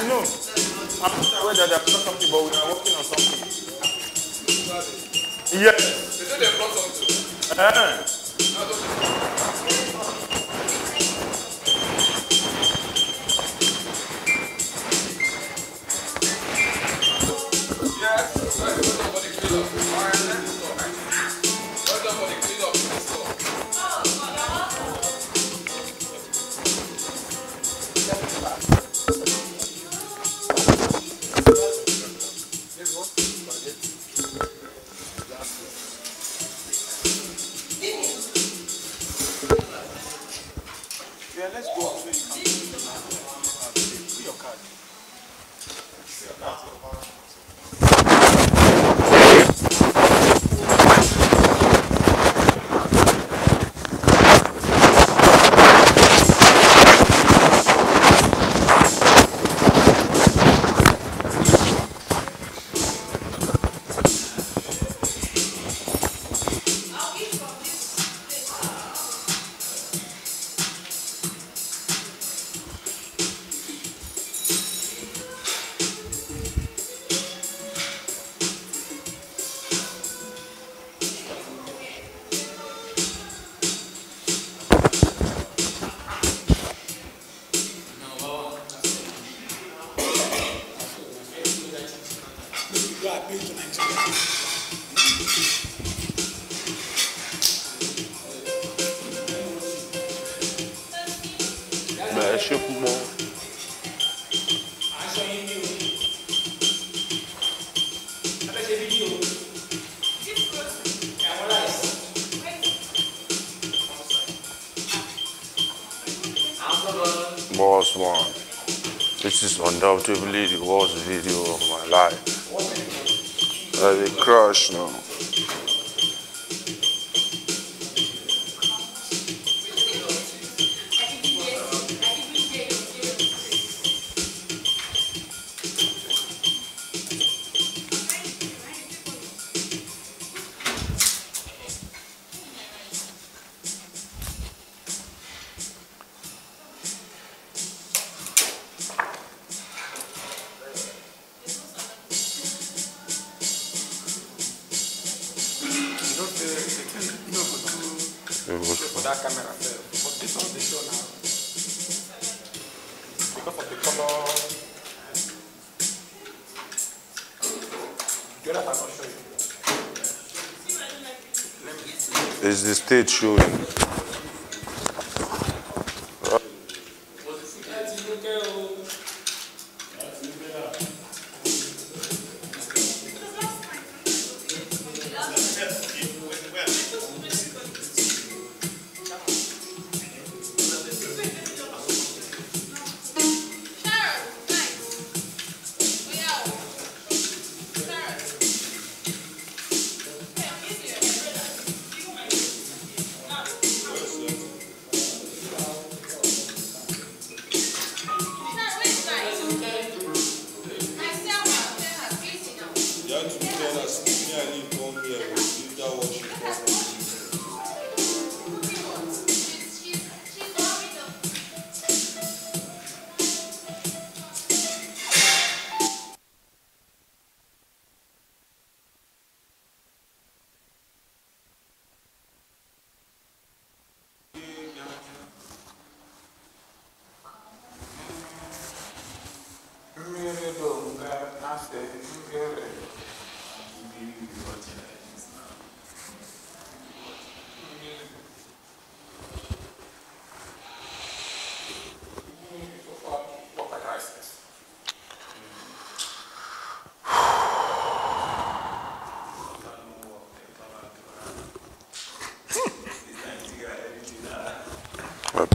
No, I'm not aware that they've brought something, but we are working on something. Yes. They said they brought something. Yeah, let's go so you can put your card. go admit to Nigeria. Mexe com bom. Boss one. This is undoubtedly the worst video of my life. That's a crush now. For that camera, but this one they show now because of the color. The other part not show you. Is the stage showing?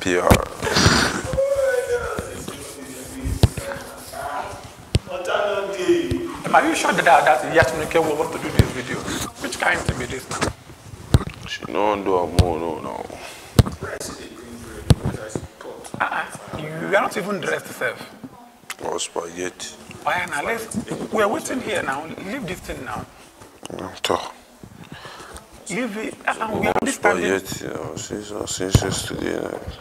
PR. Are you sure that Yasminike will want to do this video? Which kind of video is now? She don't do a more no. You are not even dressed yourself. Or spaghetti. Why now? We are waiting here now. Leave this thing now. Leave it. We are spaghetti since yesterday night.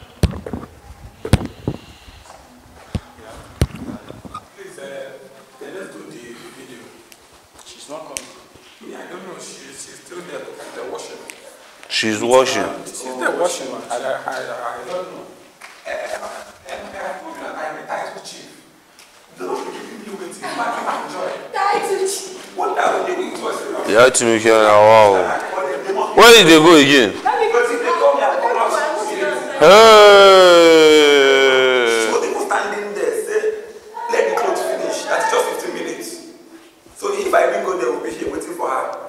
She's washing. She's there washing. I don't know. Yeah, to me, wow. Where did they go again? Hey! So people standing there say, let the clothes finish. That's just 15 minutes. So if I didn't go there, we'll be here waiting for her.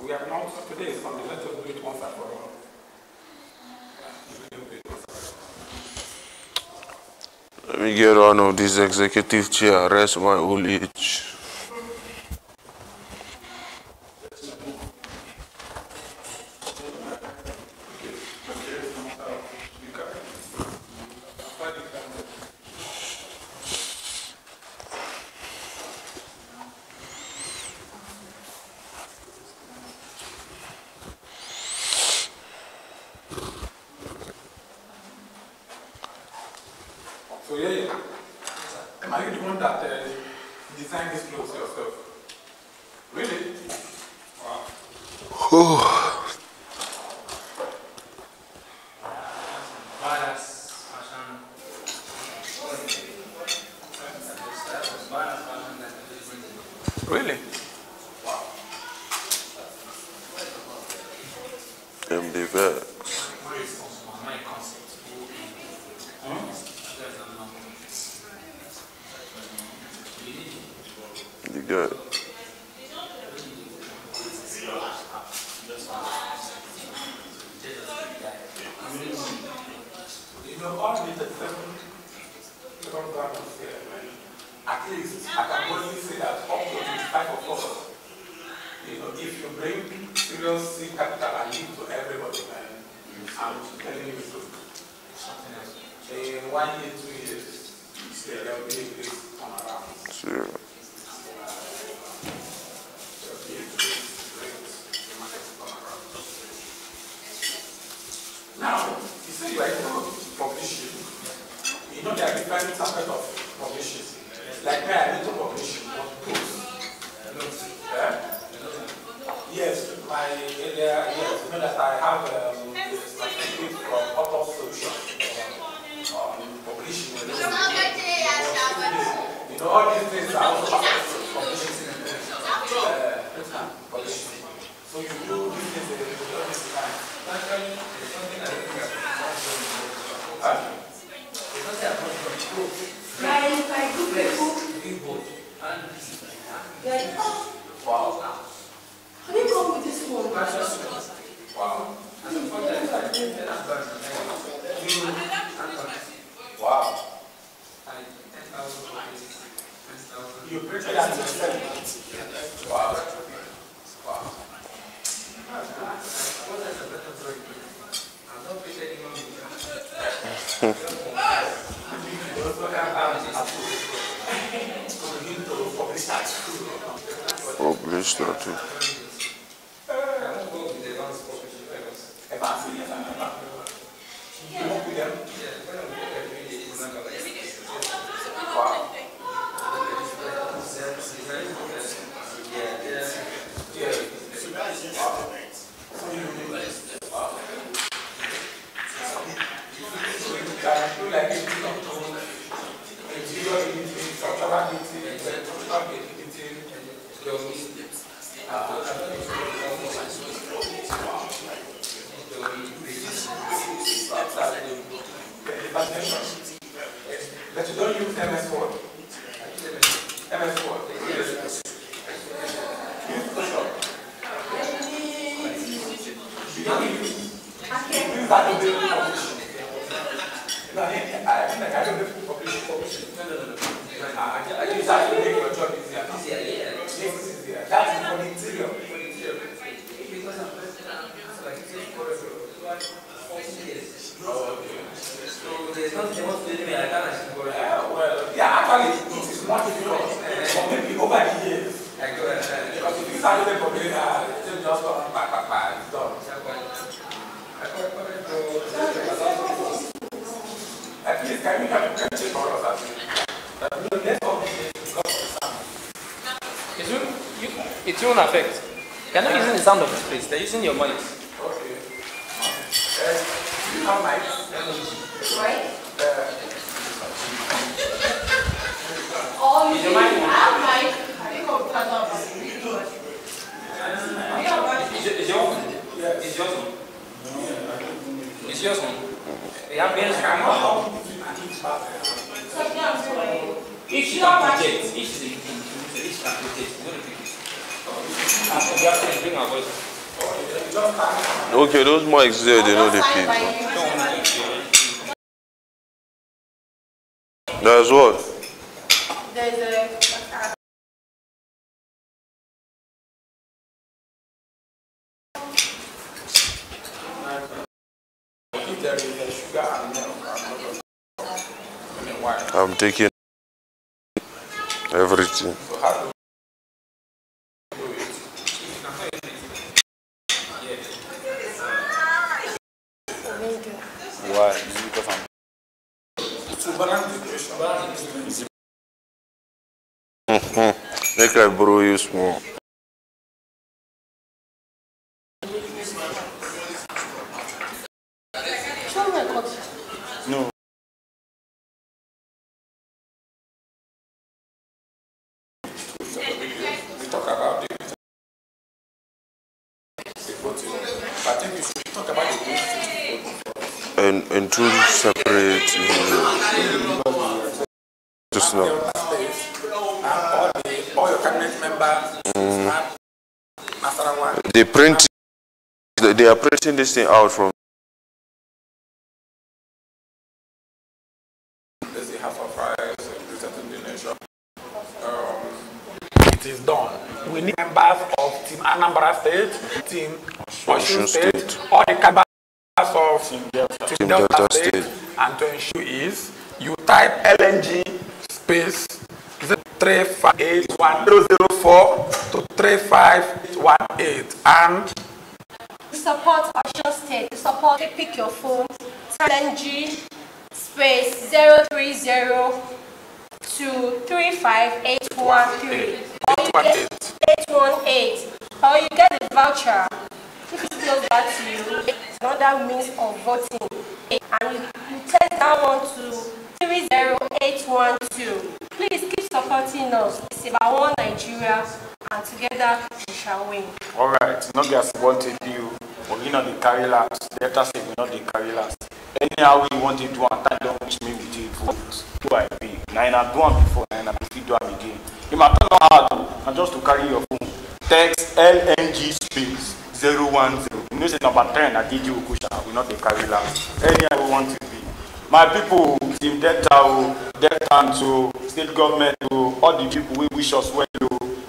We have not today is Sunday. Let us do it once and for all. Let me get on of this executive chair, rest my old age. So yeah, am I the one that designed this clothes yourself? Really? MD Vex. You good? You know, all the 37 programs here, at least I can only say that up to 25 of us, you know, if you bring serious seed capital and give to everybody, man, I'm telling you the truth. In 1 year, 2 years, there will be a great turnaround. Sure. Now, you say you are into publishing. You know there are different aspects of publishing. Like me, I need to publish what books. Yes, my area, yes, you know that I have a certificate from Author Solution on publishing. You know, all these things are also aspects of publishing. So you do these things all this time. Wow. How do you come with this one? Wow. Wow. You printed that yourself. Wow. Wow. Publish that too. But you don't use MS Word. MS Word. Use Photoshop. You don't use Adobe Publishing. No, I think like Adobe Publishing. No. I use that to make your job easier. Yes, it's easier. That's for the interior. Oh, okay. So there's nothing else to do. I can't actually well, yeah, actually, it is not difficult. For maybe over the years. Because if you start doing public, it's just back, it's done. At least, can you have a check for us? It won't affect. They're not using the sound of the space, they're using your money. Okay. You have mics. Right? Oh, you have mic. I think I'll cut off. Is your one? Yes. Is yours one? Is yours one? They have been each can project. Each is each can project. We have to bring our voice. Okay, those mics there, they know the people. That's what? There's a... There is a sugar and milk. I'm taking everything. So how do Why? Is it because I'm to balance the situation? make I borrow you small. voting. I think we should talk about the basics. And two separate. Just now. All your cabinet members. They are printing this thing out from. There's the House of Rights, representing the nation. It is done. We need members of Team Anambra State, Team Osun State, all the members of Team Delta State, and to ensure is you type LNG space 3581004 to 35818 and support Osun State. Support. Pick your phone. LNG space 030 to 35813 818, or you get a voucher. If it goes back to you, it's another means of voting, and you text that one to 30812. Please keep supporting us. It's about one Nigeria, and together we shall win. All right, not just wanted you, but we know the carry last. Let us say we know the carry last. Anyhow we want to do and time don't reach me with it vote. Do I be? Now I do one before, and I do one again. You might not know how to, and just to carry your phone. Text LNG space 010. You know, say number 10, I did you Kusha, we not the carry last. Anyhow we want to be. My people, Team Delta, Delta, so state government, all the people we wish us well,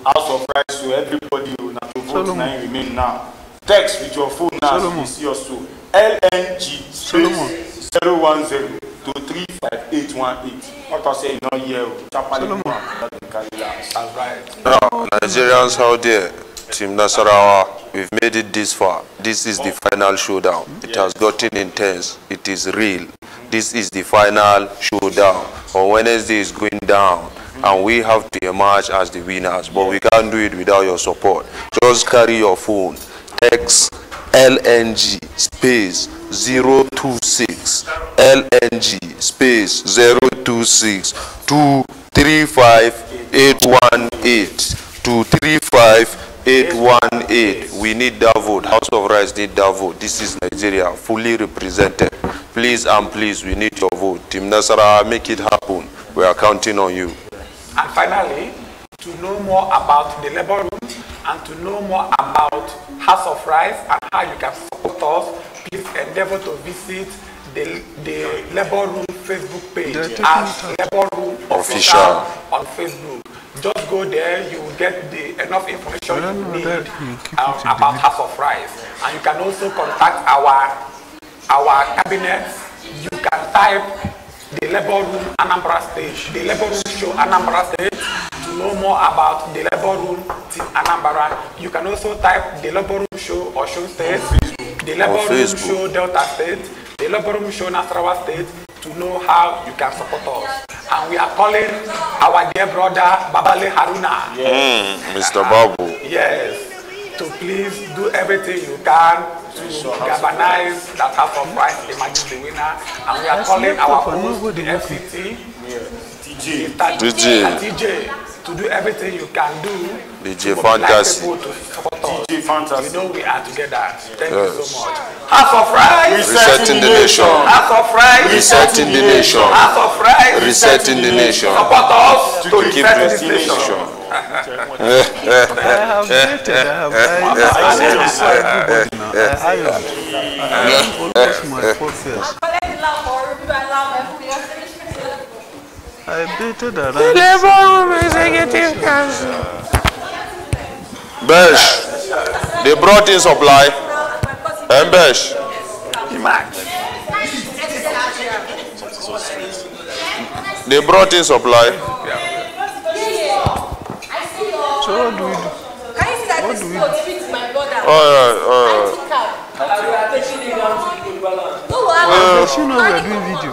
House of Rights, to everybody, not to vote, now remain now. Text with your phone now, so you see us too. LNG space 010 to 35818. What I say, not here, not the carry last. that's right. Now, Nigerians out there, Team Nasarawa, we've made it this far. This is the final showdown. It has gotten intense. It is real. This is the final showdown. On Wednesday is going down, and we have to emerge as the winners. But we can't do it without your support. Just carry your phone. Text LNG space 026 LNG space 026 to 35818 to 35818. We need that vote. House of Rights need that vote. This is Nigeria fully represented. Please and please, we need your vote. Team Nasarawa, make it happen. We are counting on you. And finally, to know more about the labor room and to know more about House of Rights and how you can support us, please endeavor to visit the Labor Room Facebook page as Labor Room Official on Facebook. Just go there, you will get enough information you need about House of Rights. And you can also contact our cabinets. You can type the Labor Room Anambra State, the Labor Room Show Anambra State, to know more about the Labor Room Team Anambra. You can also type the Labor Room Show Osun State, the Labor Room Show Delta State, the Labor Room Show Nasarawa State, to know how you can support us. And we are calling our dear brother Babale Haruna. Yes. Mr. Babu. Yes. To please do everything you can to galvanize that House of Rights emerges the winner. And we are calling our host, the FCT, DJ, to do everything you can do DJ to Fantasy. people to support us. DJ Fantasy. You know we are together. Thank you so much. House of Rights, Resetting the nation. House of Rights, Resetting the nation. House of Rights, Resetting the nation. support us to Keep reset this resetting the nation. nation. I have dated, I almost my 4th year. I dated around. Besh, they brought in supply. And Besh, they brought in supply. So what do we do? Can you see that this boat fits my brother? Oh, Does she know we're doing video?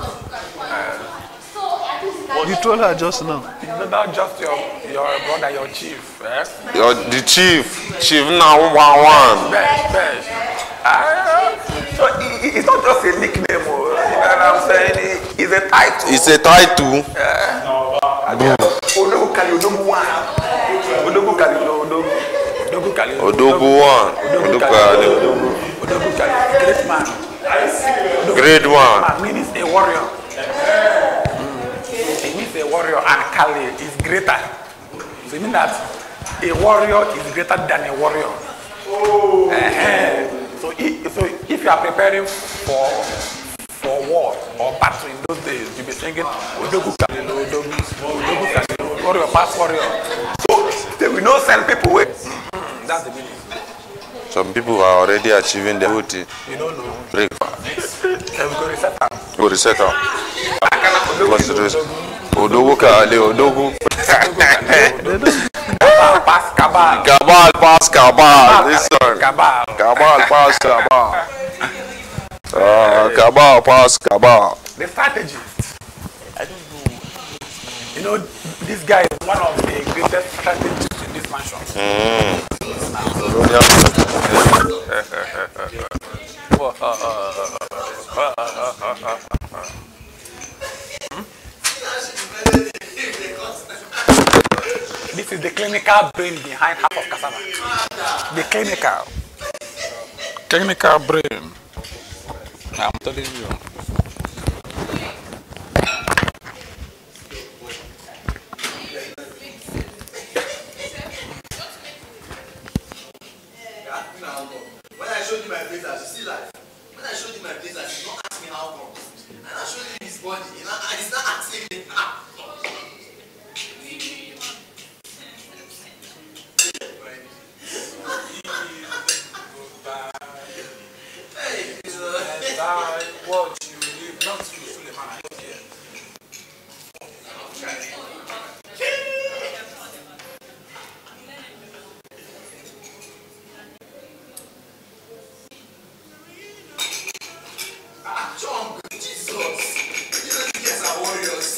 You told her just now. Not just your brother, your chief. The chief now 1-1. Best. So it's not just a nickname, you know what I'm saying? It's a title. It's a title. Odogu Kale. Odogu one. Odogu Kale. Odogu Kale. Great man. Great one. Man means a warrior. It means a warrior, and Kale is greater. So it means that a warrior is greater than a warrior. So if you are preparing for war or battle in those days, you'll be singing Odogu Kale, Odogu Kale, warrior, past warrior. So they will not sell people with. That's the meaning. Some people are already achieving their booty. You don't know. Breakfast. We go reset them. Go reset them. Odogu Kale, Odogu. Pass Cabal. Cabal pass Cabal. Listen. Cabal. Cabal pass Cabal. Cabal pass Cabal. The strategist. I don't know. You know, this guy is one of the greatest strategists in this mansion. This is the clinical brain behind half of cassava. The clinical brain. I'm telling you. When I showed you my blazers, you see life. When I showed you my blazers, you don't ask me how come. And I showed you his body, you know, and he's not asking me how. What you live not to Suleiman, I don't care. John, Jesus. You know you guys are warriors.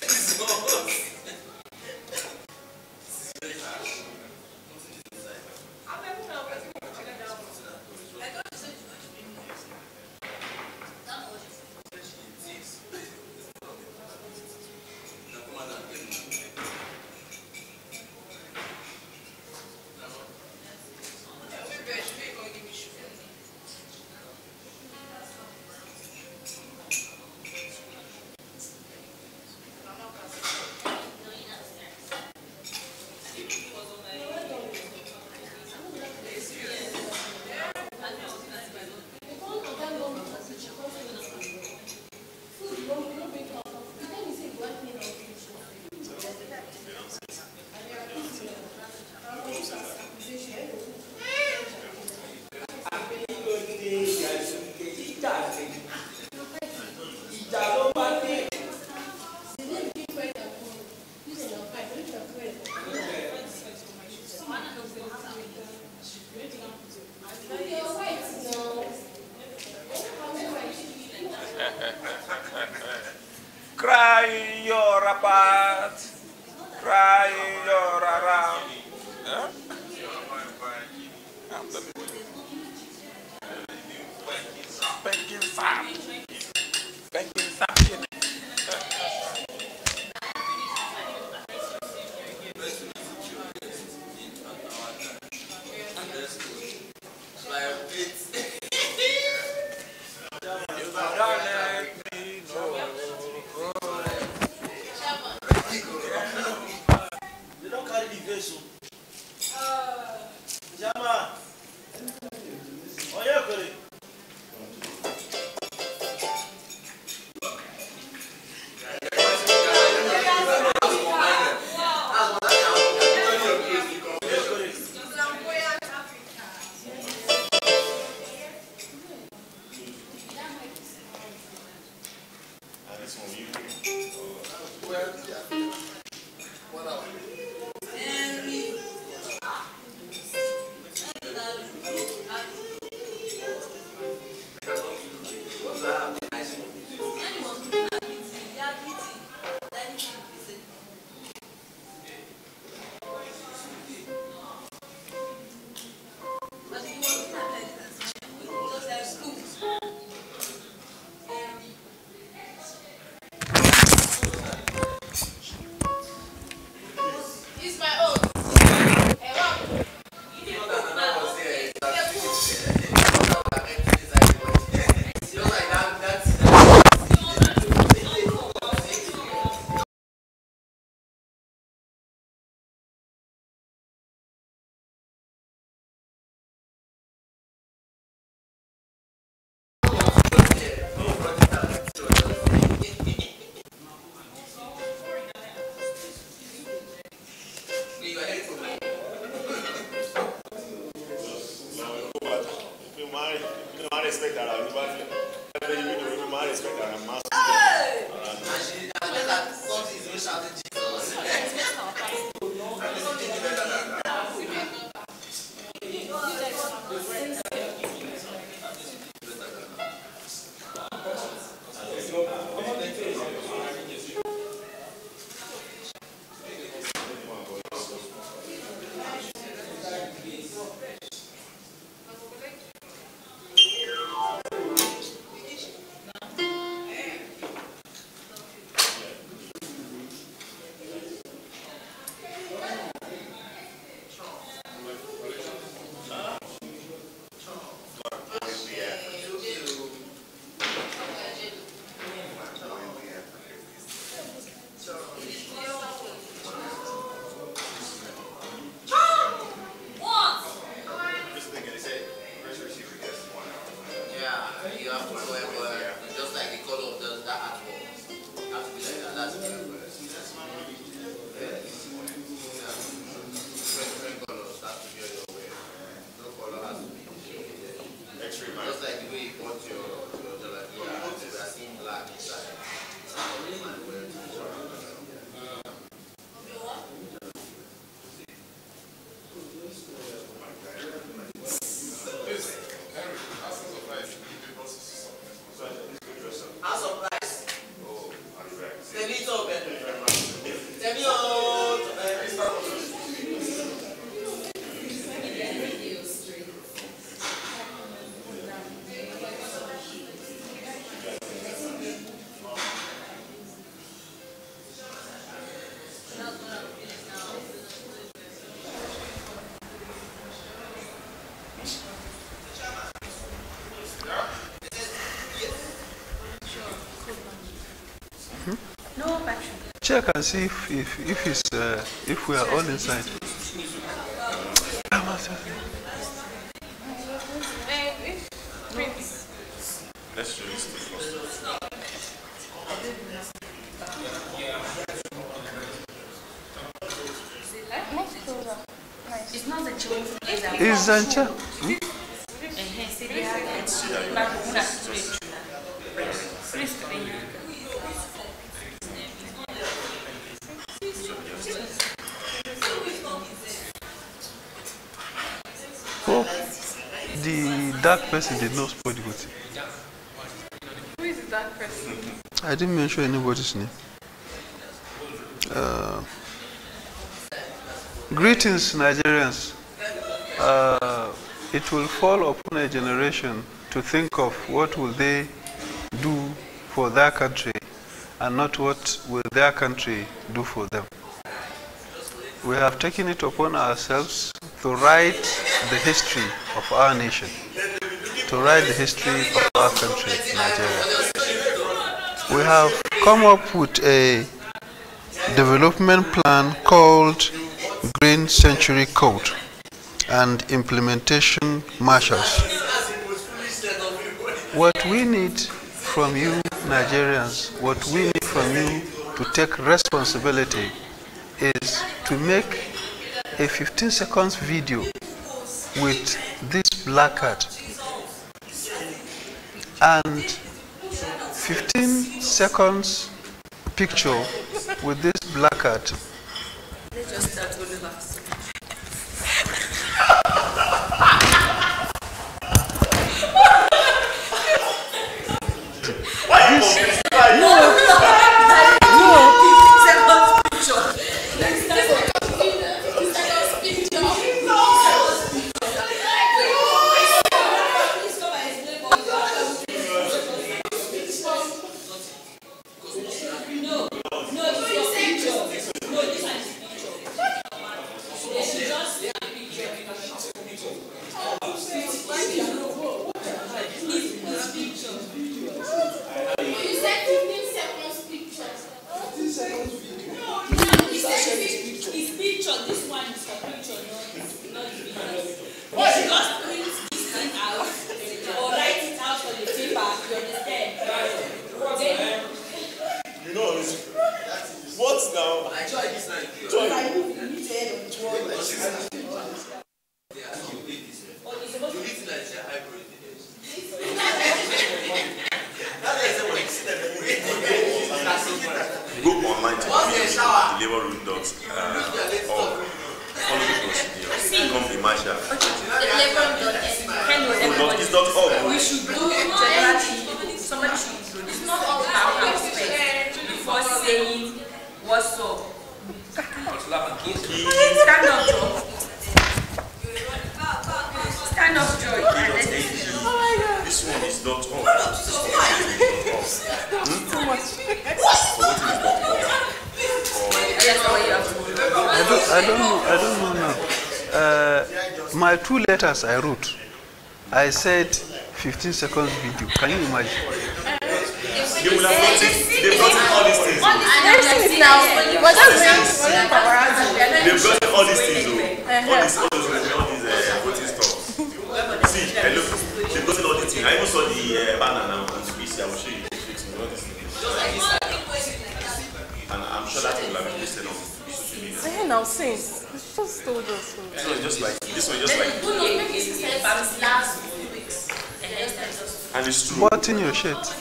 This is not. Cry your apart, cry your around. Huh? Spanking Sam. Spanking Sam. They don't carry the vessel. Jama. Oh, yeah, respect that. I respect that. I'm master. And that something is shouting Check and see if we are all inside. Let's show you still first. It's not the children. Is Zancha? Hope the dark person did not spoil the good thing. Who is the dark person? I didn't mention anybody's name. Greetings, Nigerians. It will fall upon a generation to think of what will they do for their country and not what will their country do for them. We have taken it upon ourselves to write the history of our nation, to write the history of our country, Nigeria. We have come up with a development plan called Green Century Code and implementation measures. What we need from you Nigerians, what we need from you to take responsibility is to make a 15 seconds video with this placard and 15 seconds picture with this placard. Let's just start with the last. follow the procedure. Come the marshal. It's not all. We should do generally, somebody should introduce our aspect before saying what's up. Stand up, Joe. Stand up, Joe. This one is not all. Too much. I don't know now. My 2 letters I wrote, I said 15 seconds video. Can you imagine? They will have noticed. They've gotten all these things. They've gotten all these things. All these voting stuff. See, look, they've gotten all these things. I even saw the banner now on PC. I will show you. And I'm sure that will have been listed on social media. now since. It's just told us. This one just like this one just like. And it's true. What in your shirt?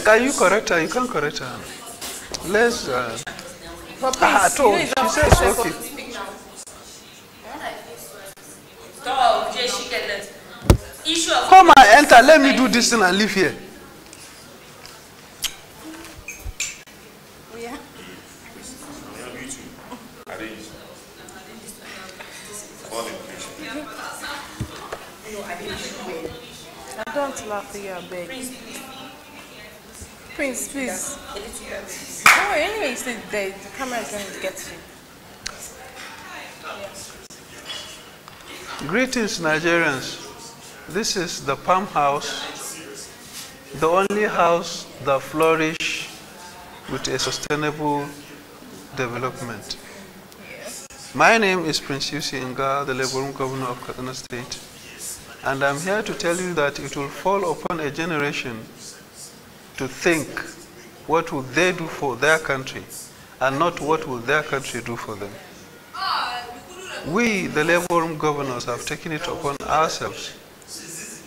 Can you correct her? You can't correct her. Let's. I told. She says okay. Come and enter. Let me do this thing and leave here. I don't laugh at you, I beg. Prince, please. Don't worry, anyway, you sit there. The camera is going to get to you. Greetings, Nigerians. This is the Palm House, the only house that flourishes with a sustainable development. My name is Prince Yusi Nga, the Labour Governor of Kaduna State, and I'm here to tell you that it will fall upon a generation to think what will they do for their country and not what will their country do for them. We, the Labour governors, have taken it upon ourselves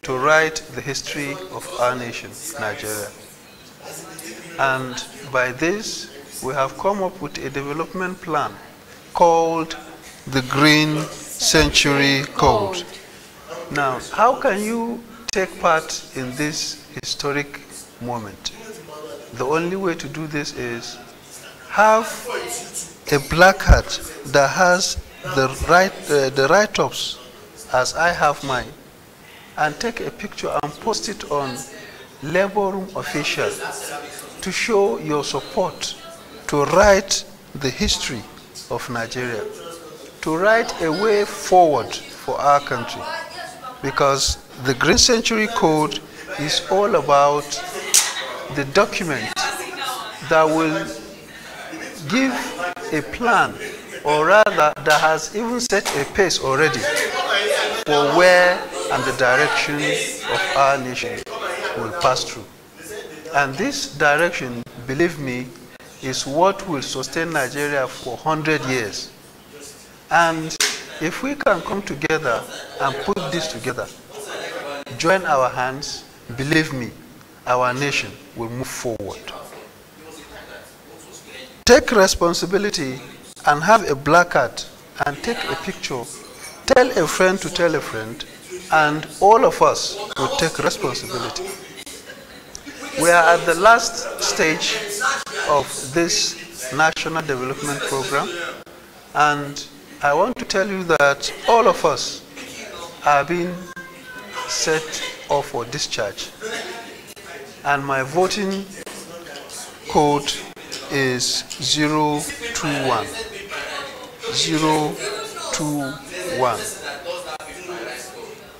to write the history of our nation, Nigeria. And by this, we have come up with a development plan called the Green Century Code. Now, how can you take part in this historic moment? The only way to do this is have a placard that has the write-ups as I have mine, and take a picture and post it on Labour Room Official to show your support to write the history of Nigeria, to write a way forward for our country. Because the Green Century Code is all about the document that will give a plan, or rather that has even set a pace already for where and the direction of our nation will pass through. And this direction, believe me, is what will sustain Nigeria for 100 years. And if we can come together and put this together, join our hands, believe me, our nation will move forward. Take responsibility and have a placard and take a picture. Tell a friend to tell a friend, and all of us will take responsibility. We are at the last stage of this National Development Program, and I want to tell you that all of us are being set off for discharge. And my voting code is 021. 021.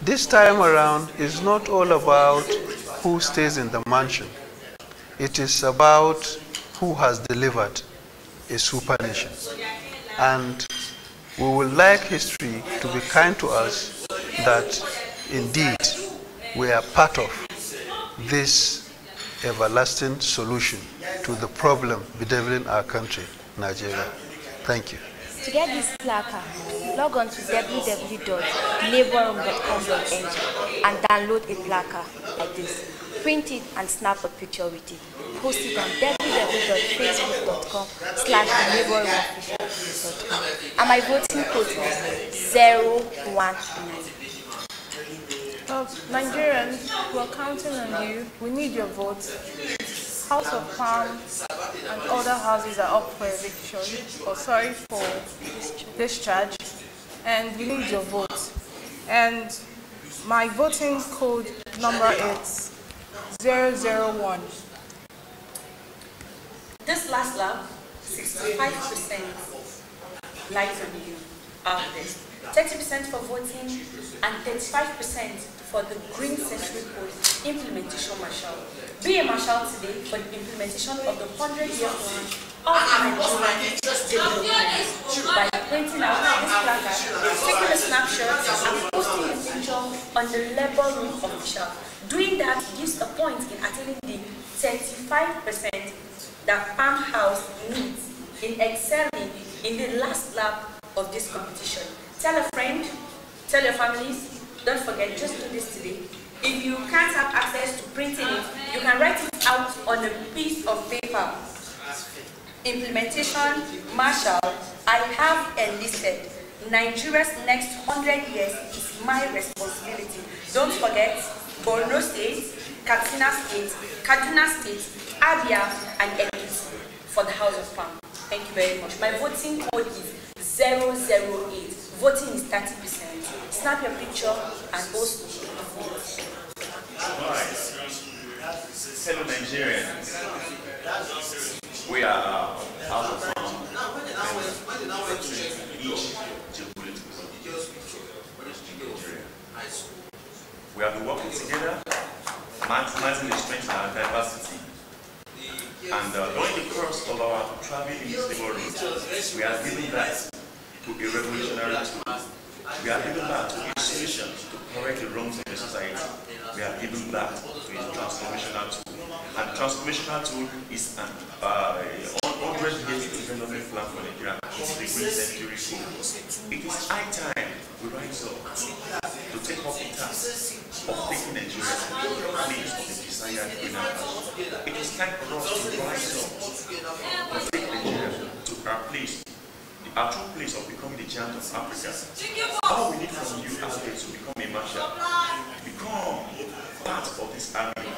This time around is not all about who stays in the mansion. It is about who has delivered a super nation. And we would like history to be kind to us that indeed we are part of this everlasting solution to the problem bedeviling our country, Nigeria. Thank you. To get this placard, log on to www.labourroom.com.ng and download a placard like this. print it and snap a picture with it. Post it on www.facebook.com/neighborhoodofficial.com. And my voting code is 019. Nigerians, we're counting on you. We need your votes. House of Palm and other houses are up for eviction, or sorry, for discharge, and we need your vote. And my voting code number is 001. This last lap, 65% lies on you out there. 30% for voting and 35% for the Green Century Code implementation marshal. Be a marshal today for the implementation of the 100-year plan of Nigerian development by printing out this placard, taking a snapshot, and posting a picture on the Labour Room official. Doing that gives a point in attaining the 35% that Palm House needs in excelling in the last lap of this competition. Tell a friend, tell your families, don't forget, just do this today. If you can't have access to printing it, you can write it out on a piece of paper. Implementation, Marshall, I have enlisted. Nigeria's next 100 years is my responsibility. Don't forget, Borno State, Katsina State, Kaduna State, Abia, and Ekiti for the House of Palm. Thank you very much. My voting code is 008. Voting is 30%. Snap your picture and post it. Alright. Hello Nigerians. We are House of Palm representing each geopolitical Nigeria. We have been working together, maximizing the strength and our diversity. And during the course of our traveling in this neighborhood, we are giving back to a revolutionary tool. We are giving back to a solution to correct the wrongs of the society. We are giving back to a transformational tool. And transformational tool is an 100-year development plan for Nigeria. It's the Green Century Code. It is high time we rise up to take up the task of taking Nigeria to the place of the desired greener pasture. It is time for us to rise up to take Nigeria to our place, our true place of becoming the giant of Africa. All we need from you out there to become a marshal, become part of this army,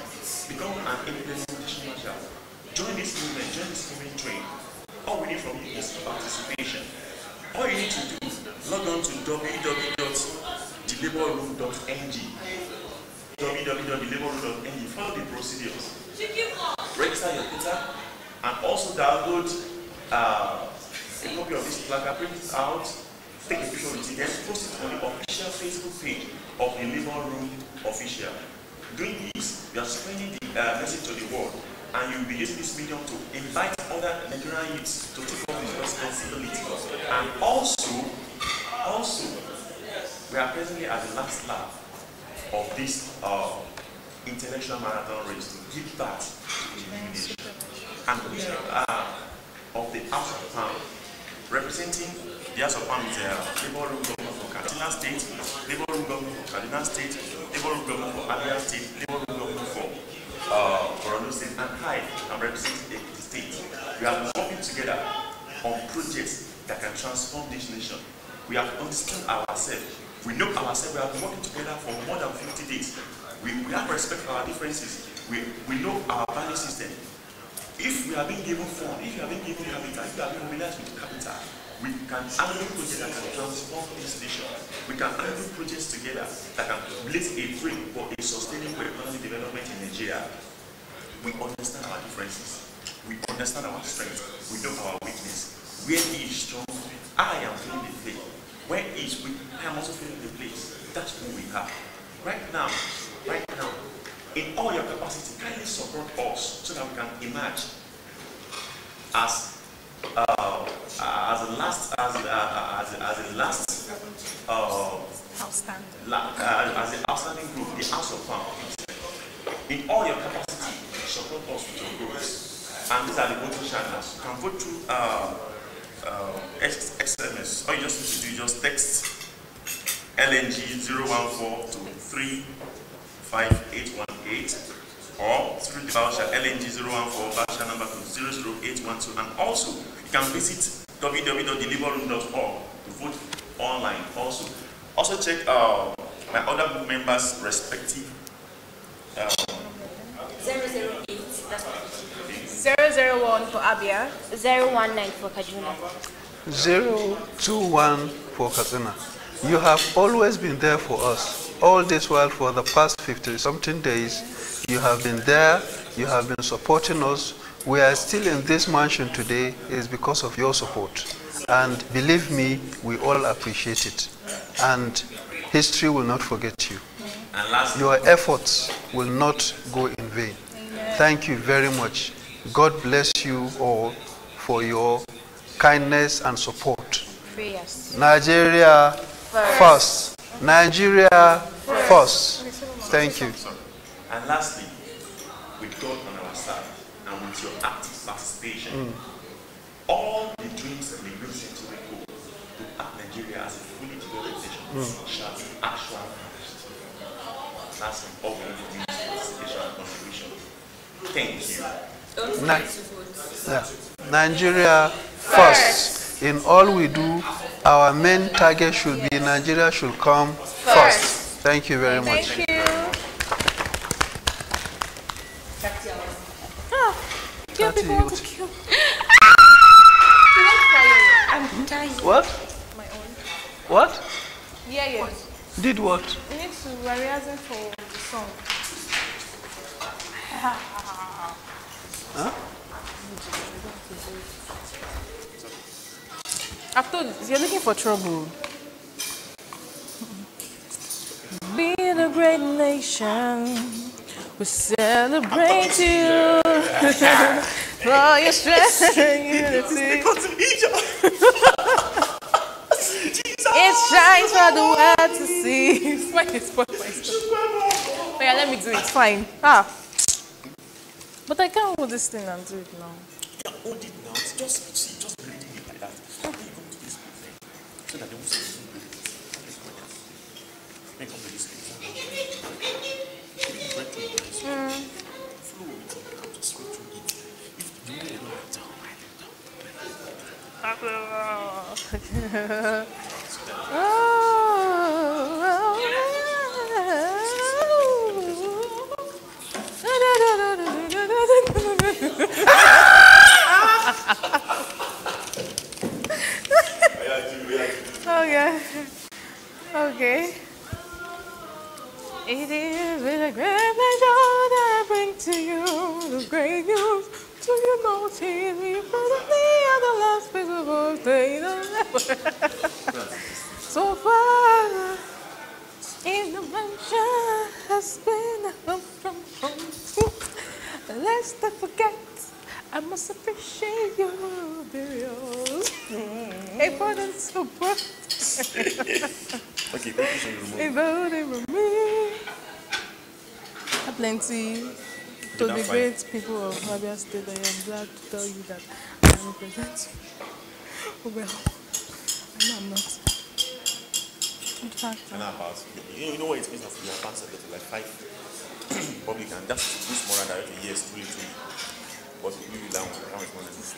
become an implementation marshal. Join this movement, join this movement train. All we need from you is participation. All you need to do, log on to www.thelabourroom.ng. www.thelabourroom.ng. Follow the procedures. Register your Twitter and also download a copy of this placard, print it out, take a picture with it, then post it on the official Facebook page of the Labour Room Official. Doing this, you are spreading the message to the world, and you will be using this medium to invite other Nigerian youths to take up this responsibility. And also, we are presently at the last lap of this intellectual marathon race to give back to the nation. And we of the House of Palm, representing the House of Palm is Labour Room Governor for Katsina State, Labour Room Governor for Kaduna State, Labour Room Governor for Abia State, Labour Room Governor for Borno State, and I'm representing the state. We have been working together on projects that can transform this nation. We have understood ourselves. We know ourselves. We have been working together for more than 50 days. We have respect for our differences. We know our value system. If we are being given fund, if you are being given capital, if you are being mobilized with capital, we can handle projects that can transform this nation. We can handle projects together that can blaze a trail for a sustainable economic development in Nigeria. We understand our differences. We understand our strengths. We know our weakness. Where he is strong, I am feeling the place. Where he is weak, I am also feeling the place. That's who we are. Right now, in all your capacity, kindly support us so that we can emerge as the outstanding group, the House of Palm. In all your capacity, support us with your groups. And these are the voting channels. You can vote through SMS. All you just need to do is just text LNG 014 to 35818. or through the voucher LNG014 voucher number to 00812. And also, you can visit www.deliverroom.org to vote online. Also check my other members' respective 008. That's what 001 for Abia. 019 for Kaduna. 021 for Katsina. You have always been there for us. All this while, for the past 50-something days, you have been there, you have been supporting us. We are still in this mansion today is because of your support. And believe me, we all appreciate it. And history will not forget you. Your efforts will not go in vain. Thank you very much. God bless you all for your kindness and support. Prayers. Nigeria first. Nigeria first. Thank you. And lastly, with God on our side and with your active participation, all the dreams and the great century goal to act Nigeria as a fully developed nation shall be actual. That's all we need to do participation and contribution. Thank you. Nigeria first. In all we do, our main target should be Nigeria should come first. Thank you very much. Thank you. Kill people want to kill. I'm dying. What? My own. What? Yeah. Did what? We need to, we're rehearsing for the song. Huh? I've told you, you're looking for trouble. Being a great nation, we celebrate you for your strength and unity. It shines for the world to see. It's fine, it's fine. But yeah, let me do it. It's fine. But I can't hold this thing and do it now. You can hold it now. Just reading it like that. Then you come to this place, so that they won't say you do it. Then come to this place. Flow with it. Come to sweet through it. If you really don't have time, Okay. It is with a great pleasure that I bring to you the great news. To you notice we put the other last visible day so far in the mansion has been from home. Lest I forget, I must appreciate your materials. Importance of birth. Okay, quickly show you remove. Plenty. To the great people of Abia State, I am glad to tell you that I represent you. Well, I know I'm not. In fact, you know what it means to be advanced to like 5 public, and that's to boost moral directly. Yes, truly. But we will down. How much money is this?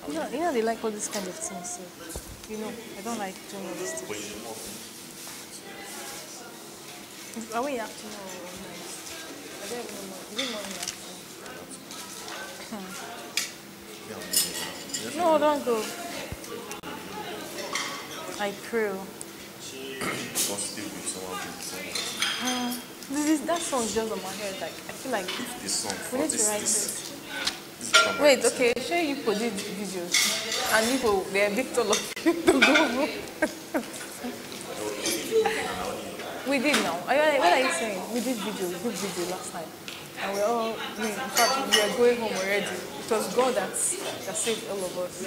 You know they like all this kind of things, so you know I don't like doing all this stuff. Are we afternoon or night? I don't even know. Is it morning afternoon? No, don't go. I pray. That song is just on my head. Like I feel like this song. We need to write it. Wait, okay, sure you put these videos and people they addict all of you to go. We did now. What are you saying? We did video last time. And in fact we are going home already. It was God that saved all of us.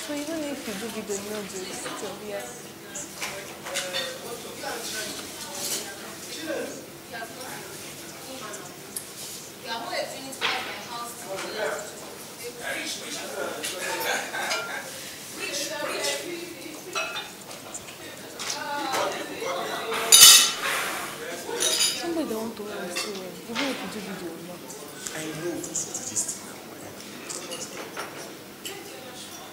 So even if you do video, you know, do it still, yes. Somebody don't want to wear a still wear, even if you do video or not. I know, just do this thing.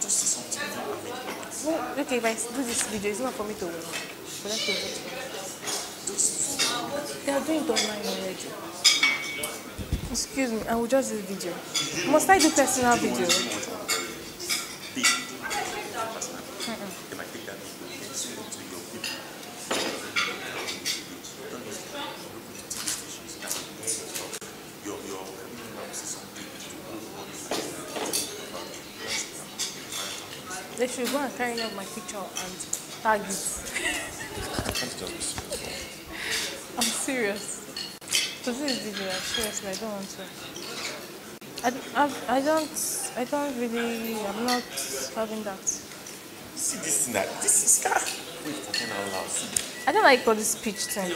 Just say something. Well, okay, if I do this video, it's not for me to wear. But that's what they are doing it online already. Excuse me, I will just do the video. Must I do personal video? They should go and carry out my picture and tag it. I'm serious. To this video, seriously, I don't want to. I don't really, I'm not having that. See this thing that, this is car. Wait for crying out loud. I don't like all this speech thing.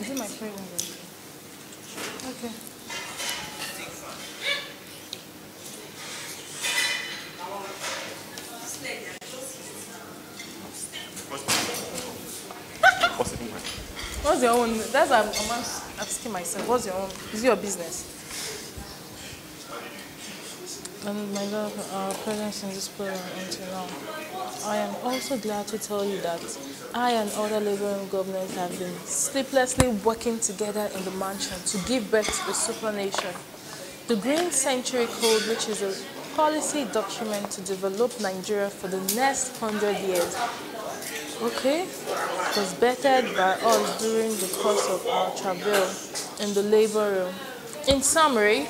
Is it my present? Okay. What's your own? That's what I'm asking myself. What's your own? Is it your business? And my love, our presence in this program until now. I am also glad to tell you that I and other Labour governors have been sleeplessly working together in the mansion to give birth to a supernation. The Green Century Code, which is a policy document to develop Nigeria for the next 100 years, okay, was bettered by us during the course of our travel in the Labour room. In summary,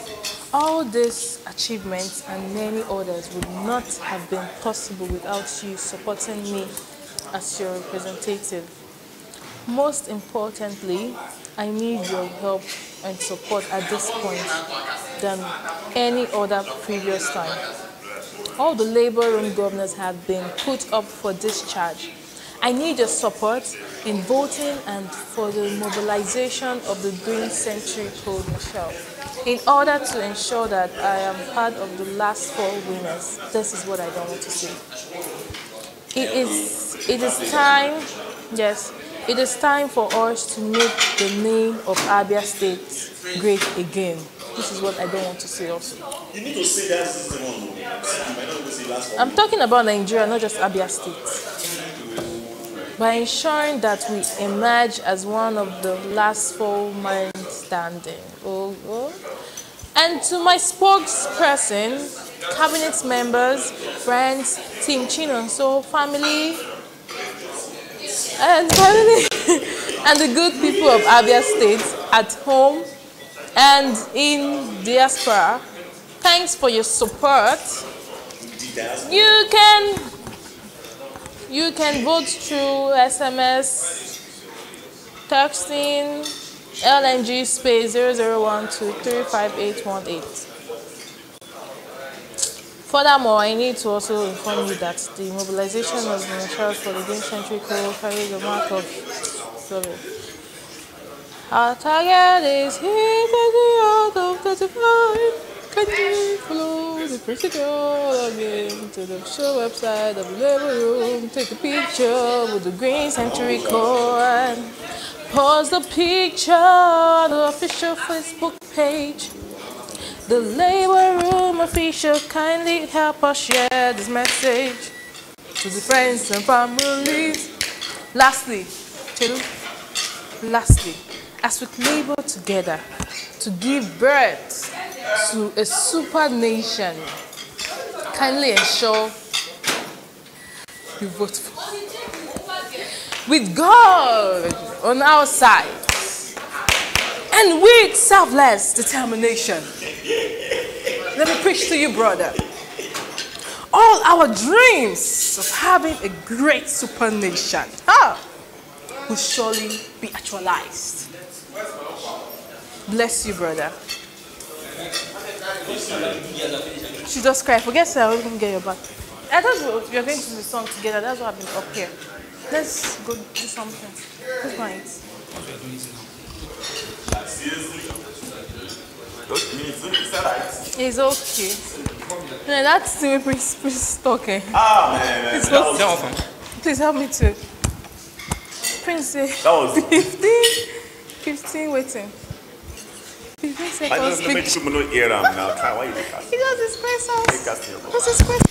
all these achievements and many others would not have been possible without you supporting me as your representative. Most importantly, I need your help and support at this point than any other previous time. All the Labour room governors have been put up for discharge. I need your support in voting and for the mobilization of the Green Century Code, Michelle, in order to ensure that I am part of the last 4 winners. This is what I don't want to say. It is time, yes, it is time for us to make the name of Abia State great again. This is what I don't want to say also. You need to say that this is the one. You might not even say last one. I'm talking about Nigeria, not just Abia State. By ensuring that we emerge as one of the last 4 men standing. And to my spokesperson, cabinet members, friends, Team Chinonso, family, and the good people of Abia State at home and in diaspora, thanks for your support. You can vote through SMS, texting, LNG space 0012358818. Furthermore, I need to also inform you that the mobilization of the materials for the Green Century Code carries the mark of sorry. Our target is hit at the out of 35. Can you follow the procedure again to the show website of the Labour room? Take a picture with the Green Century Code. Post the picture on the official Facebook page. The Labour room official, kindly help us share this message to the friends and families. Lastly, as we labor together to give birth to a super nation, kindly ensure you vote for. with God on our side, and with selfless determination, let me preach to you, brother. All our dreams of having a great supernation will surely be actualized. Bless you, brother. She just cried. Forget so I won't get your back. I thought we were going to do the song together. That's why I've been up here. Let's go do something. Let's go and eat. It's okay. No, that's the Prince talking. Ah, man. Please help me to. Prince, that was 15 waiting. 15 seconds. I just make people know hear them now. Why you make us? He does his questions. Make us hear What's his question?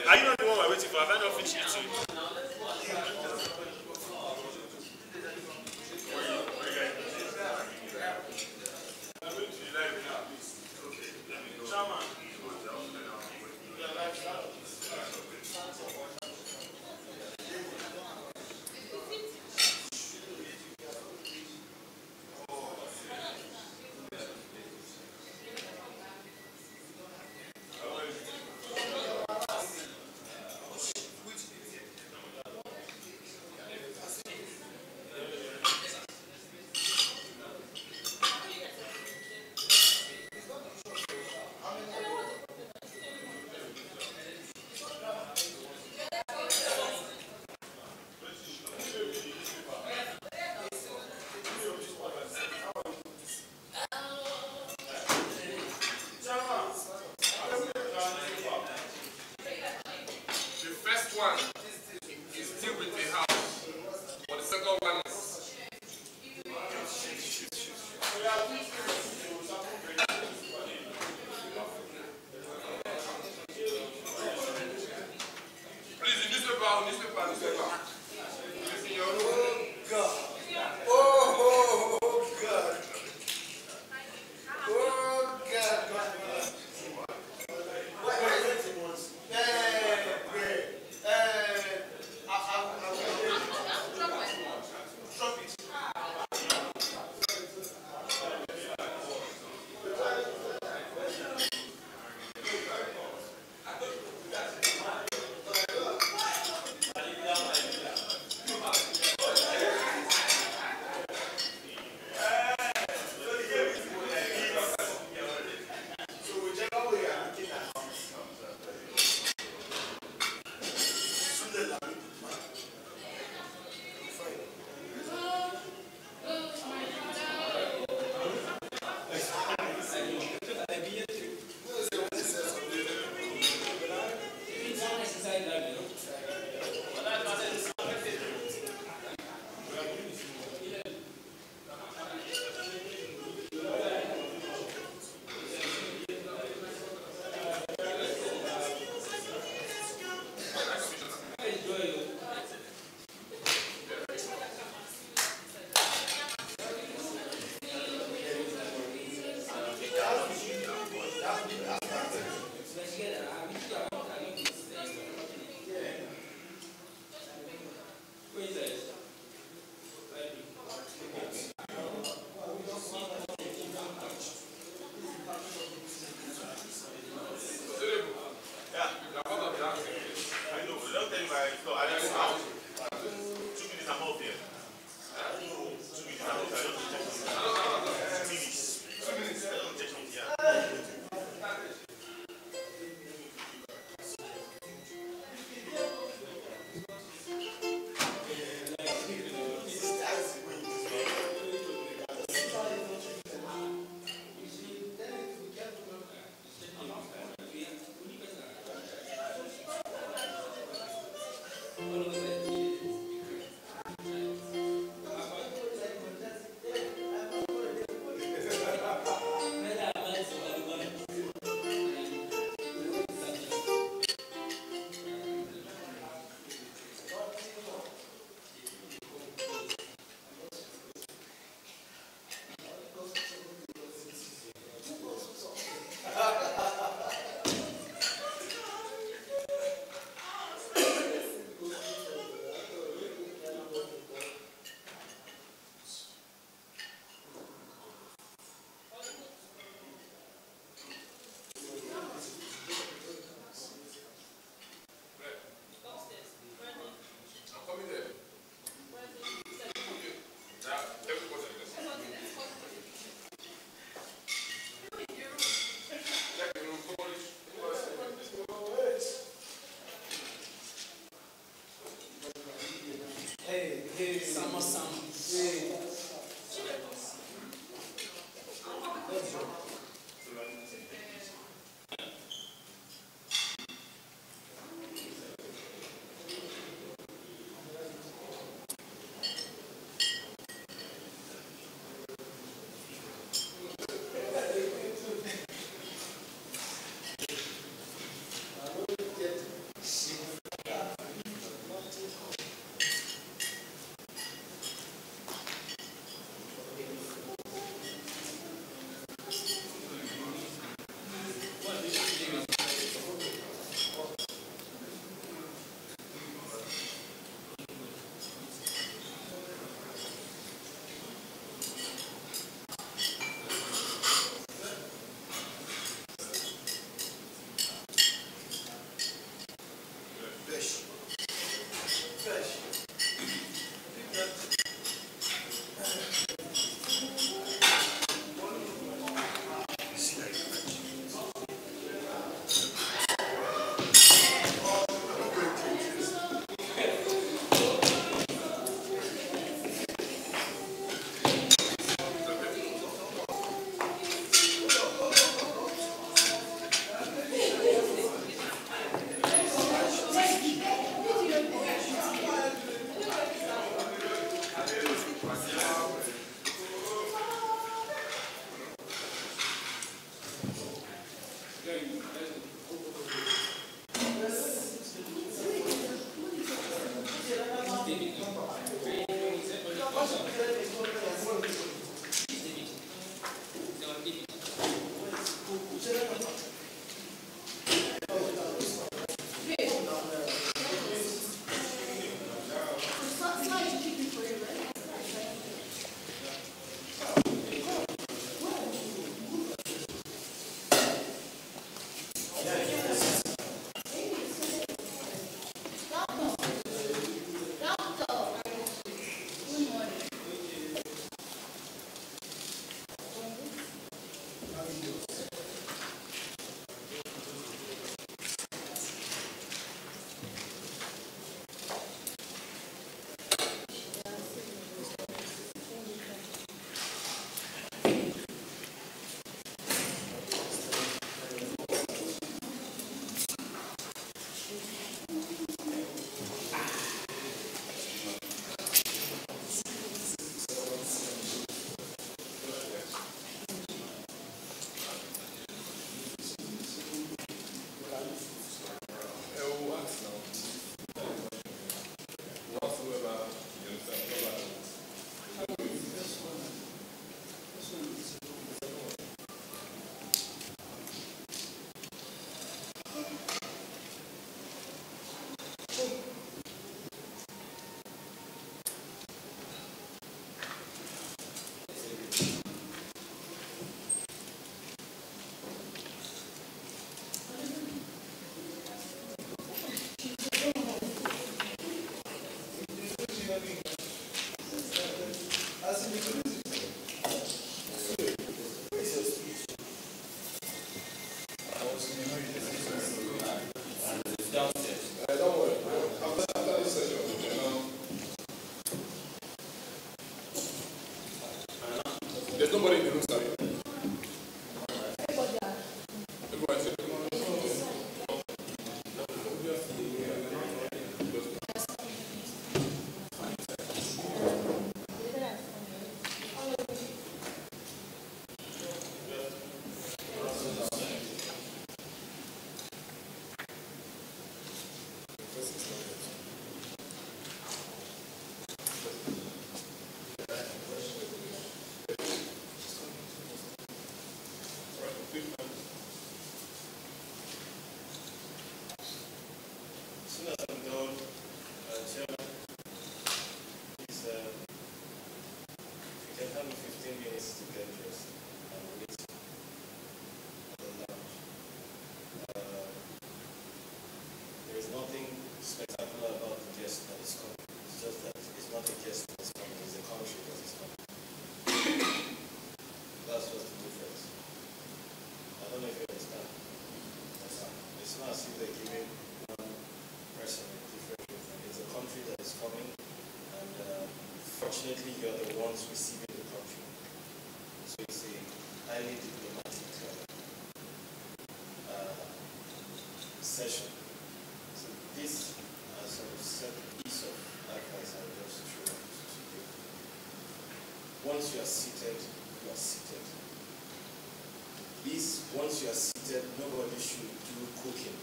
Are you not the one we're waiting for? Have I not finished eating? There's nobody in the room, sorry. Fortunately, you're the ones receiving the country. So it's a highly diplomatic session. So this sort of set piece of advice I will just throw out to you. Once you are seated, you are seated. Please, once you are seated, nobody should do cooking.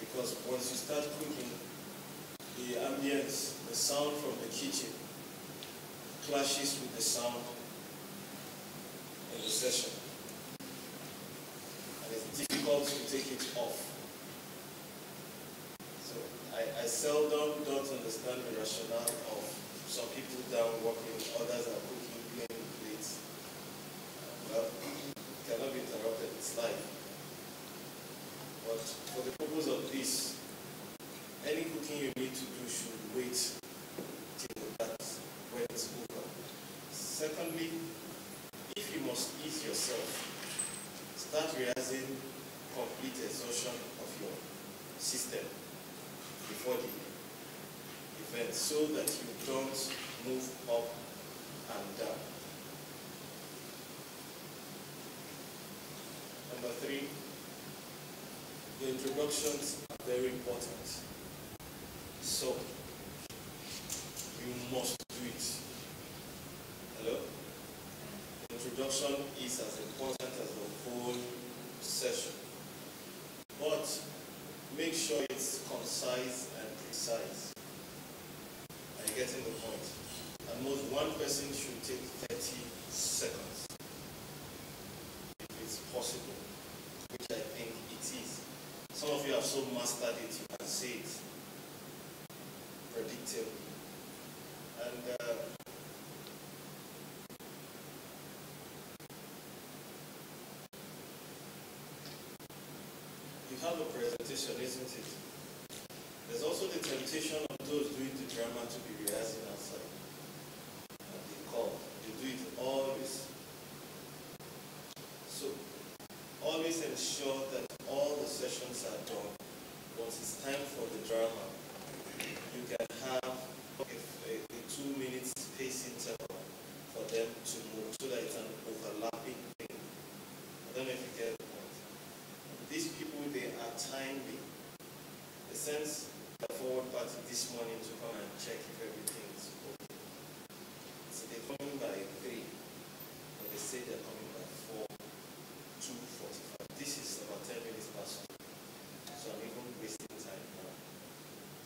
Because once you start cooking, the ambience, the sound from the kitchen clashes with the sound in the session. And it's difficult to take it off. So I seldom don't understand the rationale of some people down working, others are cooking, playing plates. Well, it cannot be interrupted, it's life. But for the purpose of this, any cooking you need to do should wait till that's when it's over. Secondly, if you must eat yourself, start rehearsing complete exhaustion of your system before the event so that you don't move up and down. Number 3, the introductions are very important. So, you must do it. Hello? The introduction is as important as the whole session. But make sure it's concise and precise. Are you getting the point? At most, one person should take 30 seconds. If it's possible, which I think it is. Some of you have so mastered it, you can say it. Predictable. And you have a presentation, isn't it? There's also the temptation of those doing the drama to be rehearsing outside. And they call. They do it always. So, always ensure that all the sessions are done. Once it's time for the drama, you can have a 2-minute space interval for them to move so that it's an overlapping thing. I don't know if you get the point. These people, they are timely. They sent the forward party this morning to come and check if everything is okay. So they're coming by 3, but they say they're coming by 2:45. This is about 10 minutes past 2. So I'm even wasting time now.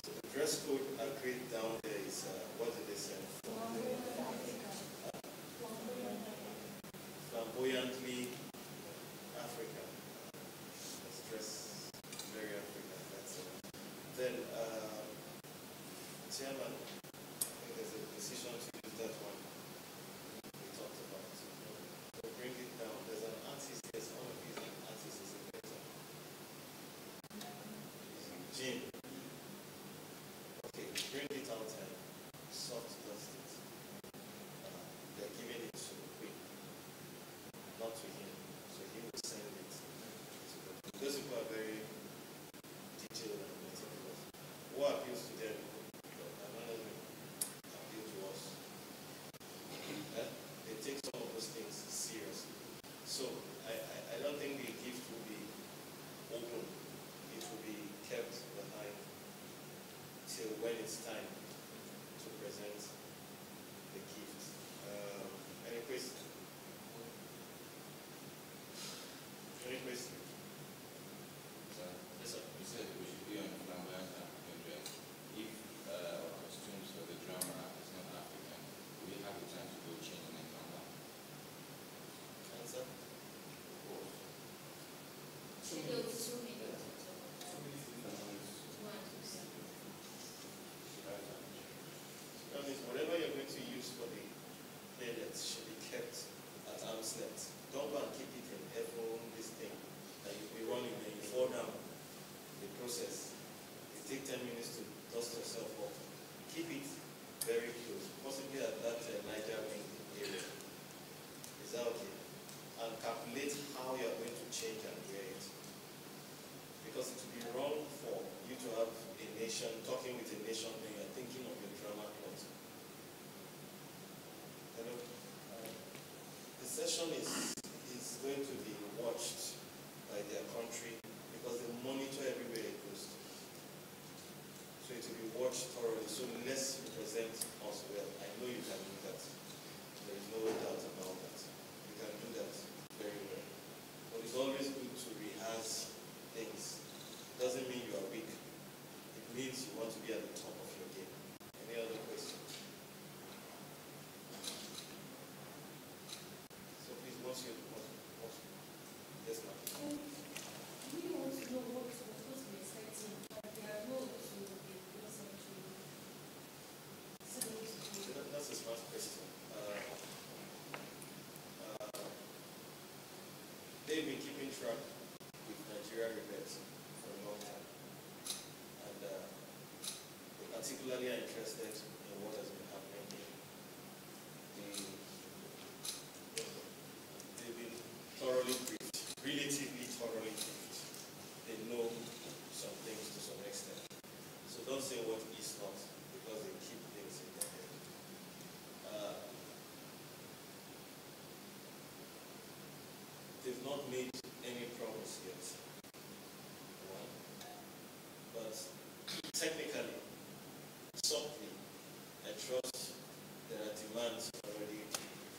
So the dress code agreed down there is, what did they say? Flamboyantly African. Let's dress very African. That's it. Then, Chairman, I think there's a decision to use that one we talked about. So bring it down. There's an artist, yes, one of these artists is a better. Jim. Okay, bring it out and soft dust it. They're giving it to the Queen, not to him. So he will send it to the Queen. Those people are very detailed and meticulous. What appeals to them, appeal to us. They take session is going to be watched by their country because they monitor everywhere it goes to. So it will be watched thoroughly. So let's represent us well. I know you can do that. There is no doubt about that. You can do that very well. But it's always good to rehearse things. It doesn't mean you are weak. It means you want to be at the top of your game. Any other questions? So please, what's your yes, ma'am. We want to know what we're supposed to be expecting, like their role to the century. So that's a smart question. They've been keeping track with Nigeria rebels for a long time, and they particularly are interested in what has been happening here. They've been thoroughly briefed, relatively thoroughly briefed. They know some things to some extent. So don't say what is not, because they keep things in their head. They've not made any promise yet. One. But technically, softly, I trust there are demands already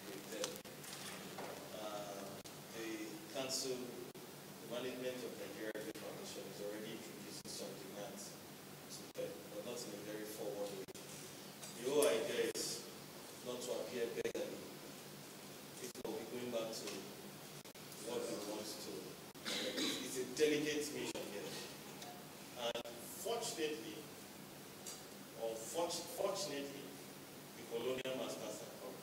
with them. The council, the management of Nigeria Youth Foundation is already introducing some demands to them, but not in a very forward way. The whole idea is not to appear beggarly. People will be going back to what they want to. It's a delicate mission here. And fortunately, or fortunately, the colonial masters have come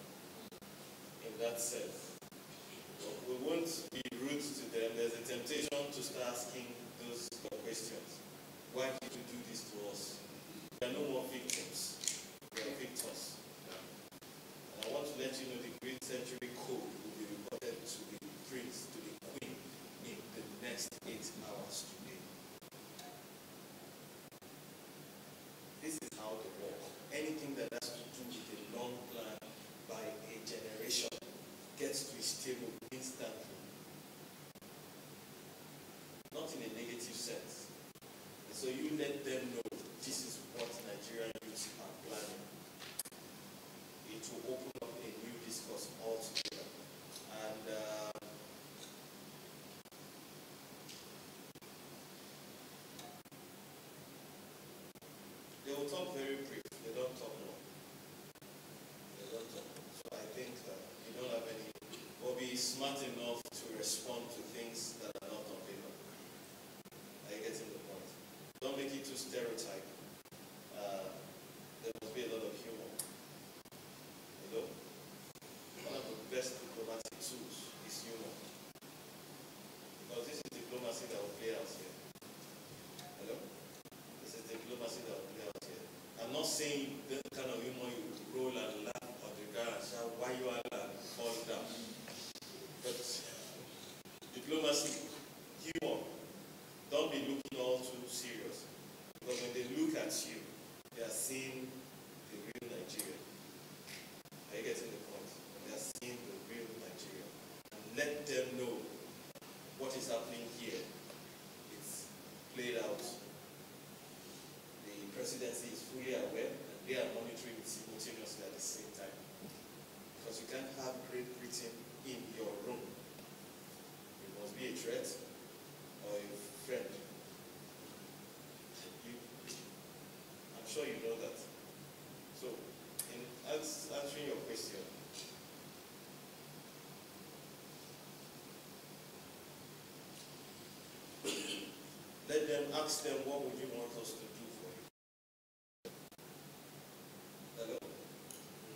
in that sense. We won't be rude to them. There's a temptation to start asking those questions. Why did you do this to us? We are no more victims. We are victors. And I want to let you know the Great Century Code will be reported to the prince, to the queen, in the next 8 hours today. This is how they work. Anything that has to do with a long plan by a generation gets to its table instantly. Not in a negative sense. And so you let them know this is what Nigerian youths are planning. It will open up a new discourse altogether. And they will talk very brief. They don't talk long. They don't talk long. So I think you don't have any, or be smart enough to respond to things that are not on paper. Are you getting the point? Don't make it too stereotype. There must be a lot of humor. You know? One of the best diplomatic tools is humor. Because this is diplomacy that will play out here. Hello? This is diplomacy that will play out here. I'm not saying the kind of humor you roll and laugh on the ground and shout, why you are and fall down. But diplomacy, humor, don't be looking all too serious. Because when they look at you, they are seeing the real Nigeria. Are you getting the point? They are seeing the real Nigeria. And let them know what is happening here. It's played out. The presidency is fully aware and they are monitoring it simultaneously at the same time. Because you can't have Great Britain in your room. It must be a threat or a friend. I'm sure you know that. So, in answering your question, let them ask them, what would you want us to do for you? Hello?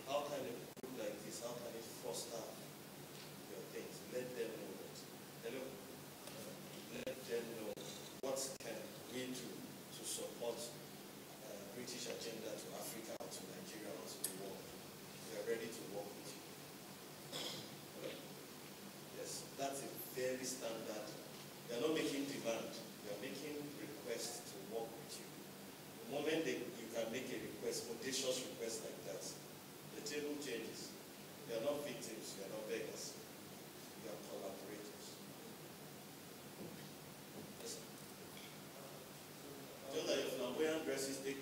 How can a group like this, how can it foster your things? Let them know that. Hello? Let them know what can we do to support British agenda to Africa, or to Nigeria, or to the world. We are ready to work with you. Hello? Yes, that's a very standard. We are not making demand. We are making requests to work with you. The moment you can make a request, audacious request like that, the table changes. We are not victims, we are not beggars.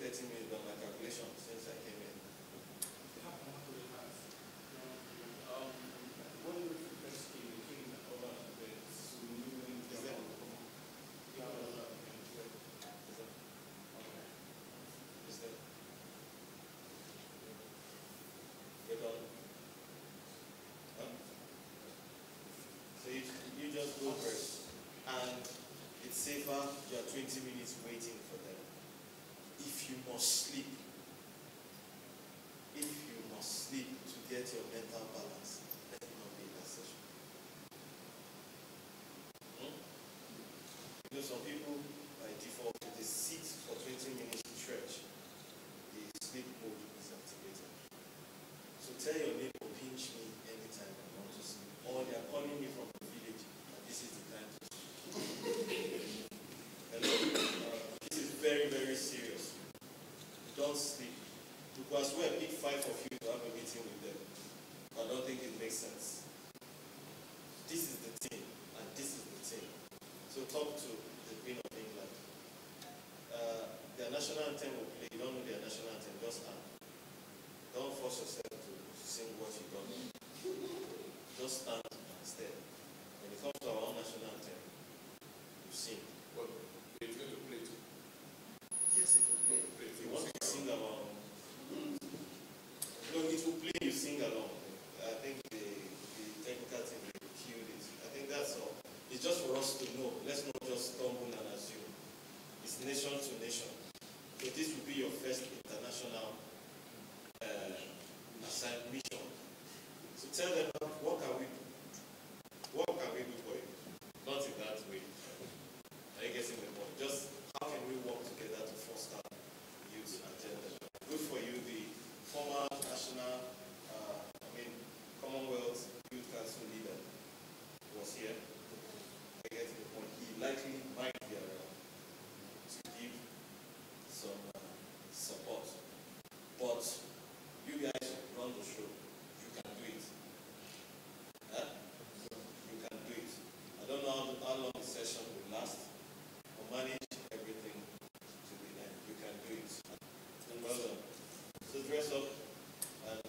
30 minutes by my calculation since I came in. So you just go first, and it's safer. You are 20 minutes waiting for them. If you must sleep to get your mental balance, let it not be in that session. You know, some people by default, if they sit for 20 minutes stretch, the sleep mode is activated. So tell your neighbor, pinch me anytime I want to sleep. Or they are calling me from the village, and this is the time to sleep. Hello? This is very, very serious. Don't sleep. Because we pick 5 of you to have a meeting with them. I don't think it makes sense. This is the team, and this is the team. So talk to the Queen of England. Their national anthem will play. You don't know their national anthem, just stand. Don't force yourself to sing what you don't know. Just stand and stare. When it comes to our own national anthem, you sing. But it's going to play too. Yes, it will play. If you want to sing along, no, it will play, you sing along. I think the technical team will kill it. I think that's all. It's just for us to know. Let's not just stumble and assume. It's nation to nation. So this will be your first international assigned mission. So tell them, what can we do? What can we do for you? Not in that way. Are you getting the point? Just how can we work together to foster youth agenda? Good for you, the former national, Commonwealth Youth Council leader was here. I get the point. He likely might be around to give some support. But you guys run the show. You can do it. You can do it. I don't know how long the session will last, or manage everything to the end. You can do it. And well done. So dress up and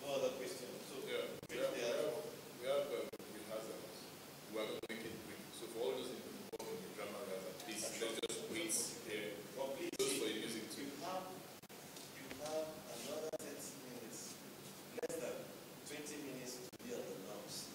no other questions. So yeah, we have rehearsals. We are going to make it quick. So for all those people involved in the drama rehearsal, please let's just wait here. Just for the music too. You have another 30 minutes, less than 20 minutes to be at the mouse.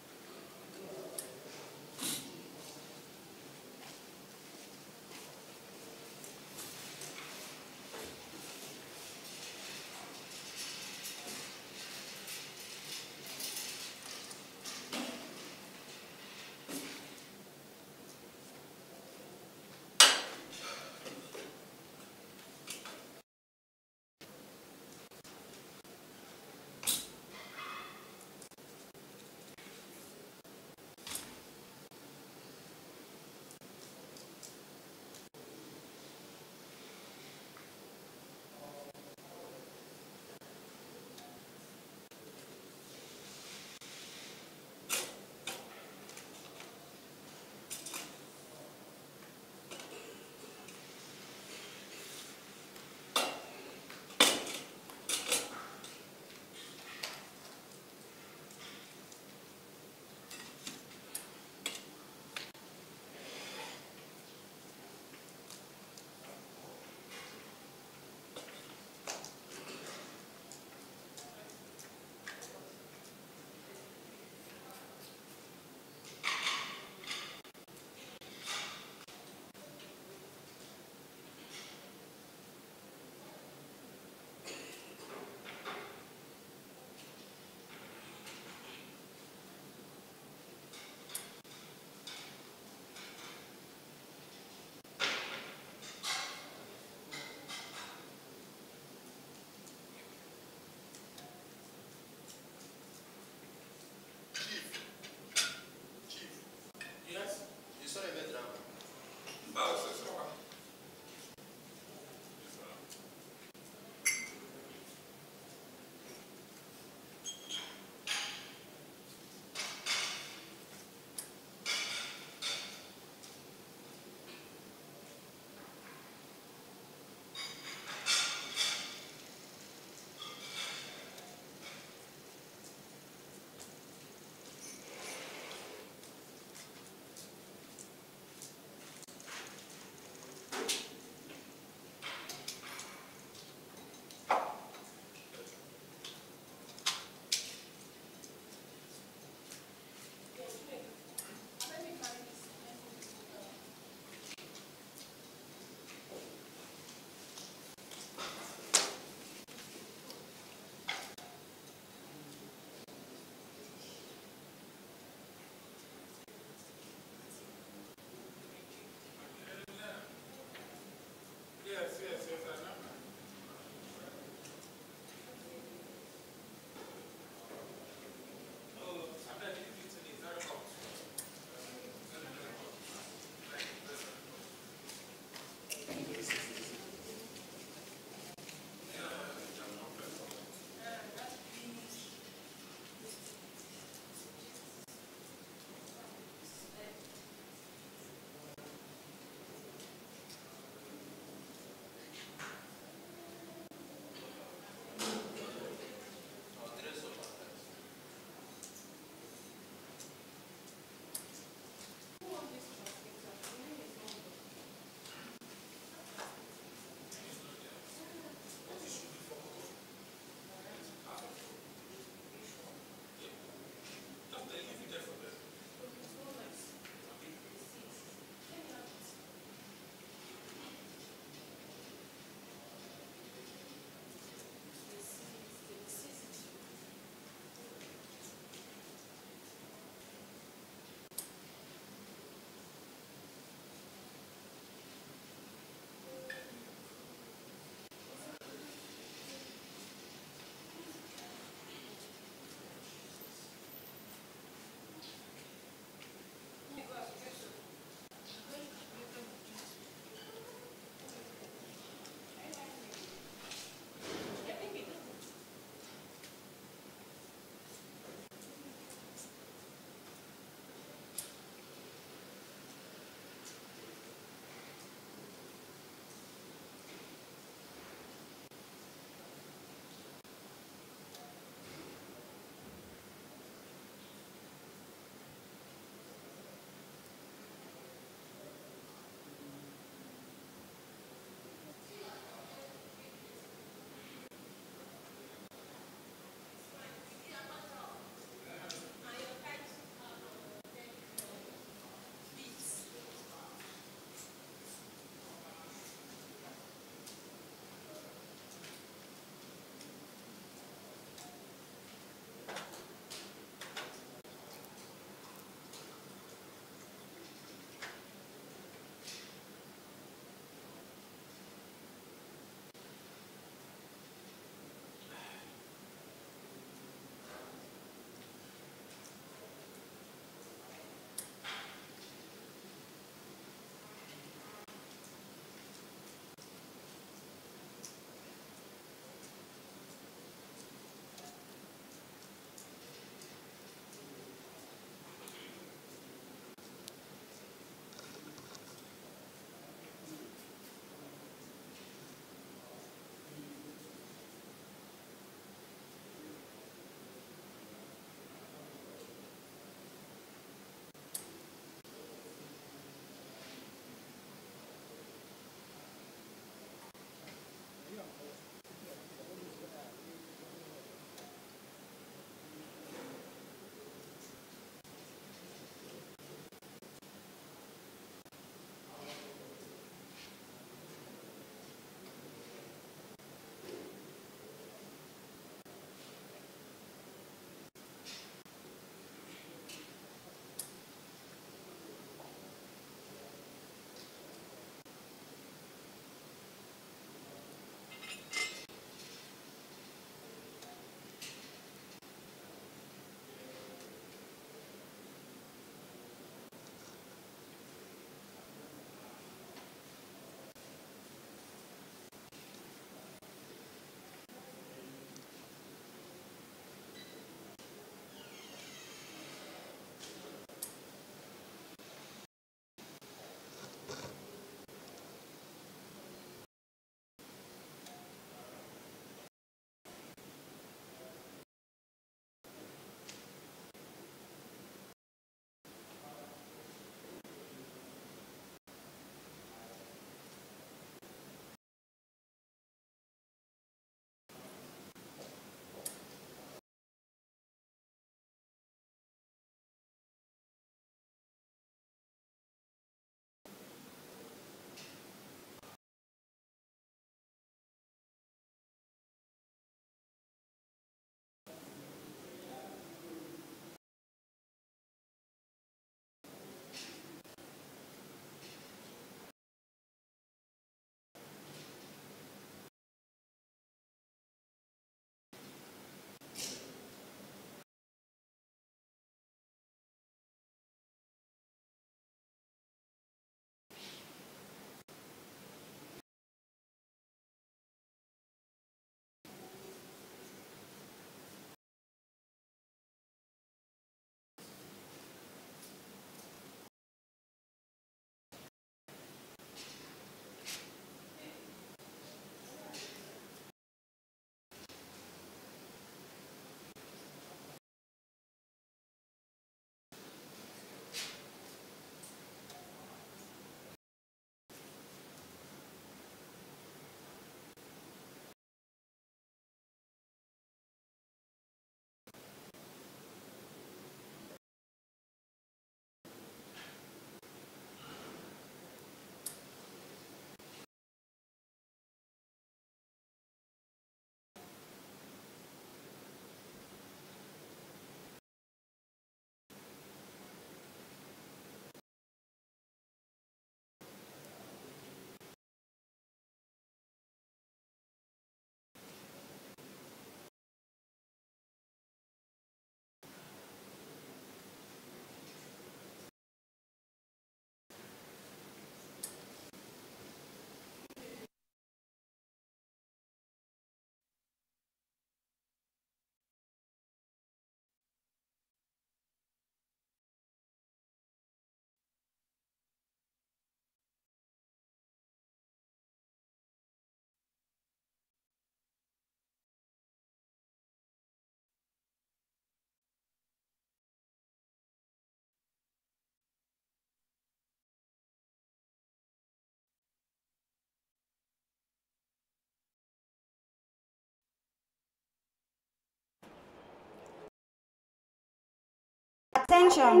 Attention,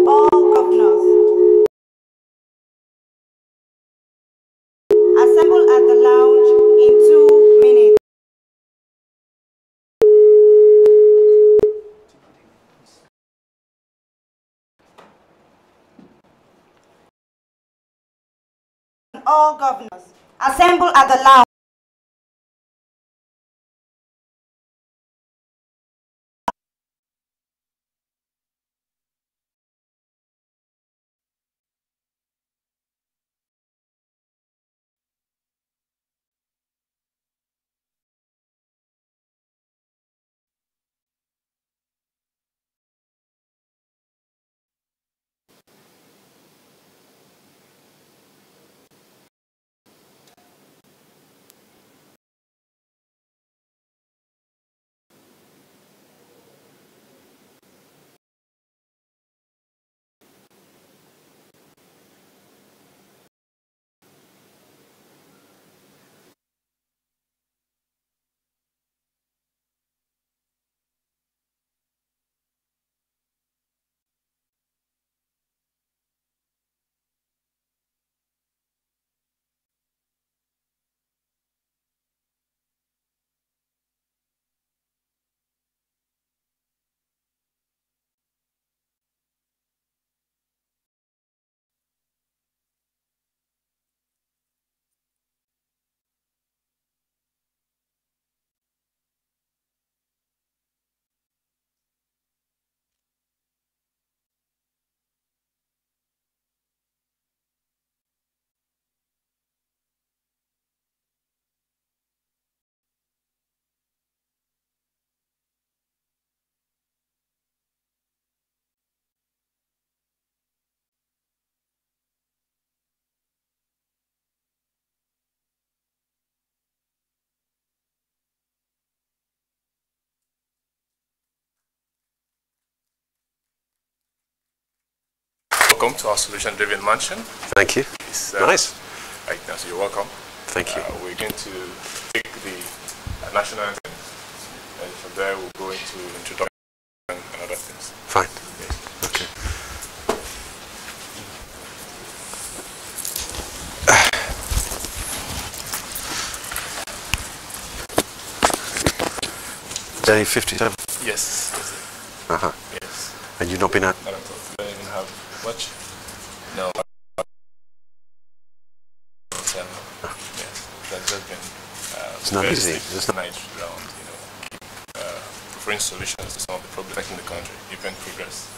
all governors. Assemble at the lounge in 2 minutes. All governors, assemble at the lounge. Welcome to our solution-driven mansion. Thank you. Nice. Right now, so you're welcome. Thank you. We're going to take the national anthem, and from there we'll go into introduction and other things. Fine. Yes. Okay. Day 57? Yes. Uh-huh. Yes. And you've not been out? I don't even have much. No. Yes. That's just been it's not easy. It's not night round, keep preferring solutions to some of the problems affecting the country, even progress.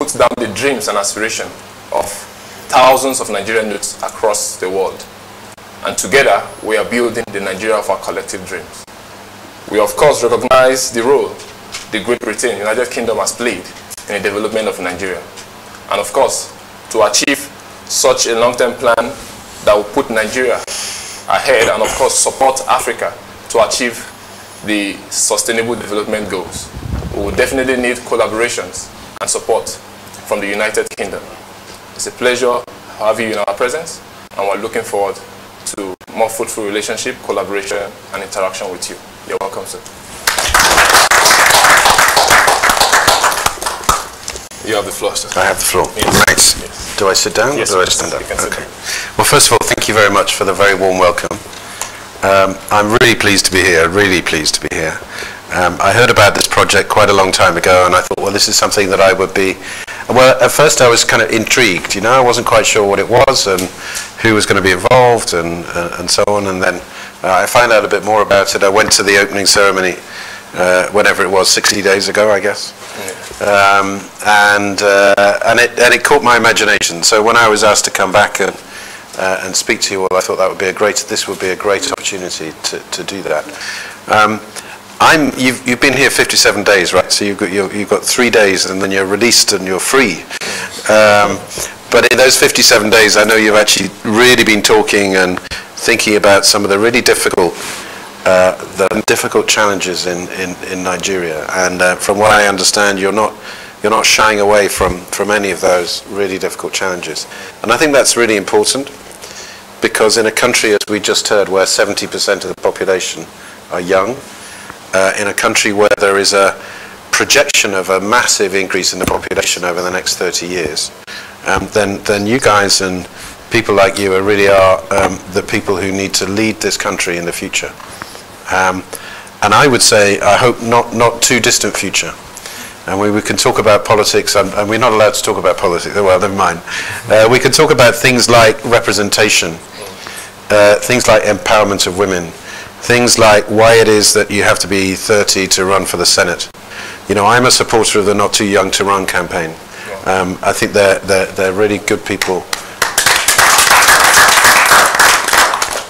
puts down the dreams and aspirations of thousands of Nigerian youths across the world. And together, we are building the Nigeria of our collective dreams. We, of course, recognize the role the Great Britain, United Kingdom, has played in the development of Nigeria. And of course, to achieve such a long-term plan that will put Nigeria ahead and, of course, support Africa to achieve the sustainable development goals, we will definitely need collaborations and support from the United Kingdom. It's a pleasure having you in our presence, and we're looking forward to more fruitful relationship, collaboration, and interaction with you. You're welcome, sir. You have the floor, sir. I have the floor. Yes. Right. Yes. Do I sit down yes, or do I stand up? You can sit Okay. down. Well, first of all, thank you very much for the very warm welcome. I'm really pleased to be here, really pleased to be here. I heard about this project quite a long time ago, and I thought, well, this is something that I would be... Well, at first I was kind of intrigued, you know, I wasn't quite sure what it was and who was going to be involved and so on, and then I found out a bit more about it. I went to the opening ceremony whenever it was, 60 days ago, I guess. And it caught my imagination. So when I was asked to come back and speak to you all, I thought this would be a great opportunity to do that. You've been here 57 days, right? So you've got 3 days, and then you're released and you're free. But in those 57 days, I know you've actually really been talking and thinking about some of the really difficult challenges in Nigeria. And from what I understand, you're not shying away from any of those really difficult challenges. And I think that's really important, because in a country, as we just heard, where 70% of the population are young, in a country where there is a projection of a massive increase in the population over the next 30 years, then you guys and people like you really are the people who need to lead this country in the future. And I would say, I hope not too distant future. And we can talk about politics, and we're not allowed to talk about politics, well, never mind. We can talk about things like representation, things like empowerment of women, things like why it is that you have to be 30 to run for the Senate. You know, I'm a supporter of the Not Too Young to Run campaign. I think they're really good people.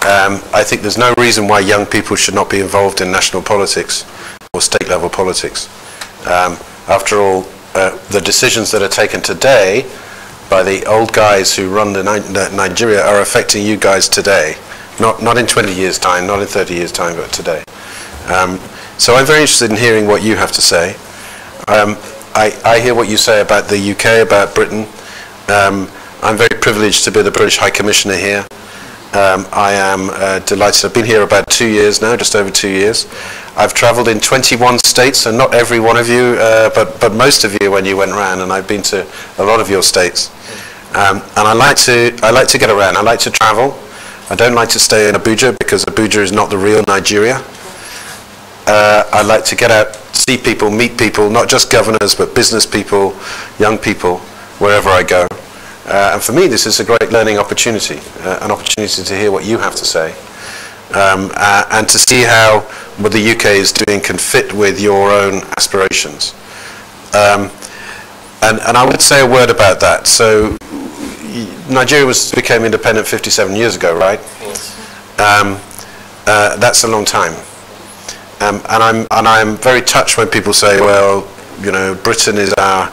I think there's no reason why young people should not be involved in national politics or state level politics. After all, the decisions that are taken today by the old guys who run Nigeria are affecting you guys today. Not in 20 years' time, not in 30 years' time, but today. So I'm very interested in hearing what you have to say. I hear what you say about the UK, about Britain. I'm very privileged to be the British High Commissioner here. I am delighted. I've been here about 2 years now, just over 2 years. I've travelled in 21 states, and not every one of you, but most of you when you went round, and I've been to a lot of your states. And I like to get around. I like to travel. I don't like to stay in Abuja, because Abuja is not the real Nigeria. I like to get out, see people, meet people, not just governors, but business people, young people, wherever I go. And for me, this is a great learning opportunity, an opportunity to hear what you have to say, and to see how what the UK is doing can fit with your own aspirations. And I would say a word about that. So Nigeria became independent 57 years ago, right? That's a long time. And I'm very touched when people say, well, you know, Britain is our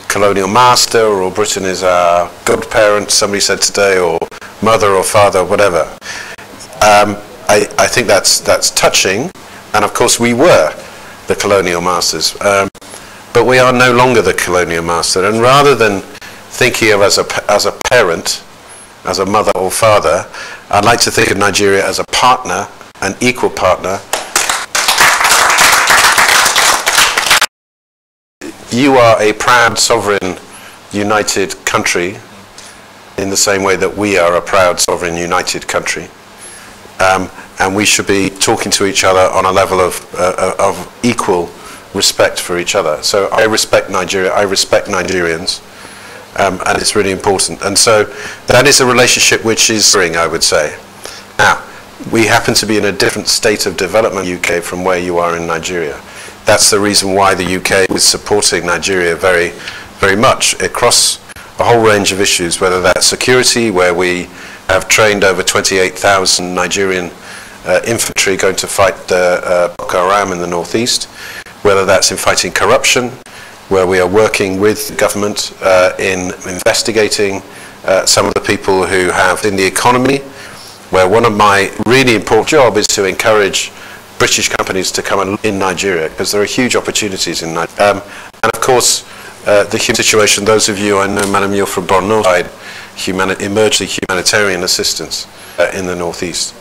colonial master, or Britain is our godparent, somebody said today, or mother or father, whatever. I think that's touching, and of course we were the colonial masters, but we are no longer the colonial master. And rather than thinking of as a parent, as a mother or father, I'd like to think of Nigeria as a partner, an equal partner. You are a proud, sovereign, united country in the same way that we are a proud, sovereign, united country. And we should be talking to each other on a level of equal respect for each other. So I respect Nigeria, I respect Nigerians, and it's really important. And so that is a relationship which is growing, I would say. Now, we happen to be in a different state of development in the UK from where you are in Nigeria. That's the reason why the UK is supporting Nigeria very, very much across a whole range of issues, whether that's security, where we have trained over 28,000 Nigerian infantry going to fight Boko Haram in the northeast, whether that's in fighting corruption, where we are working with the government in investigating some of the people who have in the economy, where one of my really important jobs is to encourage British companies to come in Nigeria, because there are huge opportunities in Nigeria. And of course, the human situation, those of you, I know, Madam, you're from Borno side, emerging humanitarian assistance in the northeast.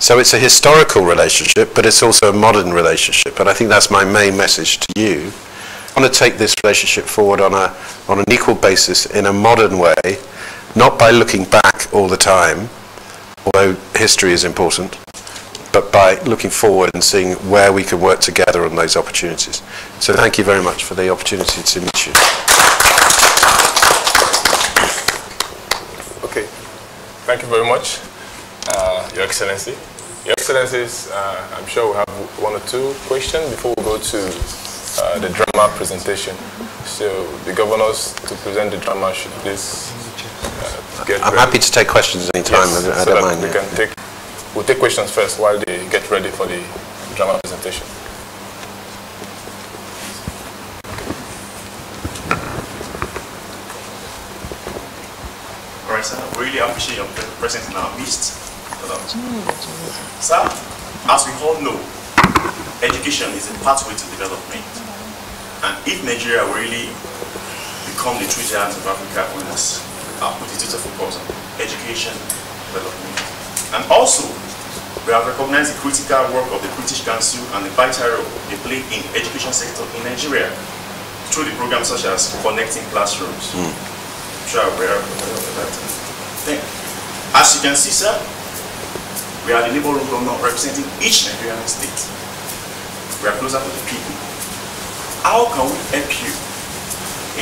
So it's a historical relationship, but it's also a modern relationship, and I think that's my main message to you. I want to take this relationship forward on an equal basis in a modern way, not by looking back all the time, although history is important, but by looking forward and seeing where we can work together on those opportunities. So thank you very much for the opportunity to meet you. Okay, thank you very much, Your Excellency. Your Excellencies, I'm sure we have one or two questions before we go to the drama presentation. So the governors to present the drama should please get I'm ready. happy to take questions anytime. Yes, I so don't that mind. we can take, we'll take questions first while they get ready for the drama presentation. Alright, sir, I really appreciate your presence in our midst. Sir, as we all know, education is a pathway to development. And if Nigeria will really become the true giant of Africa, we must put a total focus on education development. And also, we have recognized the critical work of the British Council and the vital role they play in the education sector in Nigeria through the programs such as Connecting Classrooms. I'm sure I'm aware of that. Then, as you can see, sir, we are the neighborhood government representing each Nigerian state. We are closer to the people. How can we help you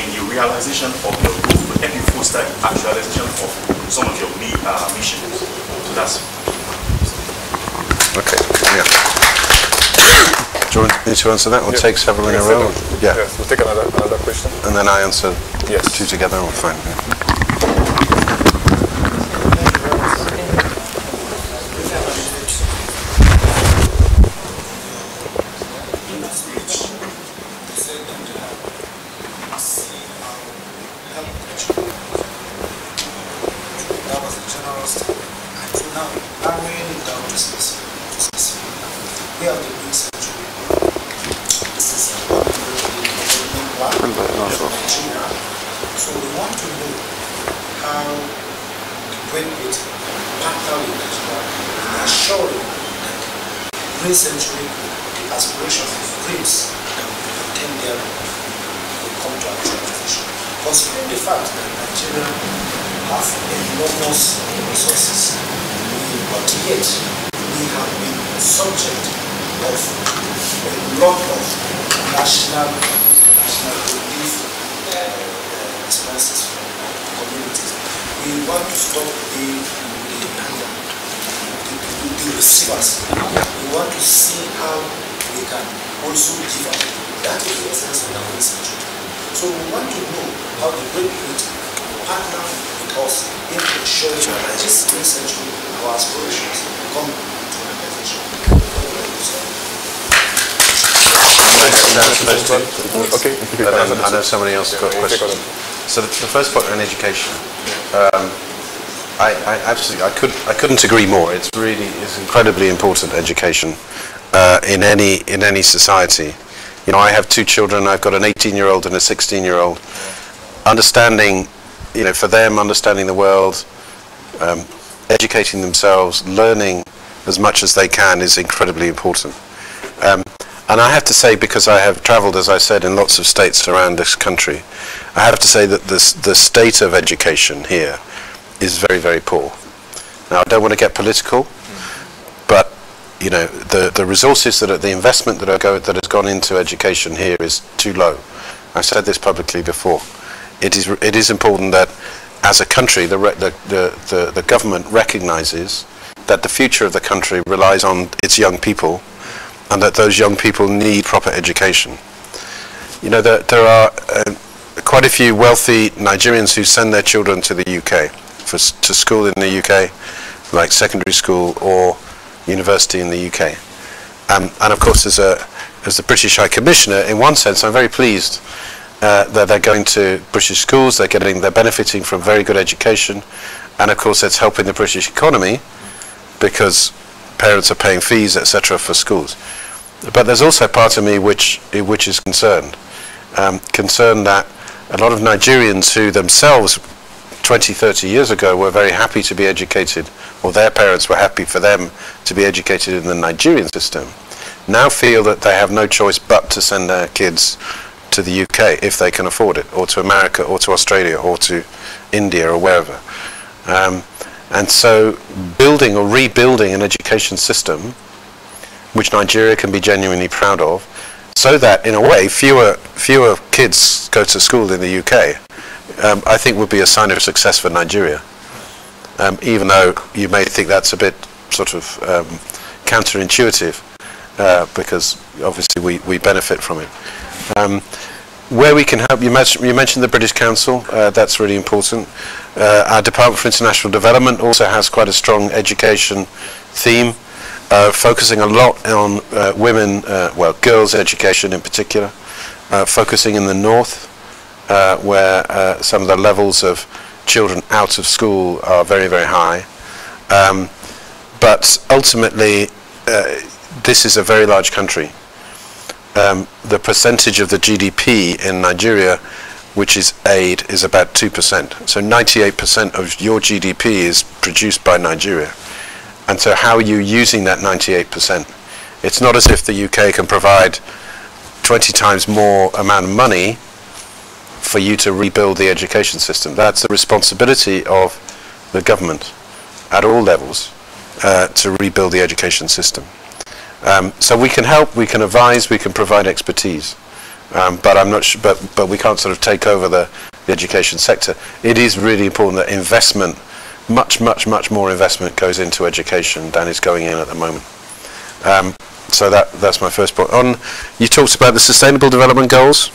in the realization of your goals, to help you foster the actualization of some of your missions? So that's Okay, yeah. Do you want me to answer that or take several in a row? Yeah. Yes, we'll take another question. And then I answer Yes. two together, or fine. Yeah. So we want to know how Great Britain partner with Nigeria in assuring that Green Century, the aspirations and dreams that we contain there will come to actualization. Considering the fact that Nigeria has enormous resources, but yet we have been subject of a lot of national relief responses from communities. We want to stop the receivers. We want to see how we can also give up. That is the essence of the Green Century. So we want to know how the Great Britain partner with us in ensuring that this Green Century, our aspirations, come to realization. Okay. I know somebody else got a question. So the first point on education, I absolutely, I couldn't agree more. It's incredibly important, education, in any society. You know, I have two children. I've got an 18-year-old and a 16-year-old. Understanding, you know, for them, understanding the world, educating themselves, learning as much as they can is incredibly important. And I have to say, because I have travelled, as I said, in lots of states around this country, I have to say that the state of education here is very, very poor. Now, I don't want to get political, but you know, the resources the investment that has gone into education here is too low. I've said this publicly before. It is important that, as a country, the government recognises that the future of the country relies on its young people, and that those young people need proper education. You know, there are quite quite a few wealthy Nigerians who send their children to the UK, to school in the UK, like secondary school or university in the UK. And of course, as the British High Commissioner, in one sense, I'm very pleased that they're going to British schools, they're benefiting from very good education, and of course it's helping the British economy because parents are paying fees, etc. for schools. But there's also part of me which is concerned that a lot of Nigerians who themselves 20, 30 years ago were very happy to be educated, or their parents were happy for them to be educated in the Nigerian system, now feel that they have no choice but to send their kids to the UK if they can afford it, or to America, or to Australia, or to India, or wherever. And so building or rebuilding an education system which Nigeria can be genuinely proud of, so that in a way fewer kids go to school in the UK, I think would be a sign of success for Nigeria. Even though you may think that's a bit sort of counterintuitive, because obviously we benefit from it. Where we can help, you mentioned the British Council, that's really important. Our Department for International Development also has quite a strong education theme, focusing a lot on women, well, girls' education in particular, focusing in the north, where some of the levels of children out of school are very, very high. But ultimately, this is a very large country. The percentage of the GDP in Nigeria, which is aid, is about 2%. So 98% of your GDP is produced by Nigeria. And so how are you using that 98%? It's not as if the UK can provide 20 times more amount of money for you to rebuild the education system. That's the responsibility of the government at all levels to rebuild the education system. So we can help, we can advise, we can provide expertise, but I'm not sure, but we can't sort of take over the education sector. It is really important that investment, much more investment goes into education than is going in at the moment. So that's my first point. You talked about the Sustainable Development Goals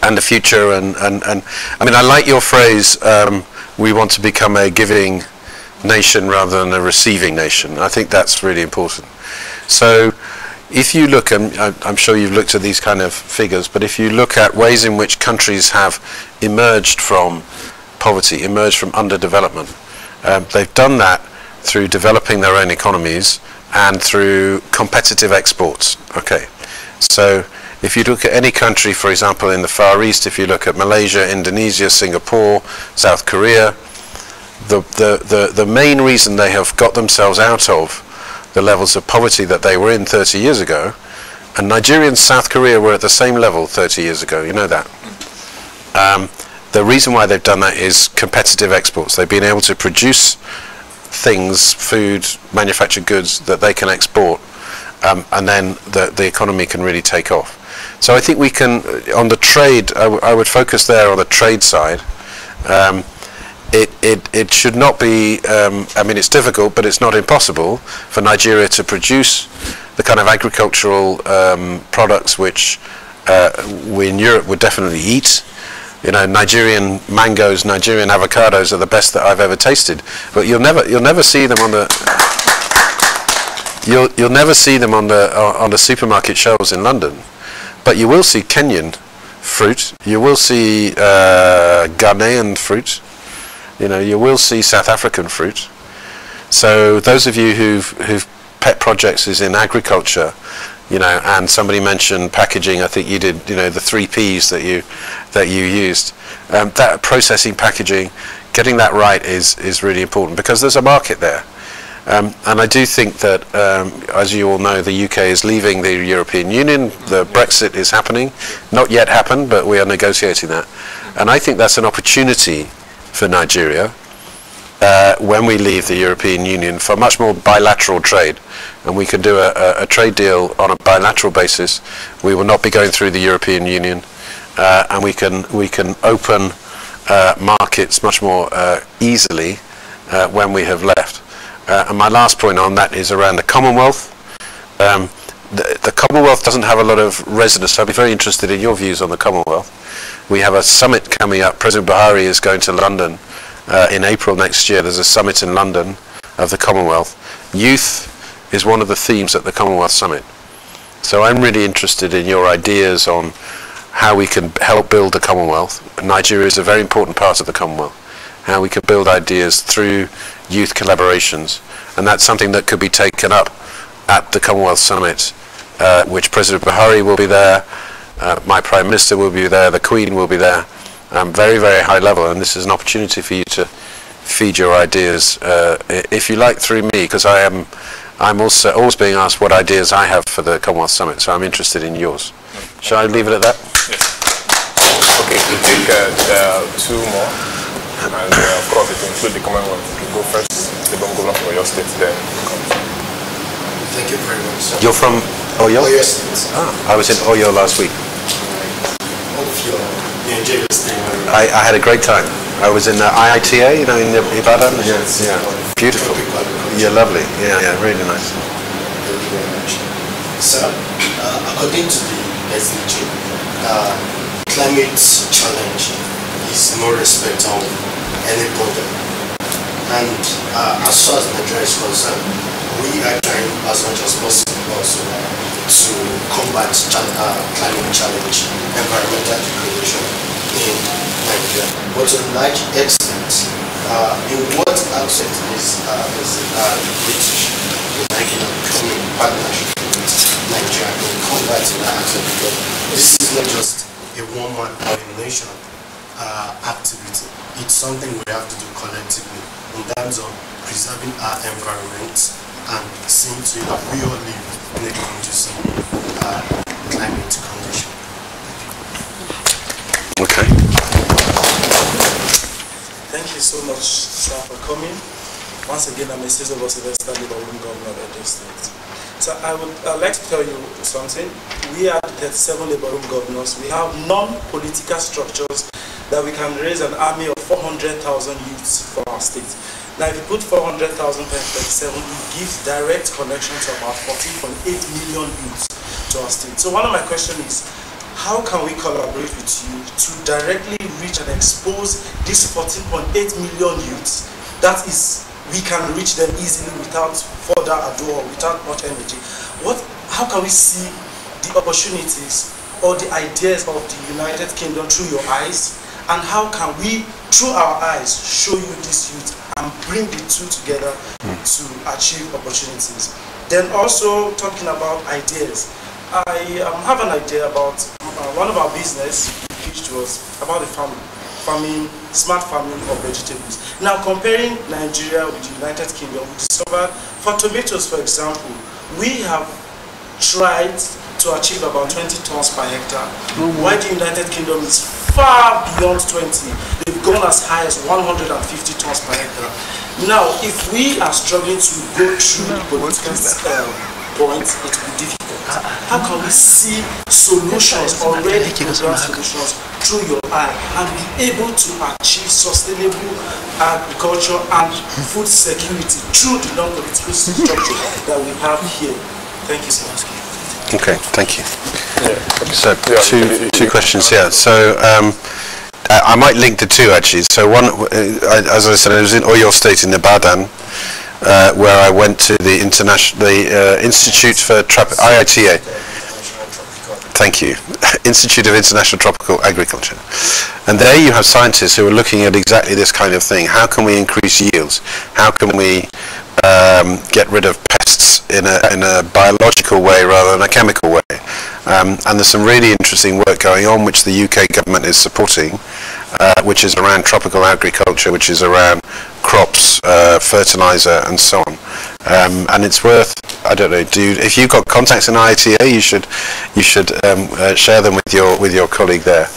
and the future, and I mean, I like your phrase, we want to become a giving nation rather than a receiving nation. I think that's really important. So if you look, and I'm sure you've looked at these kind of figures, but if you look at ways in which countries have emerged from poverty, emerged from underdevelopment, they've done that through developing their own economies and through competitive exports. Okay, so if you look at any country, for example, in the Far East, if you look at Malaysia, Indonesia, Singapore, South Korea, the main reason they have got themselves out of the levels of poverty that they were in 30 years ago, and Nigeria and South Korea were at the same level 30 years ago, you know that. The reason why they've done that is competitive exports. They've been able to produce things, food, manufactured goods that they can export, and then the economy can really take off. So I think we can, on the trade, I would focus there on the trade side. It should not be, I mean, it's difficult, but it's not impossible for Nigeria to produce the kind of agricultural products which we in Europe would definitely eat. You know, Nigerian mangoes, Nigerian avocados are the best that I've ever tasted. But you'll never see them on the you'll never see them on the supermarket shelves in London. But you will see Kenyan fruit. You will see Ghanaian fruit. You know, you will see South African fruit. So those of you who've pet projects is in agriculture, you know, and somebody mentioned packaging, I think you did, you know, the 3 Ps that you used. That processing, packaging, getting that right is really important because there's a market there. And I do think that, as you all know, the UK is leaving the European Union. The Brexit is happening. Not yet happened, but we are negotiating that. And I think that's an opportunity for Nigeria when we leave the European Union for much more bilateral trade, and we can do a trade deal on a bilateral basis. We will not be going through the European Union, and we can open markets much more easily when we have left. And my last point on that is around the Commonwealth. the Commonwealth doesn't have a lot of resonance, so I'd be very interested in your views on the Commonwealth. We have a summit coming up. President Buhari is going to London in April next year. There's a summit in London of the Commonwealth. Youth is one of the themes at the Commonwealth Summit. So I'm really interested in your ideas on how we can help build the Commonwealth. Nigeria is a very important part of the Commonwealth. How we can build ideas through youth collaborations. And that's something that could be taken up at the Commonwealth Summit, which President Buhari will be there, my Prime Minister will be there, the Queen will be there, very, very high level, and this is an opportunity for you to feed your ideas, if you like, through me, because I'm also always being asked what ideas I have for the Commonwealth Summit, so I'm interested in yours. Shall I leave it at that? Yes. Okay, we'll take two more, and of course it will include the Commonwealth. You go first, the Governor from your state, then Thank you very much. You're from Oyo? Oyo State. I was in Oyo last week. All of you enjoy your stay. I had a great time. I was in IITA, you know, in Ibadan. Yes. Yeah. Beautiful. Yeah, lovely. Yeah, yeah, really nice. Thank you very much. So, according to the SDG, climate challenge is no respect of any border. And as far as Nigeria is concerned, we are trying as much as possible also to combat climate challenge, environmental degradation in Nigeria. But to a large extent, in what aspect is British United coming in partnership with Nigeria in combating that aspect? Because this is not just a one-man or a nation activity. It's something we have to do collectively in terms of preserving our environment and seeing to it that we all live in a conducive climate condition. Okay. Thank you so much, sir, for coming. Once again, I'm a citizen of Sylvester, the Governor of Edo State. So I'd like to tell you something. We are 37 Labour Room governors. We have non-political structures that we can raise an army of 400,000 youths for our state. Now, if you put 400,000 times 37, it gives direct connection to about 14.8 million youths to our state. So one of my questions is, how can we collaborate with you to directly reach and expose these 14.8 million youths? That is, we can reach them easily without further ado or without much energy. How can we see the opportunities or the ideas of the United Kingdom through your eyes? And how can we, through our eyes, show you this youth and bring the two together to achieve opportunities? Then also talking about ideas. I have an idea about one of our business which was about the farming, smart farming of vegetables. Now comparing Nigeria with the United Kingdom, we discovered for tomatoes, for example, we have tried to achieve about 20 tons per hectare, while the United Kingdom is far beyond 20. They've gone as high as 150 tons per hectare. Now, if we are struggling to go through the political points, it will be difficult. How can we see solutions, already programmed solutions, through your eye and be able to achieve sustainable agriculture and food security through the non-political structure that we have here? Thank you so much. Okay, thank you. So two questions here. So I might link the two actually. So one, as I said, I was in Oyo State in Ibadan, where I went to the Institute for IITA. Thank you. Institute of International Tropical Agriculture. And there you have scientists who are looking at exactly this kind of thing. How can we increase yields? How can we get rid of pests in a biological way rather than a chemical way? And there's some really interesting work going on which the UK government is supporting, which is around tropical agriculture, which is around crops, fertilizer and so on. And it's worth, I don't know, if you've got contacts in IITA, you should share them with your colleague there.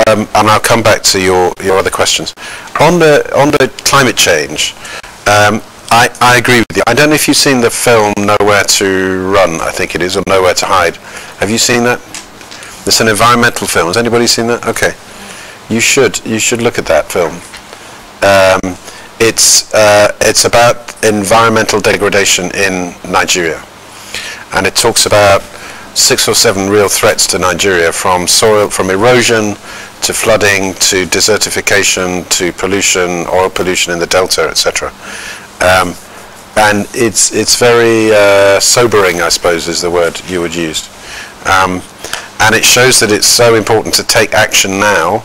And I'll come back to your other questions. On the climate change, I agree with you. I don't know if you've seen the film Nowhere to Run, I think it is, or Nowhere to Hide. Have you seen that? It's an environmental film. Has anybody seen that? Okay. You should look at that film. It's about environmental degradation in Nigeria. and it talks about 6 or 7 real threats to Nigeria, from soil, from erosion to flooding to desertification to pollution, oil pollution in the delta, etc. And it's very sobering, I suppose, is the word you would use. And it shows that it's so important to take action now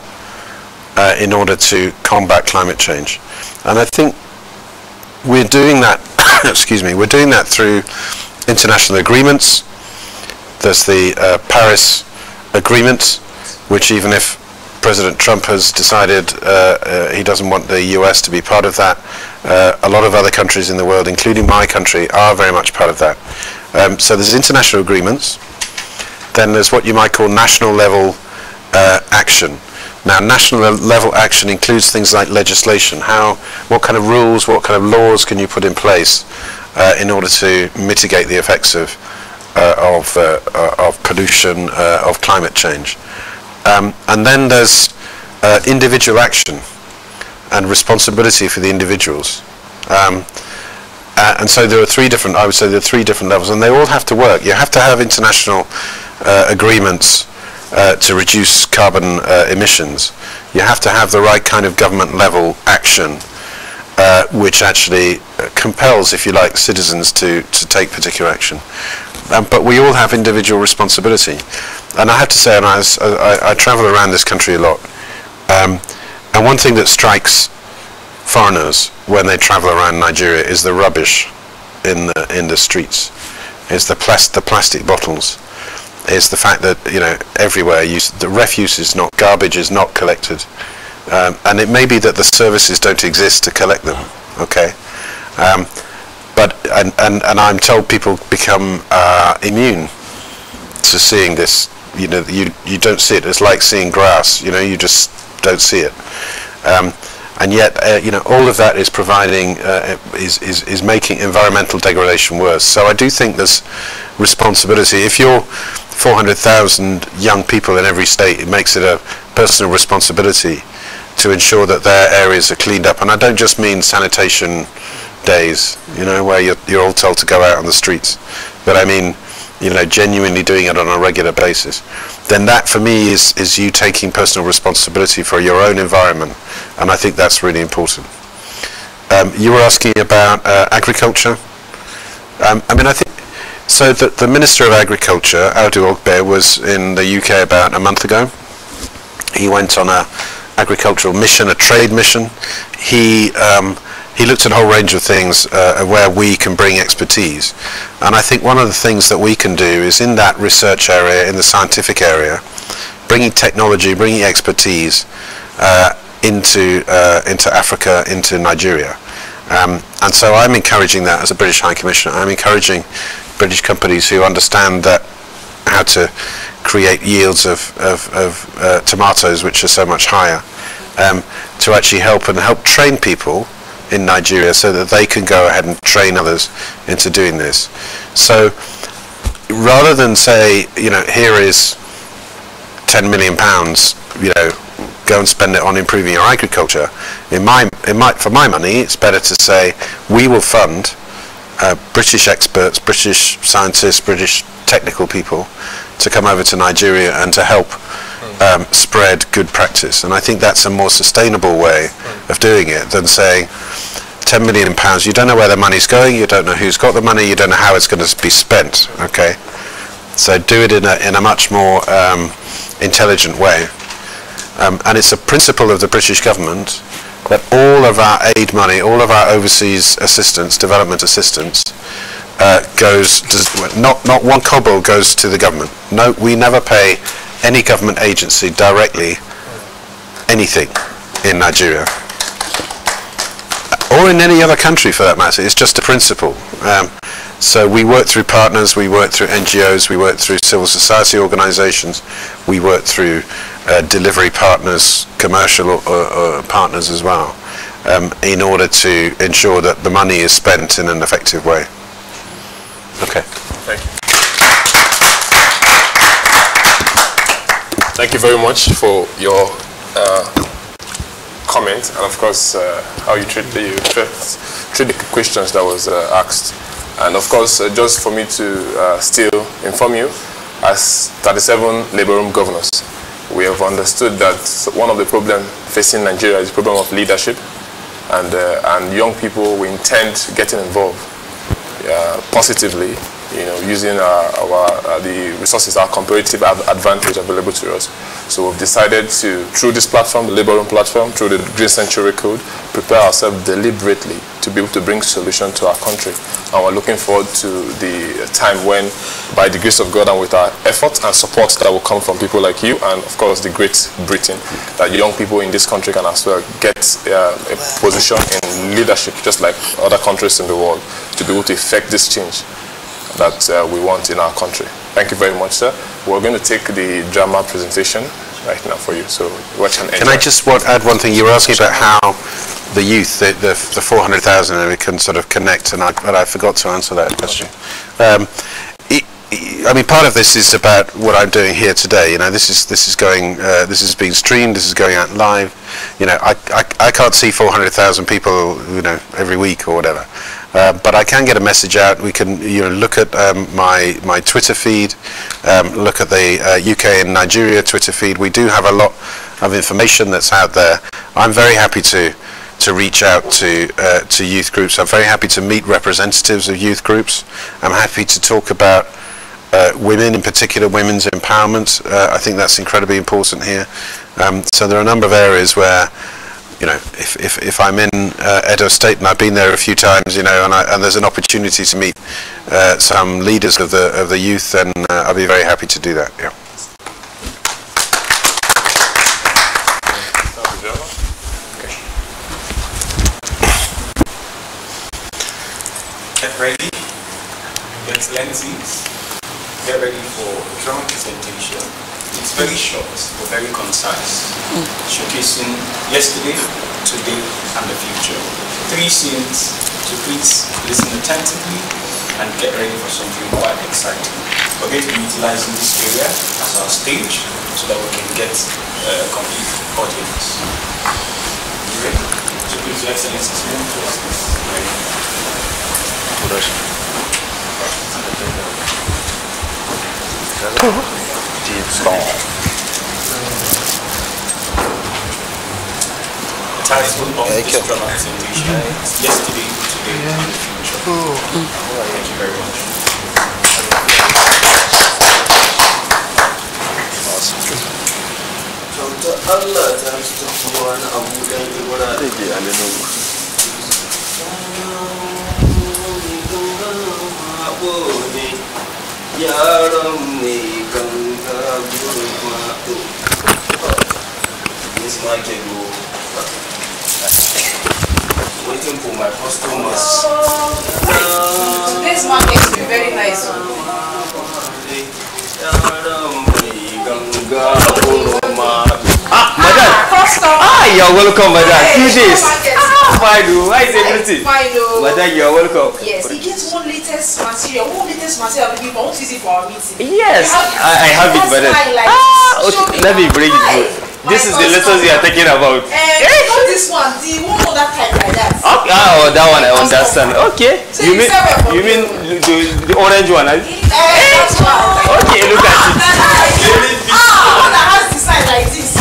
in order to combat climate change. And I think we're doing that, excuse me, we're doing that through international agreements. There's the Paris Agreement, which even if President Trump has decided he doesn't want the US to be part of that, a lot of other countries in the world, including my country, are very much part of that. So there's international agreements. Then there's what you might call national level action. Now, national level action includes things like legislation. What kind of rules, what kind of laws can you put in place in order to mitigate the effects of pollution, of climate change? And then there's individual action and responsibility for the individuals. And so there are I would say there are 3 different levels, and they all have to work. You have to have international agreements to reduce carbon emissions. You have to have the right kind of government level action, which actually compels, if you like, citizens to take particular action. But we all have individual responsibility. And I have to say, and I travel around this country a lot, and one thing that strikes foreigners when they travel around Nigeria is the rubbish in the streets. It's the plastic bottles. It's the fact that, you know, everywhere the refuse is not, garbage is not collected. And it may be that the services don't exist to collect them, okay? But I'm told people become immune to seeing this. You know, you don't see it. It's like seeing grass. You know, you just don't see it. And yet, you know, all of that is providing is making environmental degradation worse. So I do think there's responsibility. If you're 400,000 young people in every state, it makes it a personal responsibility to ensure that their areas are cleaned up. And I don't just mean sanitation days, you know, where you're all told to go out on the streets, but I mean, you know, genuinely doing it on a regular basis. Then that for me is you taking personal responsibility for your own environment, and I think that's really important. You were asking about agriculture. I mean, I think so. The Minister of Agriculture, Audu Ogbe, was in the UK about a month ago. He went on a agricultural mission, a trade mission. He looked at a whole range of things where we can bring expertise. And I think one of the things that we can do is in that research area, in the scientific area, bringing technology, bringing expertise into Africa, into Nigeria. And so I'm encouraging that as a British High Commissioner. I'm encouraging British companies who understand that how to create yields of tomatoes which are so much higher, to actually help train people in Nigeria so that they can go ahead and train others into doing this. So rather than say, you know, here is £10 million, you know, go and spend it on improving your agriculture, for my money, it's better to say we will fund British experts, British scientists, British technical people to come over to Nigeria and to help spread good practice. And I think that's a more sustainable way of doing it than saying £10 million, you don't know where the money's going, you don't know who's got the money, you don't know how it's going to be spent, okay? So do it in a much more intelligent way. And it's a principle of the British government that all of our aid money, all of our overseas assistance, development assistance, not one kobo goes to the government. No, we never pay any government agency directly anything in Nigeria, or in any other country for that matter. It's just a principle. So we work through partners, we work through NGOs, we work through civil society organizations, we work through delivery partners, commercial partners as well, in order to ensure that the money is spent in an effective way. Okay. Thank you. Thank you very much for your comment, and of course how you treat the questions that was asked. And of course, just for me to still inform you, as 37 Labour Room governors, we have understood that one of the problems facing Nigeria is the problem of leadership, and young people, we intend getting involved positively, using the resources, our comparative advantage available to us. So we've decided to, through this platform, the Labour Room platform, through the Green Century Code, prepare ourselves deliberately to be able to bring solution to our country. And we're looking forward to the time when, by the grace of God and with our efforts and support that will come from people like you, and of course the Great Britain, that young people in this country can as well get a position in leadership, just like other countries in the world, to be able to effect this change that we want in our country. Thank you very much, sir. We're going to take the drama presentation right now for you, so watch and enjoy. Can I just add one thing? You were asking about how the youth, the 400,000, and we can sort of connect, and I forgot to answer that question. I mean, part of this is about what I'm doing here today. This is being streamed. This is going out live. I can't see 400,000 people, every week or whatever. But I can get a message out. We can, look at my Twitter feed, look at the UK and Nigeria Twitter feed. We do have a lot of information that's out there. I'm very happy to reach out to youth groups. I'm very happy to meet representatives of youth groups. I'm happy to talk about women, in particular women's empowerment. I think that's incredibly important here. So there are a number of areas where, if I'm in Edo State, and I've been there a few times, and there's an opportunity to meet some leaders of the youth, then I'll be very happy to do that. Yeah. Get ready, Excellencies. Get ready for a drama presentation. It's very short but very concise, showcasing yesterday, today, and the future. 3 scenes, so please listen attentively and get ready for something quite exciting. We're going to be utilizing this area as our stage so that we can get a complete audience. You ready? So please, Your Excellencies, move towards this. Deep storm. The title of this drama presentation is Yesterday, Today, and the Future. Thank you very much. This mic can go. Waiting for my customers. This market is very nice. Madam. You're welcome, madam. 2 days. Fine, why is everything? Fine, madam, you're welcome. Yes, he gets one latest material. We want to use it for our meeting. Yes, I have it, madam. Okay, let me bring it. This is the letters you are talking about. Not this one. The one on that type like that. Okay, that one I understand. Okay. So you mean the orange one? That's one. Okay, look at it. One that has the side like this.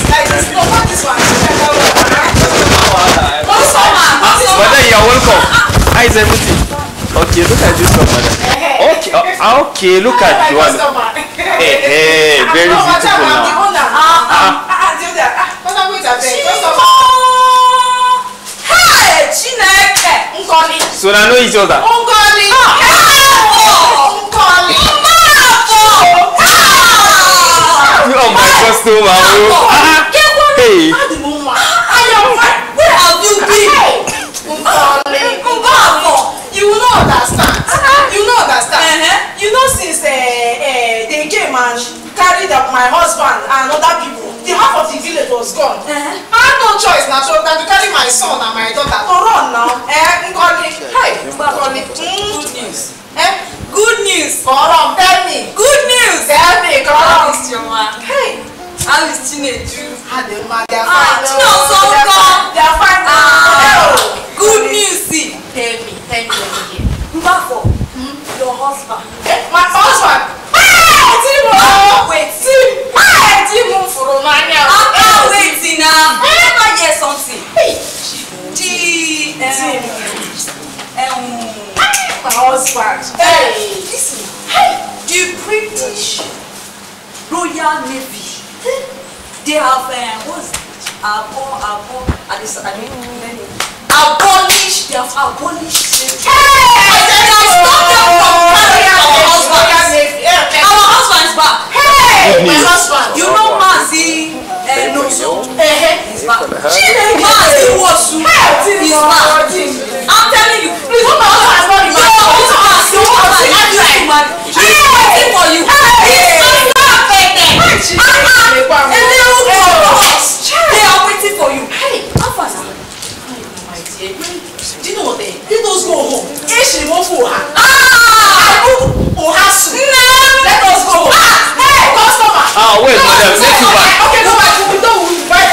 Like this. No, not this one. Madam, you are welcome. How is everything? Okay, look at this one, madam. Okay, look at the one. Hey, very beautiful now. Hey, Chineke. So I know each other. You are my customer. Hey. Where have you been? You will not understand. You will not understand. Since they came and carried up my husband and other people, the half of the village was gone. I had no choice now than to carry my son and my daughter to run now. Hey, good news. Good news. Tell me. Good news. Tell me. How is your man? Hey. How is Chinedu? They are fine. They are fine. Good news. See. Tell me. Let me hear. back for your husband. My husband? Wait. Wait now. Never hear something. My husband. Hey, listen. The British Royal Navy. They have abolished. They have abolished slavery. They have stopped them from carrying our husbands. Our husbands back. Hey, my husband. You know Mazi Nozo. He's back. Mazi Wosu. He's back. I'm telling you. Please, my husband is not in my house. He's waiting for you. They are waiting for you. Hey, Afana. My dear, do you know what they? Let us go home. She won't for her. Let us go. Hey, customer. Wait, madam, take you back. Okay, go back. We don't buy it.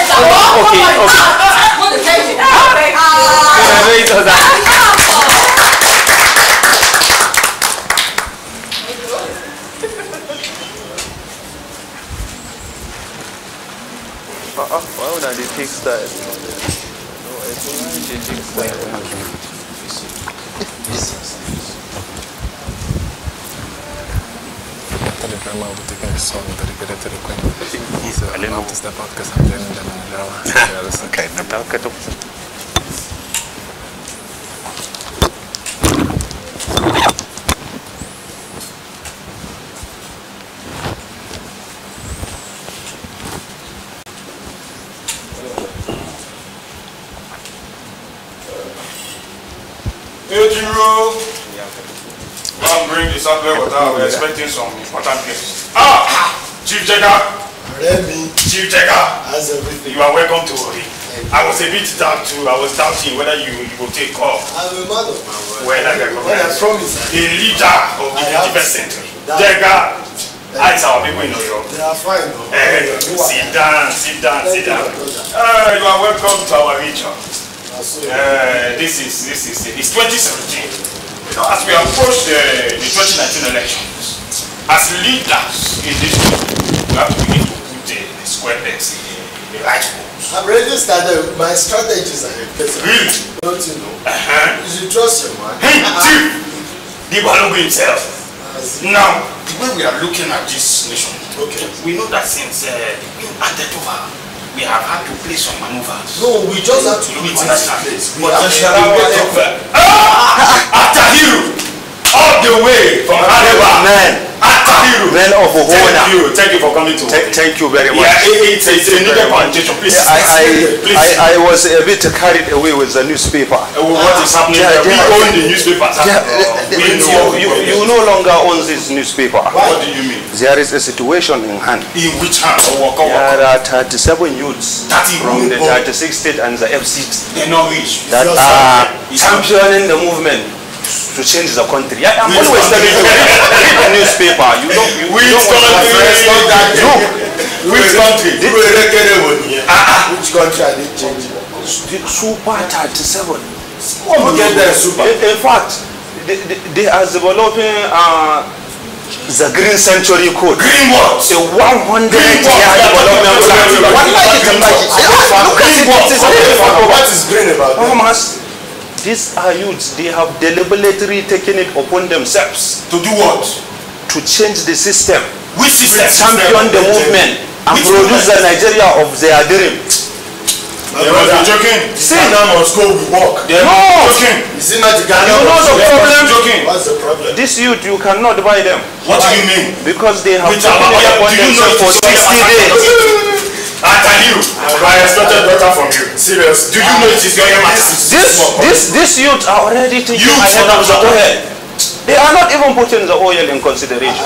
Why would I take style? No, it's only changing style. Telegram will take a song dedicated to the Queen. So I love to step out because I'm joining them in the hour. Okay, now cut up. Bring the sample water. We're expecting some important guests. Chief Jega. Chief Jega. How's everything? You are welcome to Ori. I was a bit down too. I was doubting whether you will take off. I'm a man of my word. Well, I recognize the leader of the 21st century. Jega. Eyes our people in Oyo. They are fine though. Sit down. You are welcome to our region. This is 2017. You know, as we approach the 2019 elections, as leaders in this country, we have to begin to put the square pegs in the right holes. I've already started. My strategies are in place. Really? Don't you know? You should trust your man. Hey, Chief! The Balogun himself. Now, the way we are looking at this nation, we know that since the Queen handed over, we have had to play some maneuvers. No, we just have to do it in place. Atahiru, all the way from Arewa. Atahiru. Men of Ohona. Thank you for coming to. Thank you very much. Yeah, it's a needed presentation. Please. I was a bit carried away with the newspaper. What is happening? We own the newspapers. You no longer own this newspaper. What do you mean? There is a situation in hand. In which hand? There are 37 youths from the 36 state and the FCT that are championing the movement to change the country. I'm always telling you, read the newspaper. You don't Which country? Which country are they changing? Super 37. Get there, super. In fact, they are developing the Green Century Code. Green what? A 100-year development plan. What is green about that? These are youths, they have deliberately taken it upon themselves. To do what? To change the system. Which system? Champion the movement and produce the Nigeria of their dream. They must be joking. Ghana must go, we walk. No! Is it not the Ghana? You know the problem? What's the problem? This youth, you cannot buy them. What do you mean? Because they have taken it upon themselves for 60 days. I tell you, I expected better from you. Serious. Do you know it is going to This youth are already taking ahead of the oil. They are not even putting the oil in consideration.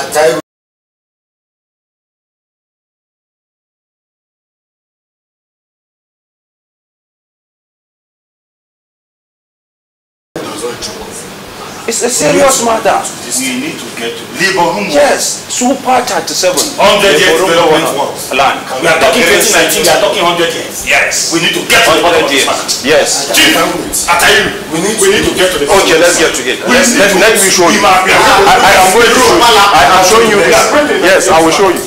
It's a serious matter. We need to get to labor room. Yes, Super 37. 100 years development land. We are talking 2019, we are talking 100 years. Yes. We need to get to 100 years. Yes. Chief, Atayiru, we need to get to the Okay, let's get to it. Let me show you. I am going to show you. I am showing you this. Yes, I will show you.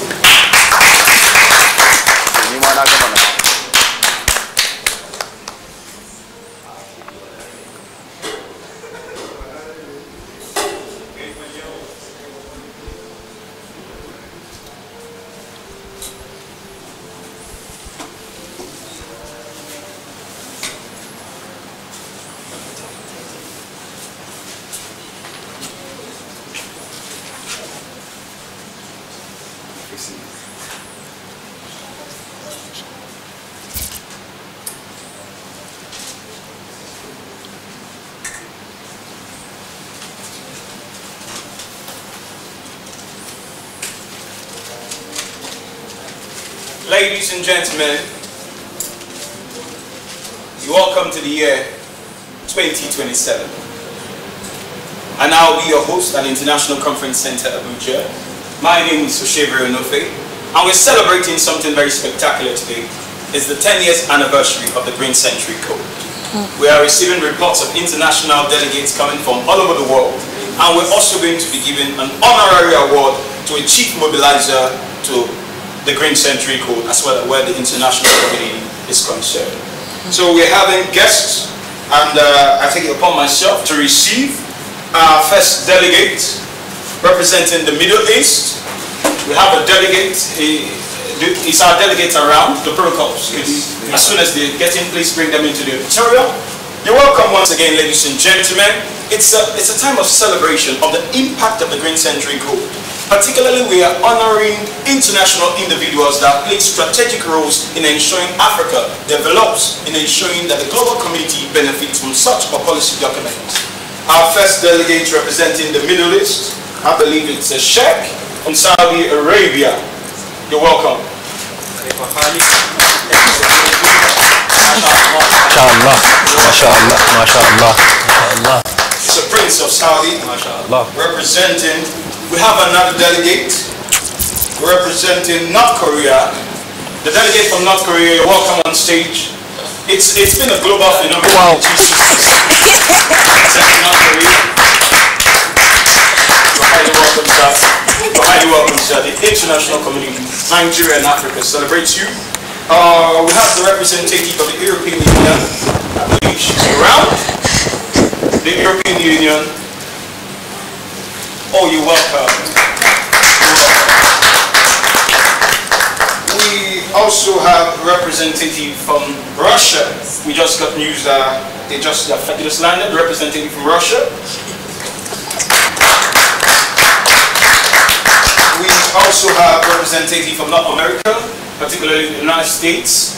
Ladies and gentlemen, you welcome to the year 2027. And I'll be your host at the International Conference Center, Abuja. My name is Oshevere Onofe, and we're celebrating something very spectacular today. It's the 10 years anniversary of the Green Century Code. We are receiving reports of international delegates coming from all over the world, and we're also going to be giving an honorary award to a chief mobilizer to the Green Century Code, as well as where the international community is concerned. So we're having guests, and I take it upon myself to receive our first delegate representing the Middle East. We have a delegate, he's our delegate around the protocols. As soon as they get in, please bring them into the auditorium. You're welcome once again, ladies and gentlemen. It's a time of celebration of the impact of the Green Century Code. Particularly, we are honoring international individuals that play strategic roles in ensuring Africa develops, in ensuring that the global community benefits from such a policy document. Our first delegate representing the Middle East, I believe it's a Sheikh from Saudi Arabia. You're welcome. MashaAllah, MashaAllah, MashaAllah, MashaAllah. It's a prince of Saudi, representing. We have another delegate representing North Korea. The delegate from North Korea, you're welcome on stage. It's been a global phenomenon. Wow. North Korea. You're highly welcome, sir. You're highly welcome, sir. The international community, Nigeria and Africa celebrates you. We have the representative of the European Union. I believe she's around. The European Union. Oh, you're welcome. We also have a representative from Russia. We just got news that they just landed. The representative from Russia. We also have a representative from North America, particularly the United States.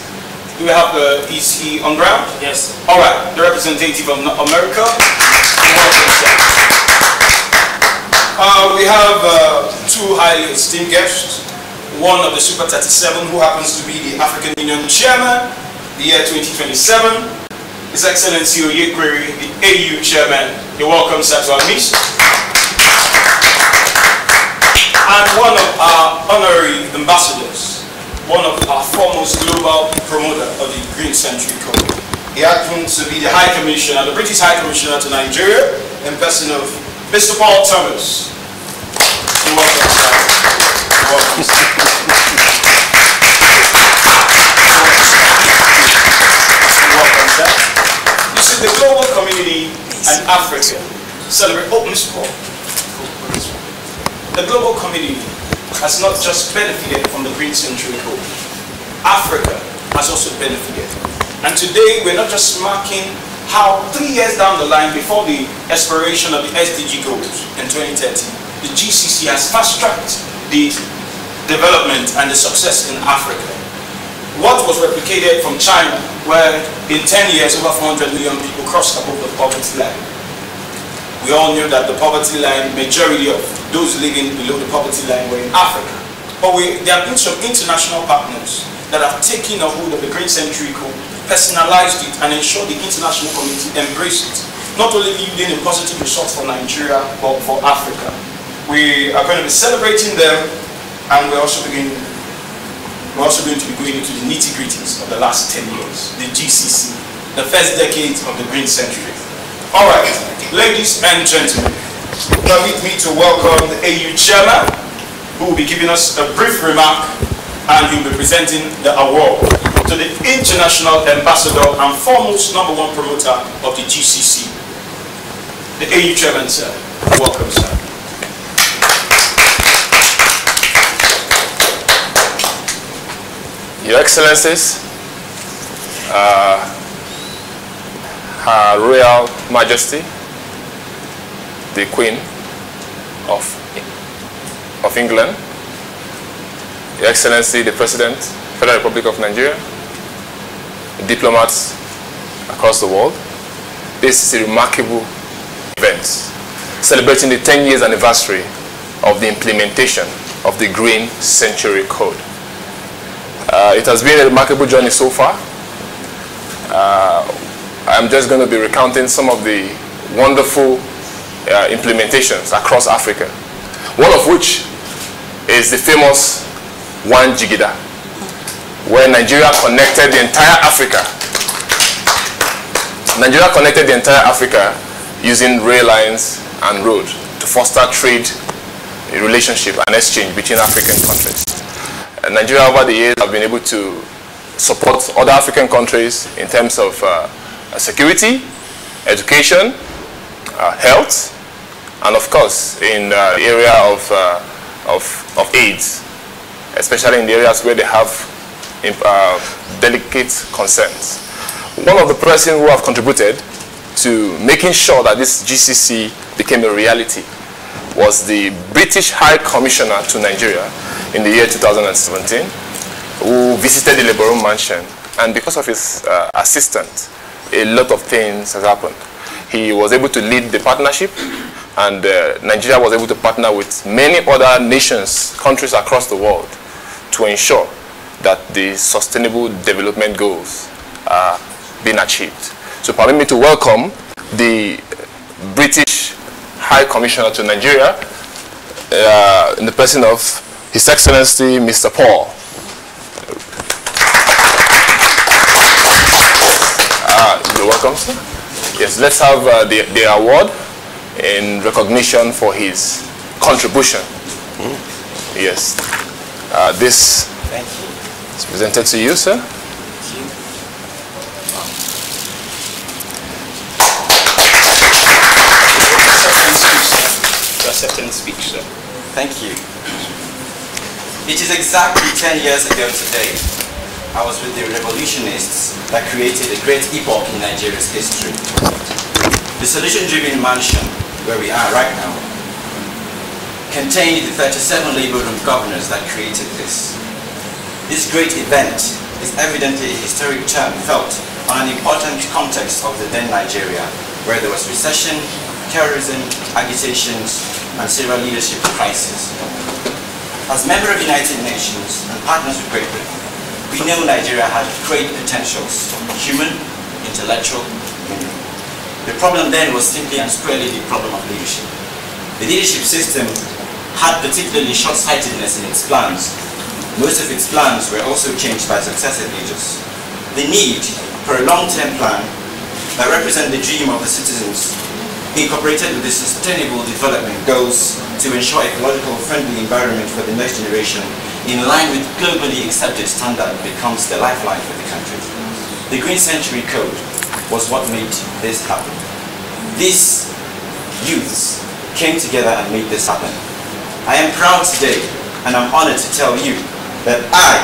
Do we have is he on ground? Yes. All right. The representative of North America. Welcome, sir. We have two highly esteemed guests. One of the Super 37, who happens to be the African Union Chairman, the year 2027. His Excellency Oyekwere, the AU Chairman. You're welcome, sir, to our meet. And one of our honorary ambassadors, one of our foremost global promoter of the Green Century Code. He happens to be the High Commissioner, the British High Commissioner to Nigeria, in person of Mr. Paul Thomas. You're welcome, sir. You're welcome, sir. You're welcome, sir. You see, the global community and Africa celebrate open sport. The global community has not just benefited from the Green Century Code. Africa has also benefited. And today, we're not just marking how 3 years down the line, before the expiration of the SDG goals in 2030, the GCC has fast-tracked the development and the success in Africa. What was replicated from China, where in 10 years over 400 million people crossed above the poverty line. We all knew that the poverty line, majority of those living below the poverty line were in Africa. But there have been some international partners that have taken a hold of the Green Century Code, personalized it, and ensured the international community embraced it not only yielding a positive result for Nigeria, but for Africa. We are going to be celebrating them, and we're also going to be going into the nitty-gritties of the last 10 years, the GCC, the first decade of the green century. All right, ladies and gentlemen, permit me to welcome the AU chairman, who will be giving us a brief remark, and he will be presenting the award to the international ambassador and foremost #1 promoter of the GCC. The AU chairman, sir. Welcome, sir. Your Excellencies, Her Royal Majesty, the Queen of England, Your Excellency, the President, Federal Republic of Nigeria, diplomats across the world, this is a remarkable event celebrating the 10 years anniversary of the implementation of the Green Century Code. It has been a remarkable journey so far. I'm just going to be recounting some of the wonderful implementations across Africa, one of which is the famous One Jigida, where Nigeria connected the entire Africa. Nigeria connected the entire Africa using rail lines and road to foster trade, relationship and exchange between African countries. Nigeria over the years have been able to support other African countries in terms of security, education, health, and of course in the area of AIDS, especially in the areas where they have delicate concerns. One of the persons who have contributed to making sure that this GCC became a reality was the British High Commissioner to Nigeria in the year 2017, who visited the Labour Mansion, and because of his assistant, a lot of things has happened. He was able to lead the partnership, and Nigeria was able to partner with many other nations, countries across the world, to ensure that the sustainable development goals are being achieved. So permit me to welcome the British High Commissioner to Nigeria in the person of His Excellency Mr. Paul. You're welcome, sir. Yes, let's have the award in recognition for his contribution. Yes. This is presented to you, sir. Acceptance speech, sir. Thank you. It is exactly 10 years ago today, I was with the revolutionists that created a great epoch in Nigeria's history. The solution-driven mansion, where we are right now, contained the 37 labor room governors that created this. This great event is evidently a historic term felt on an important context of the then Nigeria, where there was recession, terrorism, agitations, and several leadership crises. As member of the United Nations and partners with Great Britain, we know Nigeria had great potentials, human, intellectual, human. The problem then was simply and squarely the problem of leadership. The leadership system had particularly short-sightedness in its plans. Most of its plans were also changed by successive leaders. The need for a long-term plan that represents the dream of the citizens, incorporated with the sustainable development goals to ensure ecological friendly environment for the next generation in line with globally accepted standard, becomes the lifeline for the country. The Green Century Code was what made this happen. These youths came together and made this happen. I am proud today and I'm honored to tell you that I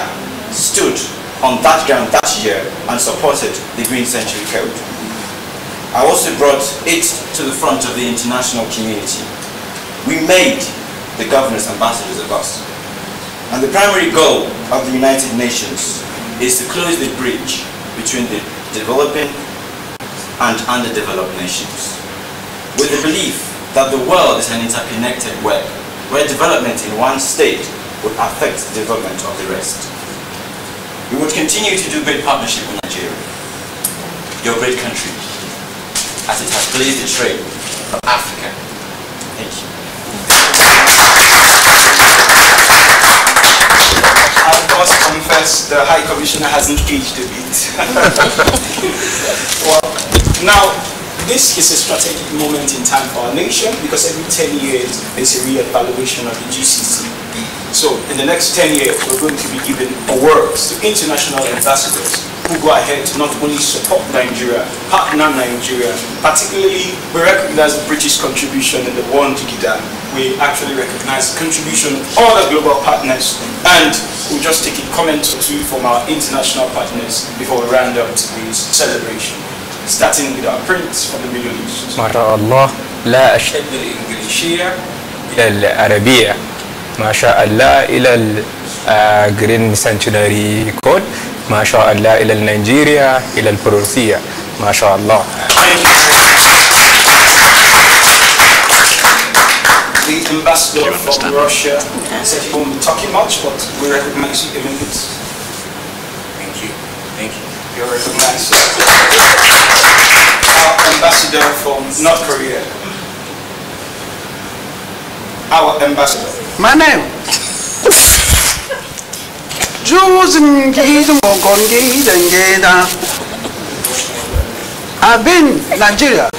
stood on that ground that year and supported the Green Century Code. I also brought it to the front of the international community. We made the governors ambassadors of us. And the primary goal of the United Nations is to close the bridge between the developing and underdeveloped nations, with the belief that the world is an interconnected web, where development in one state would affect the development of the rest. We would continue to do great partnership with Nigeria, your great country. as it has blazed the trail of Africa. Thank you. I must confess the High Commissioner hasn't aged a bit. Well, now, this is a strategic moment in time for our nation because every 10 years there's a re-evaluation of the GCC. So in the next 10 years, we're going to be giving awards to international ambassadors who go ahead to not only support Nigeria, partner Nigeria, particularly we recognize the British contribution in the war on Jigida. We actually recognize the contribution of all the global partners, and we'll just take a comment or two from our international partners before we round up today's celebration. Starting with our prince from the Middle East. ما شاء الله لا أشهد الإنجليزية إلى العربية ما شاء الله إلى الجرين سنتوناري كود ما شاء الله إلى النيجيريا إلى البروسية ما شاء الله. The ambassador from Russia said he won't be talking much, but we recognize you giving it. Thank you. Thank you. You're recognized. Our ambassador from North Korea. Our ambassador. My name. I've been in Nigeria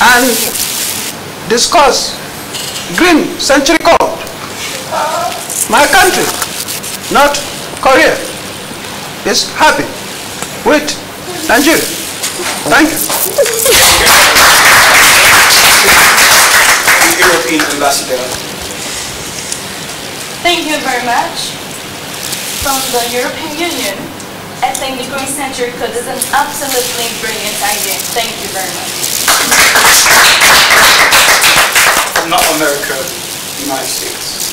and discussed Green Century Code. My country, North Korea, is happy with Nigeria. Thank you. The European ambassador. Thank you very much. From the European Union, I think the Green Century Code is an absolutely brilliant idea. Thank you very much. From North America, United States.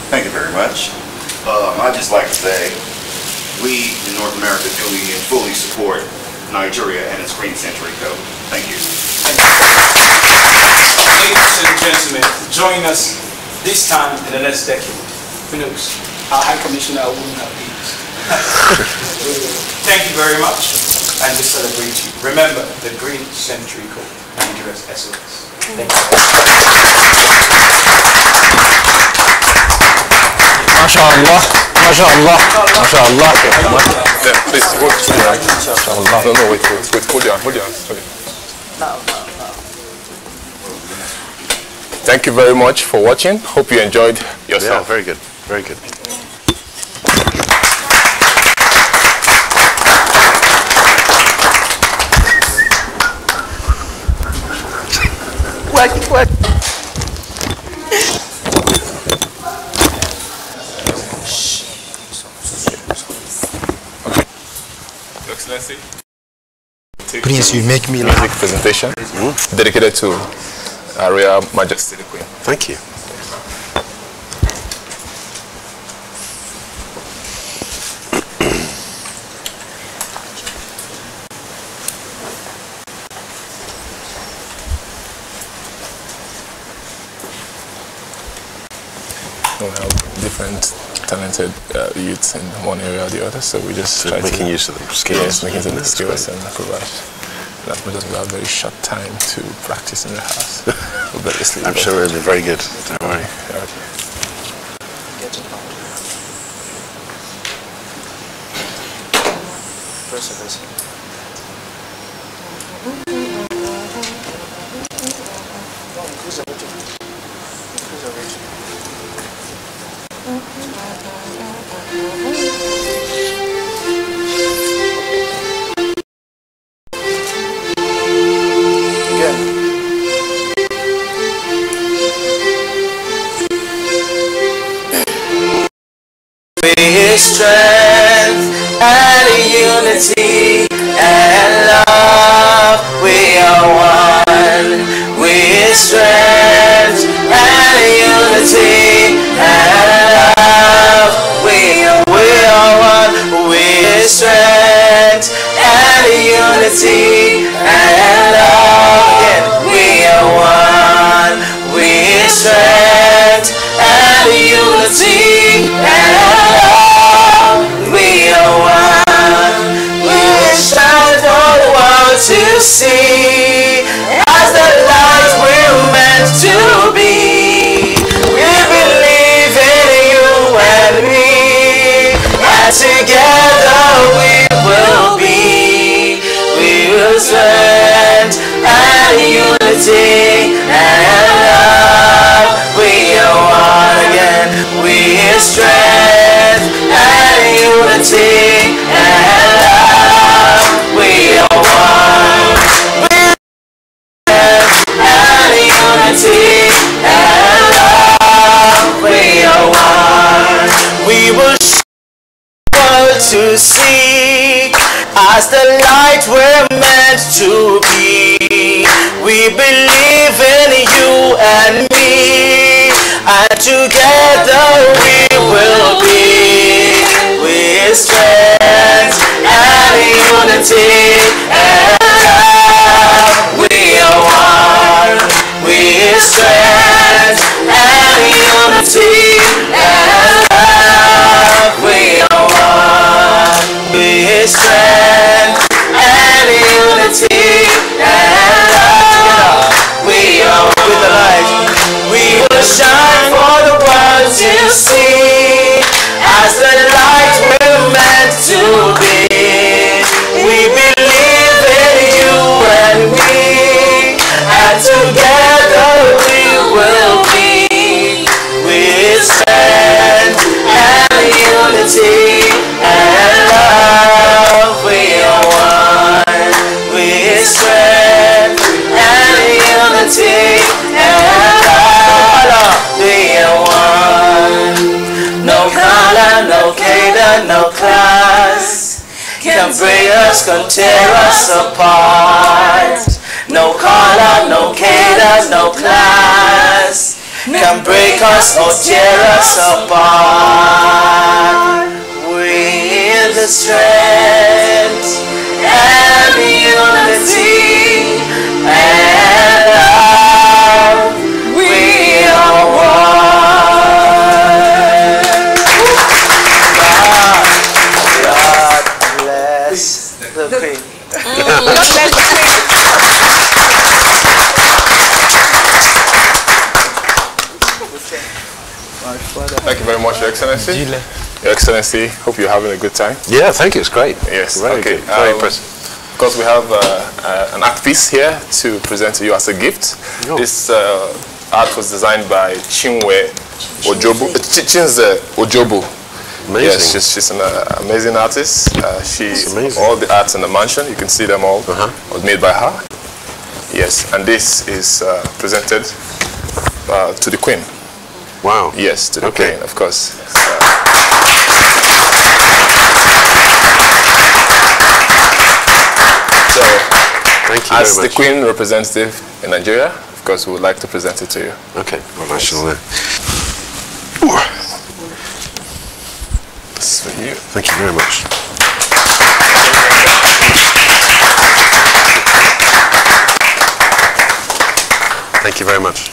Thank you very much. I'd just like to say, we in North America fully support Nigeria and its Green Century Code. Thank you. Ladies and gentlemen, join us this time in the next decade. Who knows? Our High Commissioner wouldn't have been. Thank you very much, and we celebrate you. Remember the Green Century Code, Nigeria's SOS. Thank you. MashaAllah, MashaAllah, MashaAllah. Please, hold MashaAllah. No, wait, hold your hand. Thank you very much for watching. Hope you enjoyed yourself. Yeah, very good, very good. What? Your Excellency. Prince, you make me laugh. Music presentation dedicated to Her Royal Majesty the Queen. Thank you. We have different talented youths in one area or the other, so we just try making to, use of the skills. Yes, making use of the skills and provide. As much as we have very short time to practice in the house. I'm sure it'll be very good. Don't worry. Strength and unity and love, we are one. With strength and unity and love, we are one. With strength and unity and love, we are one. With strength and unity and love, we are one. We shine for the world to see. unity and love. We are one. And unity and love. We are one. We will show the world to see as the light we're meant to be. We believe in you and me, and together we will be with strength and unity and love. We are one with strength and unity and love. We are one with strength and unity and love. We are with the light. We will shine for the world to see as the light we're meant to be. We believe in you and me, and together we will be with strength and unity and love. We are one with strength and unity and love. We are one. No color, no cadre, no class can break us, can tear us apart. No color, no cadre, no class can break us or tear us apart. With the strength and unity and love, we are one. God bless the Queen. God bless the Queen. Thank you very much, Your Excellency. Your Excellency, hope you're having a good time. Yeah, thank you. It's great. Yes, very okay. good. Very impressive. Of course, we have an art piece here to present to you as a gift. Oh. This art was designed by Chinwe Ojobo. Chinze Ojobo. Amazing. Yes, she's an amazing artist. All the arts in the mansion, you can see them all, was made by her. Yes, and this is presented to the Queen. Wow. Yes, to the Queen, of course. So, thank you as very the much. Queen representative in Nigeria, of course, we would like to present it to you. Okay, well, I shall. This is for you. Thank you very much. Thank you very much.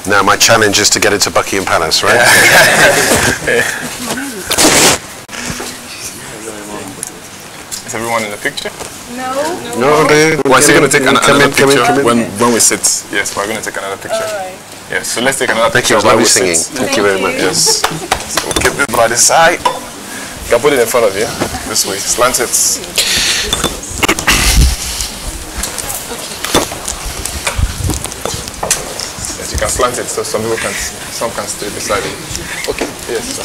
Now my challenge is to get into Buckingham Palace, right? Is everyone in the picture? No, Is he going to take another picture come in. when we sit? Yes, we're going to take another picture. Yes, so let's take another Thank picture. you, it was while lovely we sit. singing. Thank you very much. Yes. So we'll keep this by the side. You can put it in front of you, this way. Slant it. Yes, you can slant it so some can stay beside it. Okay, yes,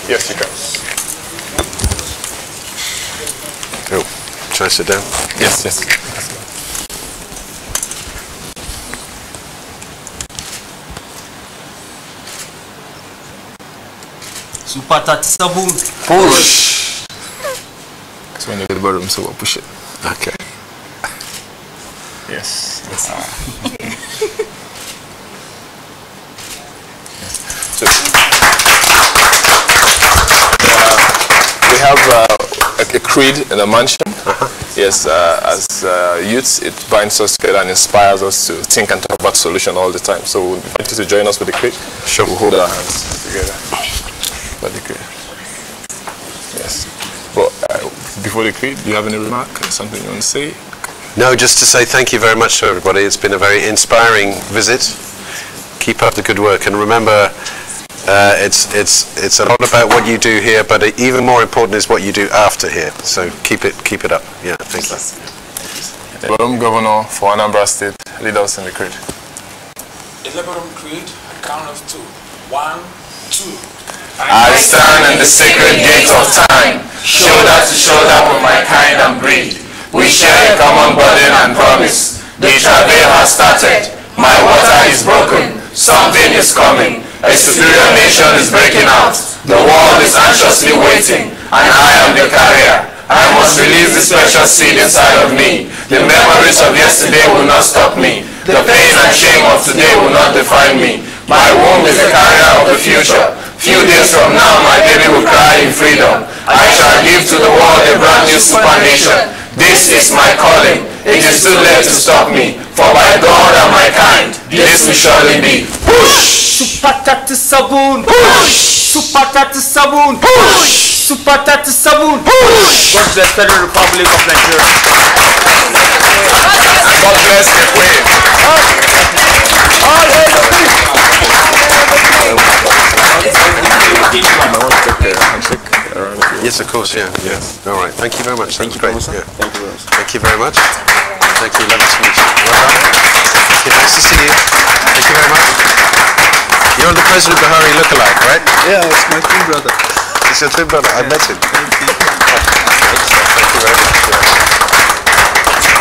yes, you can. Oh, should I sit down? Yes, yes. Super Tatisa boom. Push. So when you get the bottom, so we'll push it. Okay. Yes. So, we have a creed in the mansion. Yes, as youths, it binds us together and inspires us to think and talk about solution all the time. So we invite you to join us with the creed. Sure. We'll hold our hands together. By the creed. Yes. But before the creed, do you have any remark? Something you want to say? No, just to say thank you very much to everybody. It's been a very inspiring visit. Keep up the good work, and remember, it's a lot about what you do here, but even more important is what you do after here. So keep it up. Yeah, thank you. Lebanon Governor for Anambra State, lead us in the creed. The Lebanon Creed, count of two. 1, I stand in the sacred gate of time, shoulder to shoulder with my kind and breed. We share a common burden and promise. The travail has started. My water is broken. Something is coming. A superior nation is breaking out. The world is anxiously waiting, and I am the carrier. I must release this precious seed inside of me. The memories of yesterday will not stop me. The pain and shame of today will not define me. My womb is the carrier of the future. Few days from now, my baby will cry in freedom. I shall give to the world a brand new super nation. This is my calling. It is too late to stop me. For by God and my kind, this will surely be. Push! Supatati Sabun! Push! Supatati Sabun! Push! Supatati Sabun! Push! God bless the Federal Republic of Nigeria. And God bless the Queen. All hail the Queen! Yes, of course, yeah. Yes. All right. Thank you very much. Thank you, great. Yeah. Thank you very much. Thank you very much. Thank you. Lovely to meet you. Well done. Thank you. Nice to see you. Thank you very much. You're the President Buhari lookalike, right? Yeah, it's my twin brother. It's your twin brother. I met him. Thank you. Thank you very much. Yeah.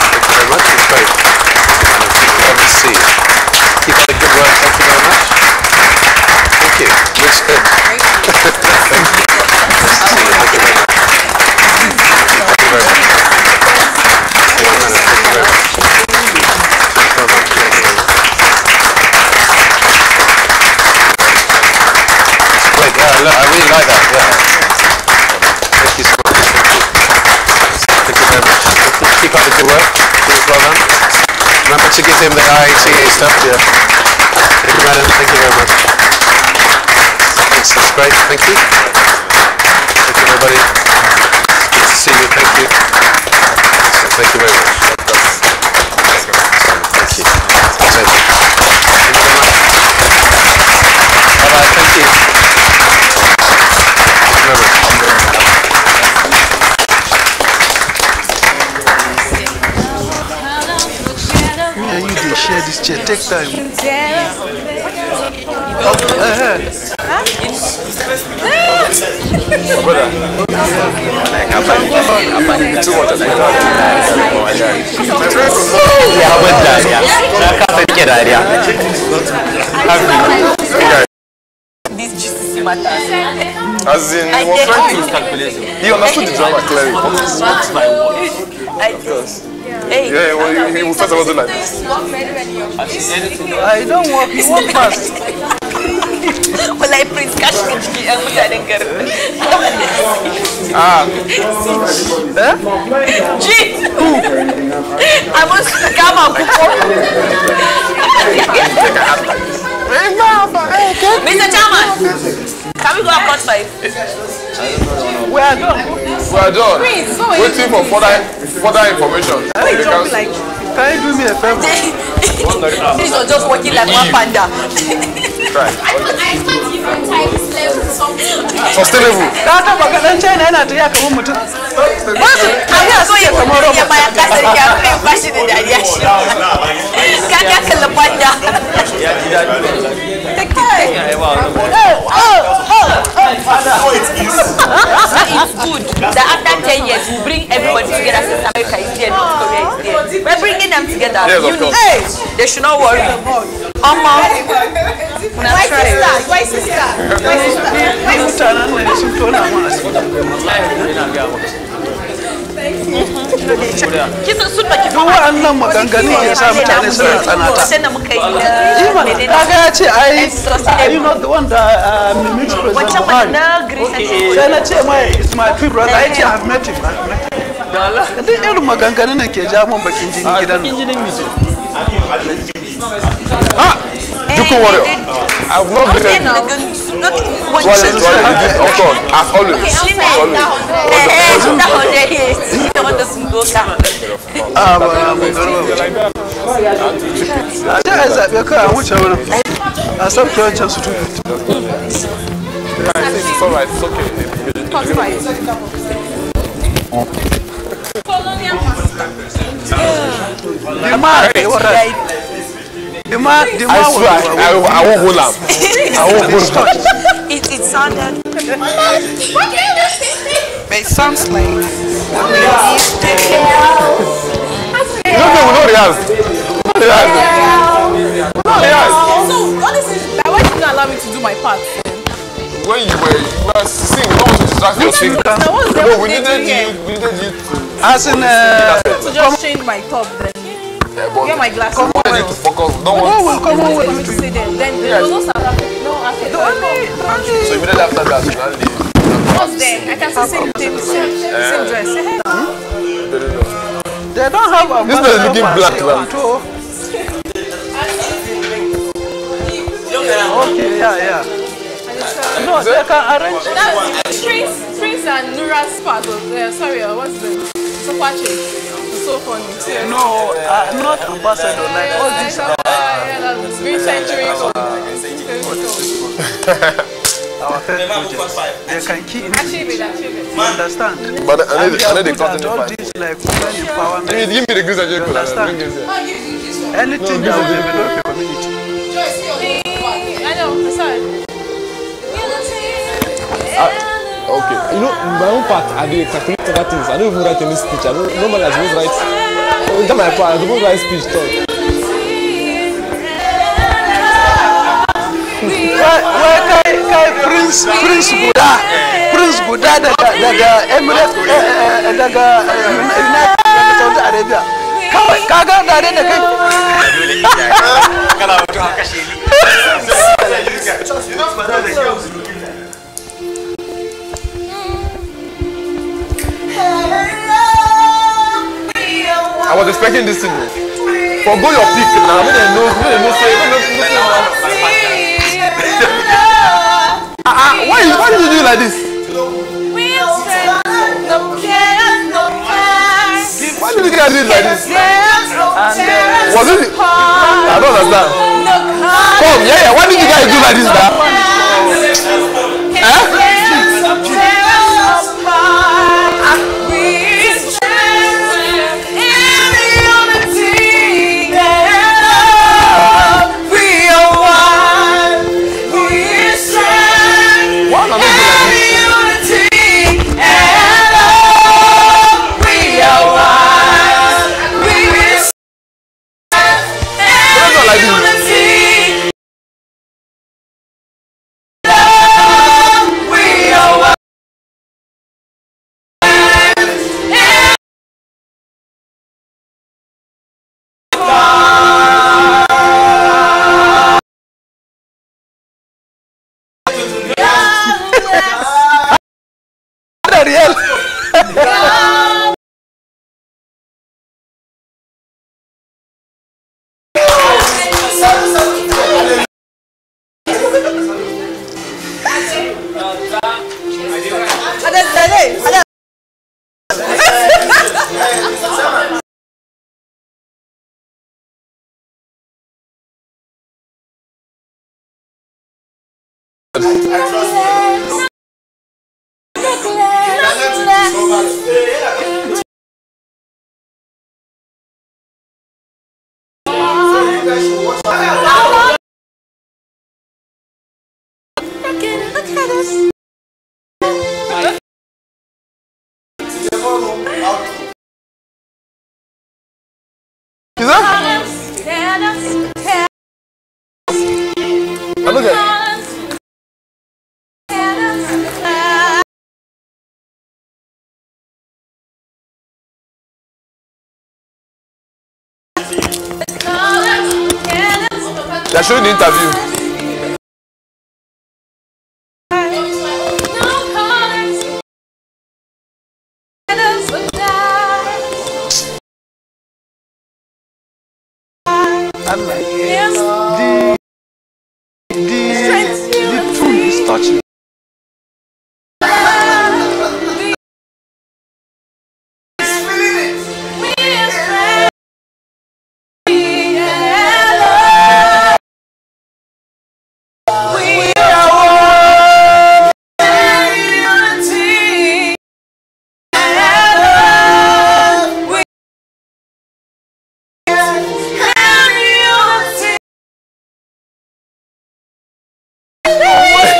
Thank you very much. It's great. Lovely to see you. Keep up the good work. Thank you very much. Thank you. Looks good. Thank you. Nice to see you. Thank you very much. Thank you very much. Thank you very much. Thank you very much. Great. Look, I really like that. Yeah. Thank you so much. Thank you very much. Keep up the good work. Well done. Remember to give him the IATA stuff. Yeah. Thank you, madam. Thank you very much. Thanks. That's great. Thank you. Thank you, everybody. Good to see you. Thank you. Thank you very much. Thank you. Thank you very much. Bye-bye. Thank you. Thank you very much. Yeah, you do share this chair. Take time. This GCC matters. As in, he was trying to calculate. He understood the drama clearly. What's my word? Hey. Yeah, well, he will first of all do like this. I don't walk, you walk fast. Well, I Prince Cash and mutanen garin. Gee! I must come up. Mr. Chairman, can we go across 5? We are done. We are done. Waiting for further information. Can you do me a favor? This was just working like one panda. Try. I can't even type something. Sustainable. Data magadan China yana ta yaka mun mutum. Ana so ya kuma ya baya kasar ya kai bashi da dariya shi. Ka kalla panda. Ya ji dadi. It's good that after 10 years we bring everybody together since America is there, North Korea is there. We're bringing them together. Yes, of course. Hey, they should not worry. My sister. Kisan sun baki duk waɗannan maganganu ya sa mutane suna tsanata. Kaga ya ce are you not the one that meets President Buhari? Sai na ce mai it's my twin brother. I ce I've met him. Duk irin maganganun nan ke ja mun bakin jini gidan nan. Duku Warrior. I've not been as always. Ta yi zaɓe kawai a wuce wurin. A sauke wancan su tuka. It's alright, it's okay. I swear, I won't hold him. I won't hold him. sounded. But it sounds like No, we know the house. So, honestly, why did you not allow me to do my part? When you were singing, no one to distract your singing. No, we needed you to. as in to just change my top then. Get my glasses. Come on, to focus. Don't want come on for me to say then. Then there was no South Africa. No Africa. So immediately after that, you now leave. What's there? I can see same dress. they don't have a This man is looking black now. Okay, yeah. No, they can arrange. Prince and Nura's part of what's the Sopache? So funny. No, not ambassador like all these. That's Green Century. Our first project. They can keep Achieve it. You understand? But I need the content. content. All this like women empowerment. Give me the Green Century. You understand? Anything that will develop a community. I know, sorry. Okay, you know, my own part, I do calculate other things. I don't even write any speech. I don't normally I don't write. That's my part. I don't write speech. Prince Buddha daga Emirates daga Saudi Arabia. Kaga da da kai. Kana wato haka shi ne. I was expecting this thing. Forgo your pick now. When they know, why did you do like this? Why did you guys do it like this? Was it? I don't understand. Come, yeah. Why did you guys do like this now? They're showing the interview. The tune is touching.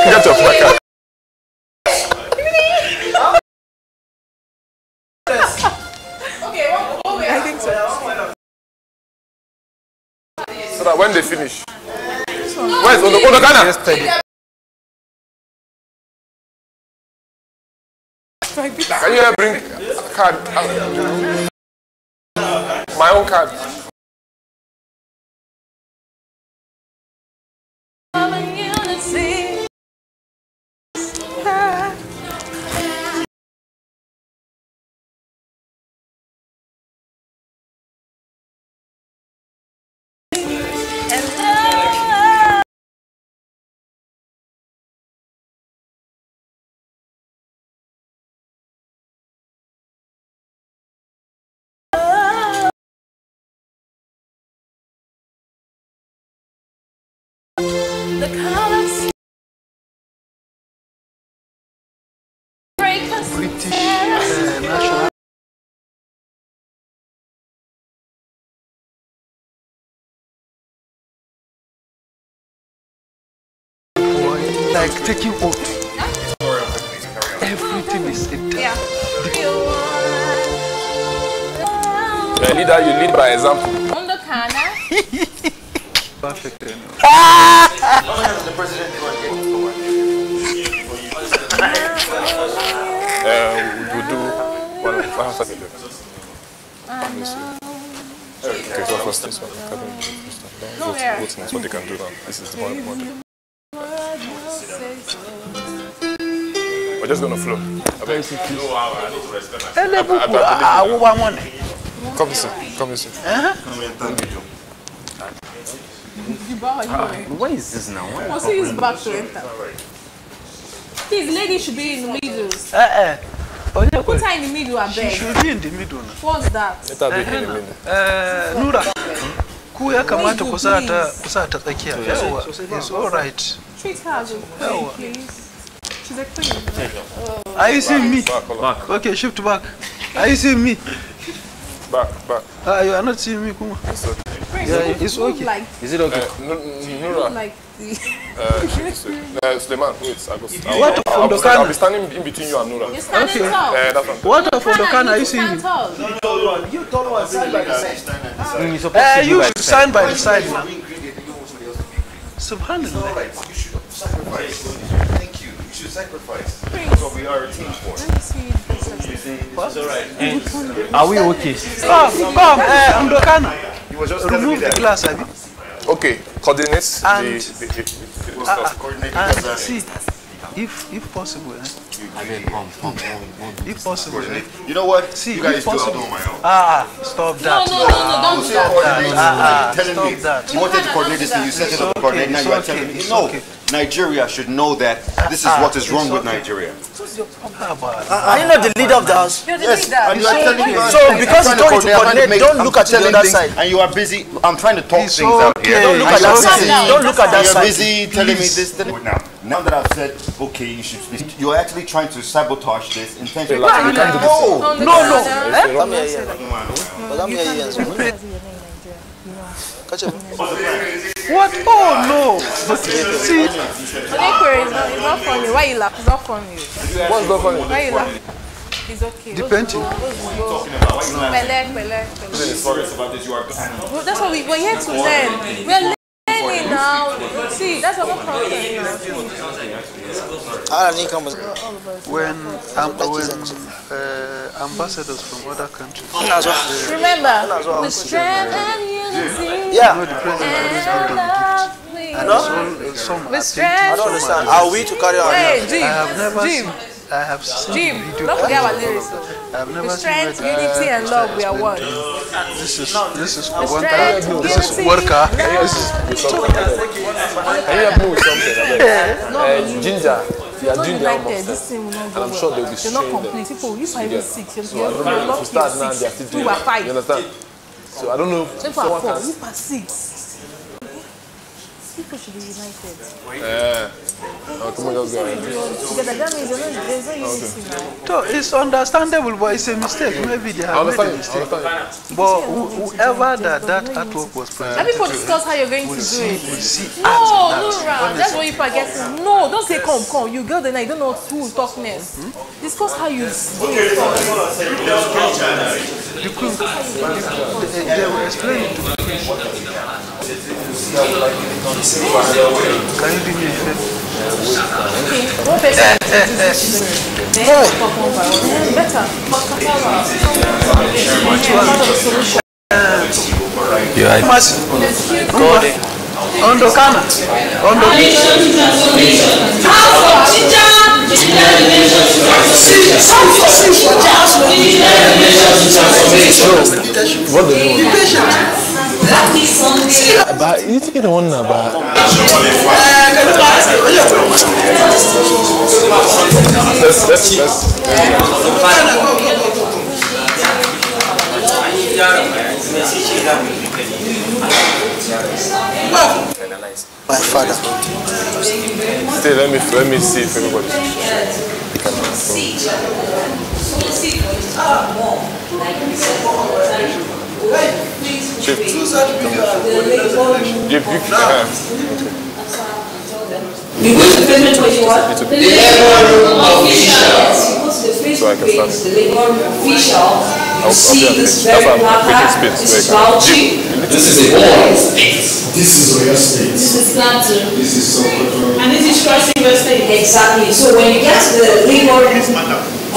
Get your placard. that when they finish. Where's Odokana? Can you bring a card? My own card. The colors break us. British national. Like taking oath. Everything is intact. The leader, you lead by example. Perfect. The president we do one second. Okay, so first this one. That's what they can do now. This is the one. We're just gonna flow. Come this way. Come this way. Where is this now? I'll see his back to enter. This lady should be in the middle. Put her in the middle, I beg. She should be in the middle. What's that? Let her be in the middle. Nura, kuya kamata kusata tsakiya. It's all right. Treat her as a queen, please. She's a queen. Are you seeing me? Back. Okay, shift back. Are you seeing me? Back. You are not seeing me, Kuma. It's okay. Yeah, it's okay. Like, is it okay? Nura. Like Suleiman, wait. I'll be standing in between you and Nura. You're standing tall. That's what of Odokana are you seeing? You tall one, stand by the side. You stand by the side now. Subhanallah. You should sacrifice. Thank you. You should sacrifice. That's what we are a team for. Let me see. It's alright. Are we okay? Come, Odokana. Remove the glass, Abi. Okay, coordinates and the see, if possible, if possible, you know what? See, you guys if possible. do it on my own. Stop that. No, don't do that. You wanted to coordinate this thing, you set it up to coordinate, now you are telling me. No, Nigeria should know that this is what is wrong with Nigeria. Are you not the leader of the house? You're the leader. And you are telling me. So because you told you to coordinate, don't look at the other side. And you are busy. I'm trying to talk things out here. Don't look at that side. Don't look at that side. You're busy telling me this. Now that I've said, okay, you should speak, you're actually trying to sabotage this intentionally. No. What? Oh no! See, it's not funny. Why you laugh? It's not funny. What's not funny? Why you laugh? It's okay. Depending. That's what we're here to learn. We're learning now. See, that's what we're talking when ambassadors from other countries. Remember, with strength and unity. Yeah. The president with strength. I don't understand. Are we to carry on? Hey, Jim. I have seen Jim, video. don't forget our lyrics. With strength, unity, and love, we are one. This is one car. This is worker. Can you help me with something? Ginger, you are doing the album stuff, and I'm sure they'll be you're not complete. People, you 5 and 6. So I don't know if you start now, they are still doing it. You understand? So I don't know. People are 4. You are 6. People should be united. So it's understandable, but it's a mistake. Maybe they have made a mistake. But whoever that artwork was present, let people discuss how you're going to do it. No, that's what you forget. No, don't say come. You go there now, you don't know who will talk next. Discuss how you do it. They will explain it to the Can you do me a favor? One person. Better. Ondo Kana. Ondo. What do you want? But you think the one about my father. Stay, let me see if everybody Chief, You go to Facebook what you want? The labor room official. So I can start. The labor room official. You see this very placard. This is Bauchi. This is the board. This is Oyo State. This is Plateau. This is Sokoto. And this is Cross River State. Exactly. So when you get to the labor room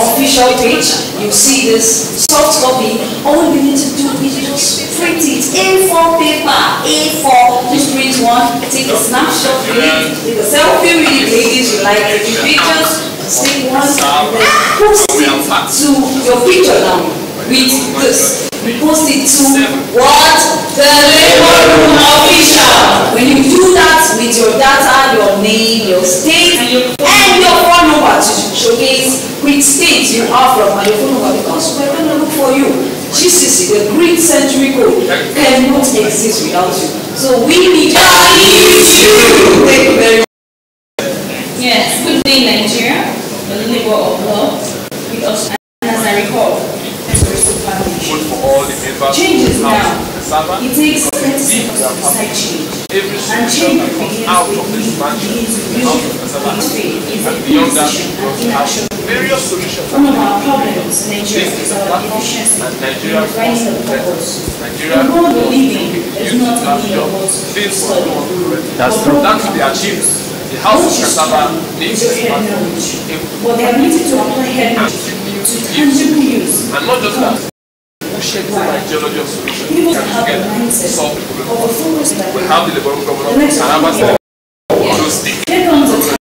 official page, you see this soft copy. All you need to do is just print it. A4 paper, A4. Just print one, take a snapshot with it, take a selfie with it, ladies. You like taking pictures, take one, and then post it to your picture now with this. You post it to what? The labor room official. When you do that with your data, your name, your state, and your phone number to showcase which state you are from and your phone number, because we're going to look for you. GCC, the Green Century Code, cannot exist without you. So we need you. Thank you very much. Yes, good day Nigeria, the labor of love, with us, and as I recall, change is now. It takes 30 seconds to decide change. And change begins with you, beyond that, various solutions. One of our problems in Nigeria is our efficiency in finding the purpose. The world we live in is not only about study. That's true. That could be achieved. The house of cassava needs but the ability to apply head knowledge to tangible use. And not just that. Share the ideology of solution. We can together solve the problem. We have the Liberal governor of Taraba State. Here comes the time.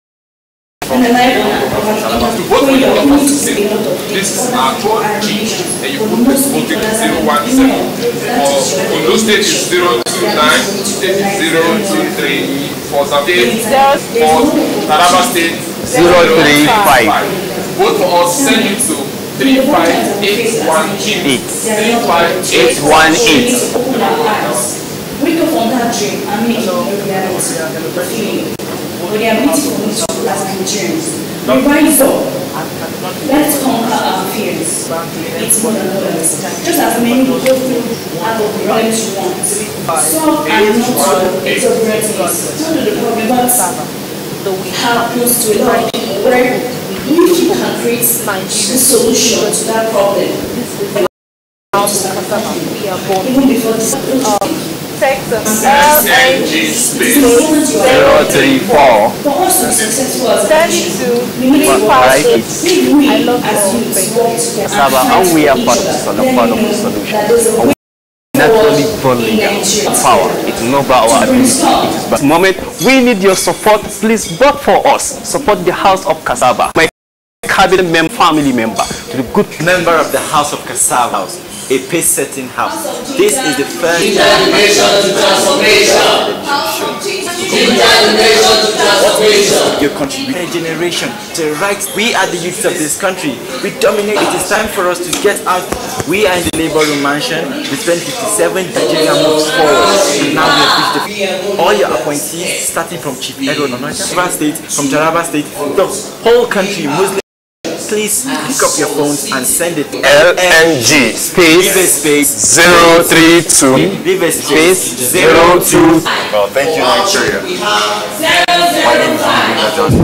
And the life to vote for your office to say, this is our code change, and you put this voting 017. For Ondo State is 029, State is 023, for Zambia, for Taraba State 035. Vote for us, send it to 35818. 35818. Wake up from that dream and make it a reality. But the ability for me to as Nigerians. Rise up. Let's conquer our fears. It's more than words. Just as many go through out of the problems you want. Solve and not solve. It's a great thing. Not the problem, but we have close to a lot of people where if you can create the solution to that problem, even before this, text SNG space 034. For us to be successful as a nation, we need to fight it. If we as youths work together and we are part of the solution. Not only volume power, it's not about our ability. But at the moment, we need your support. Please vote for us. Support the House of Cassava. My cabinet family member, to the good member of the House of Cassava, a pace-setting house. This is the first your contribution generation to rights. We are the youth of this country. We dominate. It is time for us to get out. We are in the Labour Room Mansion. We spent 57. Nigeria moves forward. Now we have reached all your appointees, starting from Chief Edward Taraba State, from Taraba State, the whole country, Muslim. Please pick up your phones and send it to LNG space 032 space 02. Well, thank you, Nigeria. My name is Amina Johnson.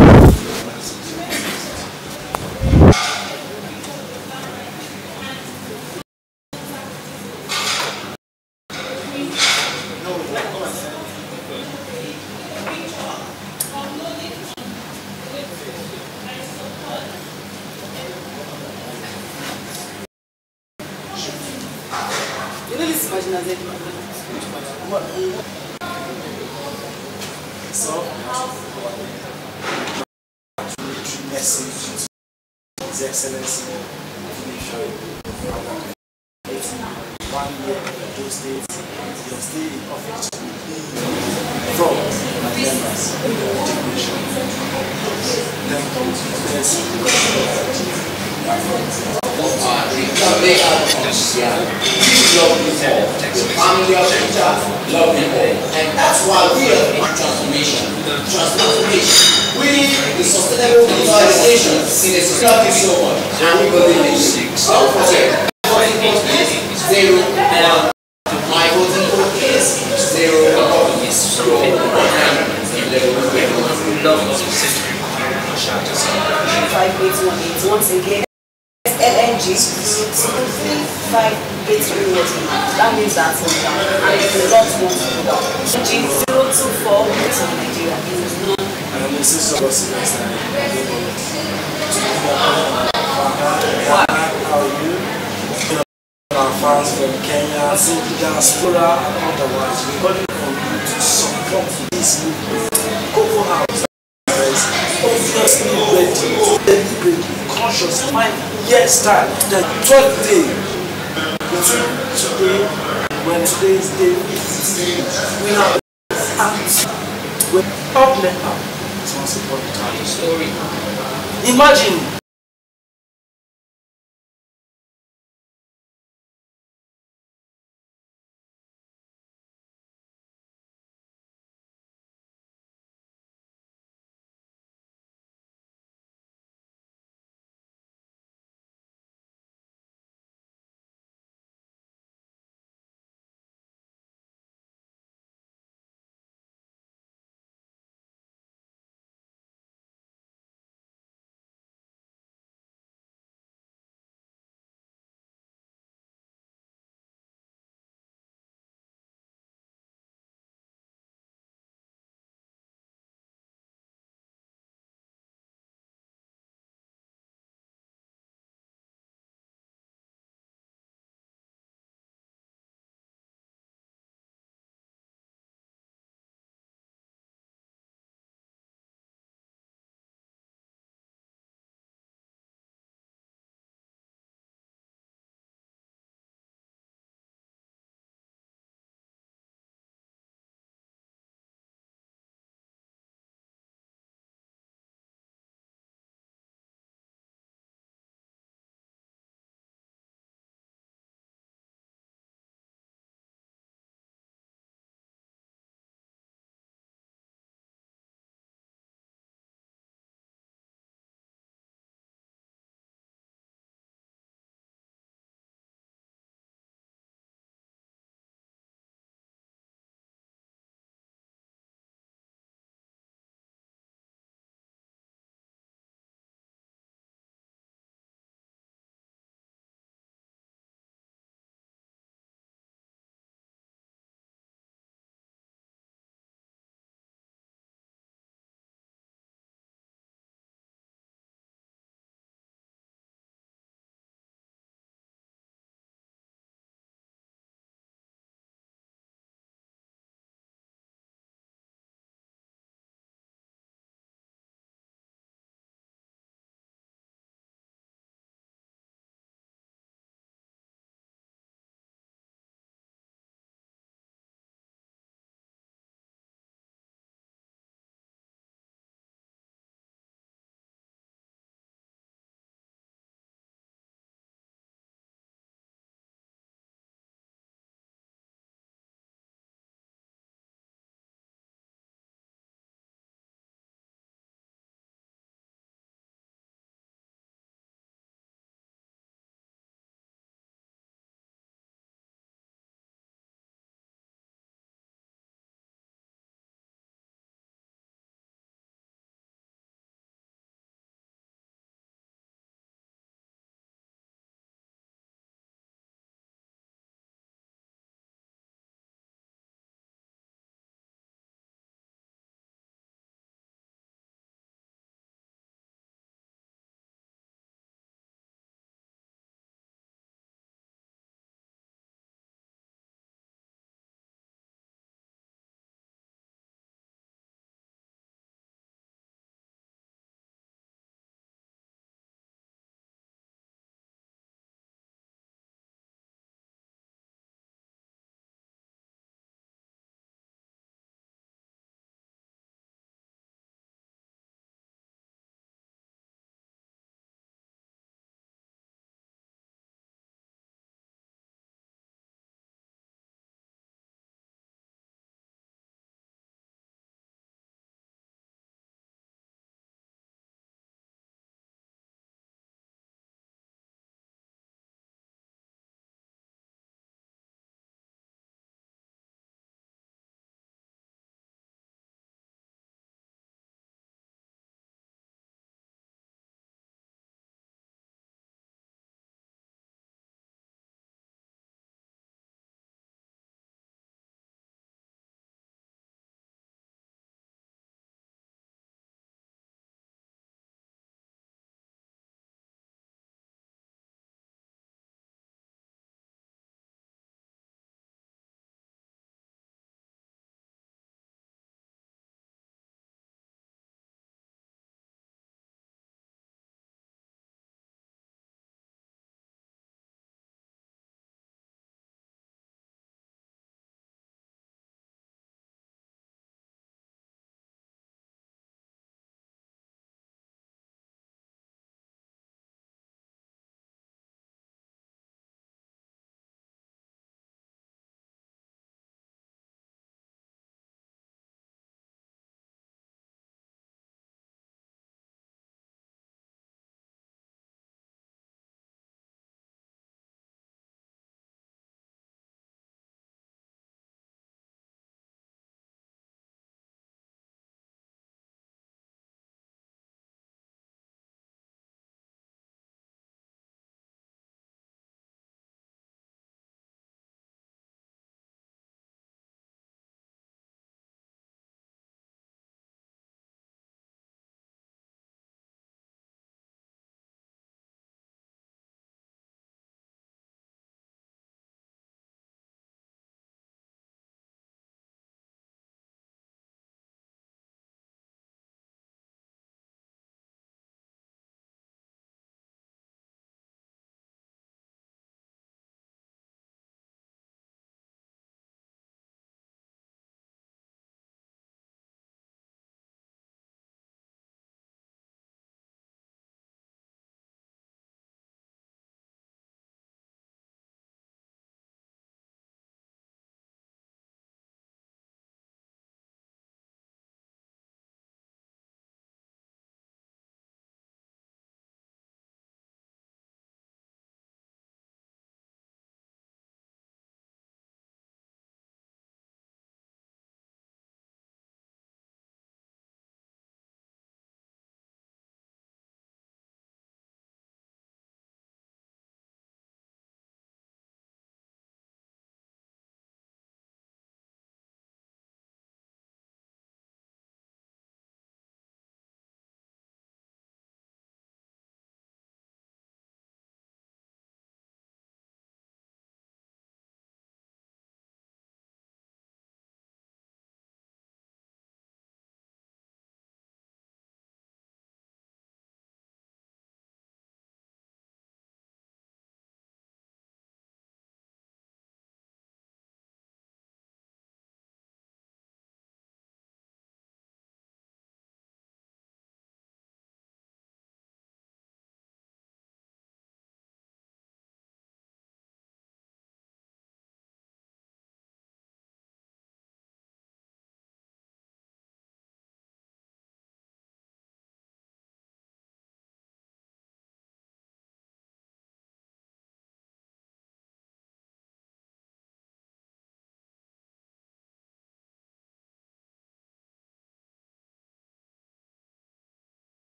So, message to His Excellency, 1 year in those days, he was still in office from members of the generation. Thank you. Family of teacher, love people, and that's why we are in transformation. We need the sustainable digitalization in a society so much, and we believe in it. Don't forget, 0, 1. My voting code is 0, 5818. Once again, LNG 02583. That means that's all down. And it's a lot more to go down. LNG 024 of Nigeria. And this is what next time. How are you? Our fans from Kenya, diaspora, and otherwise, we're calling on you to support this movement. Cocoa House is obviously ready to deliberately, consciously, 5 years' time, the 12th day, between today, when today's day is, we are up NEPA. It's once upon a time. Imagine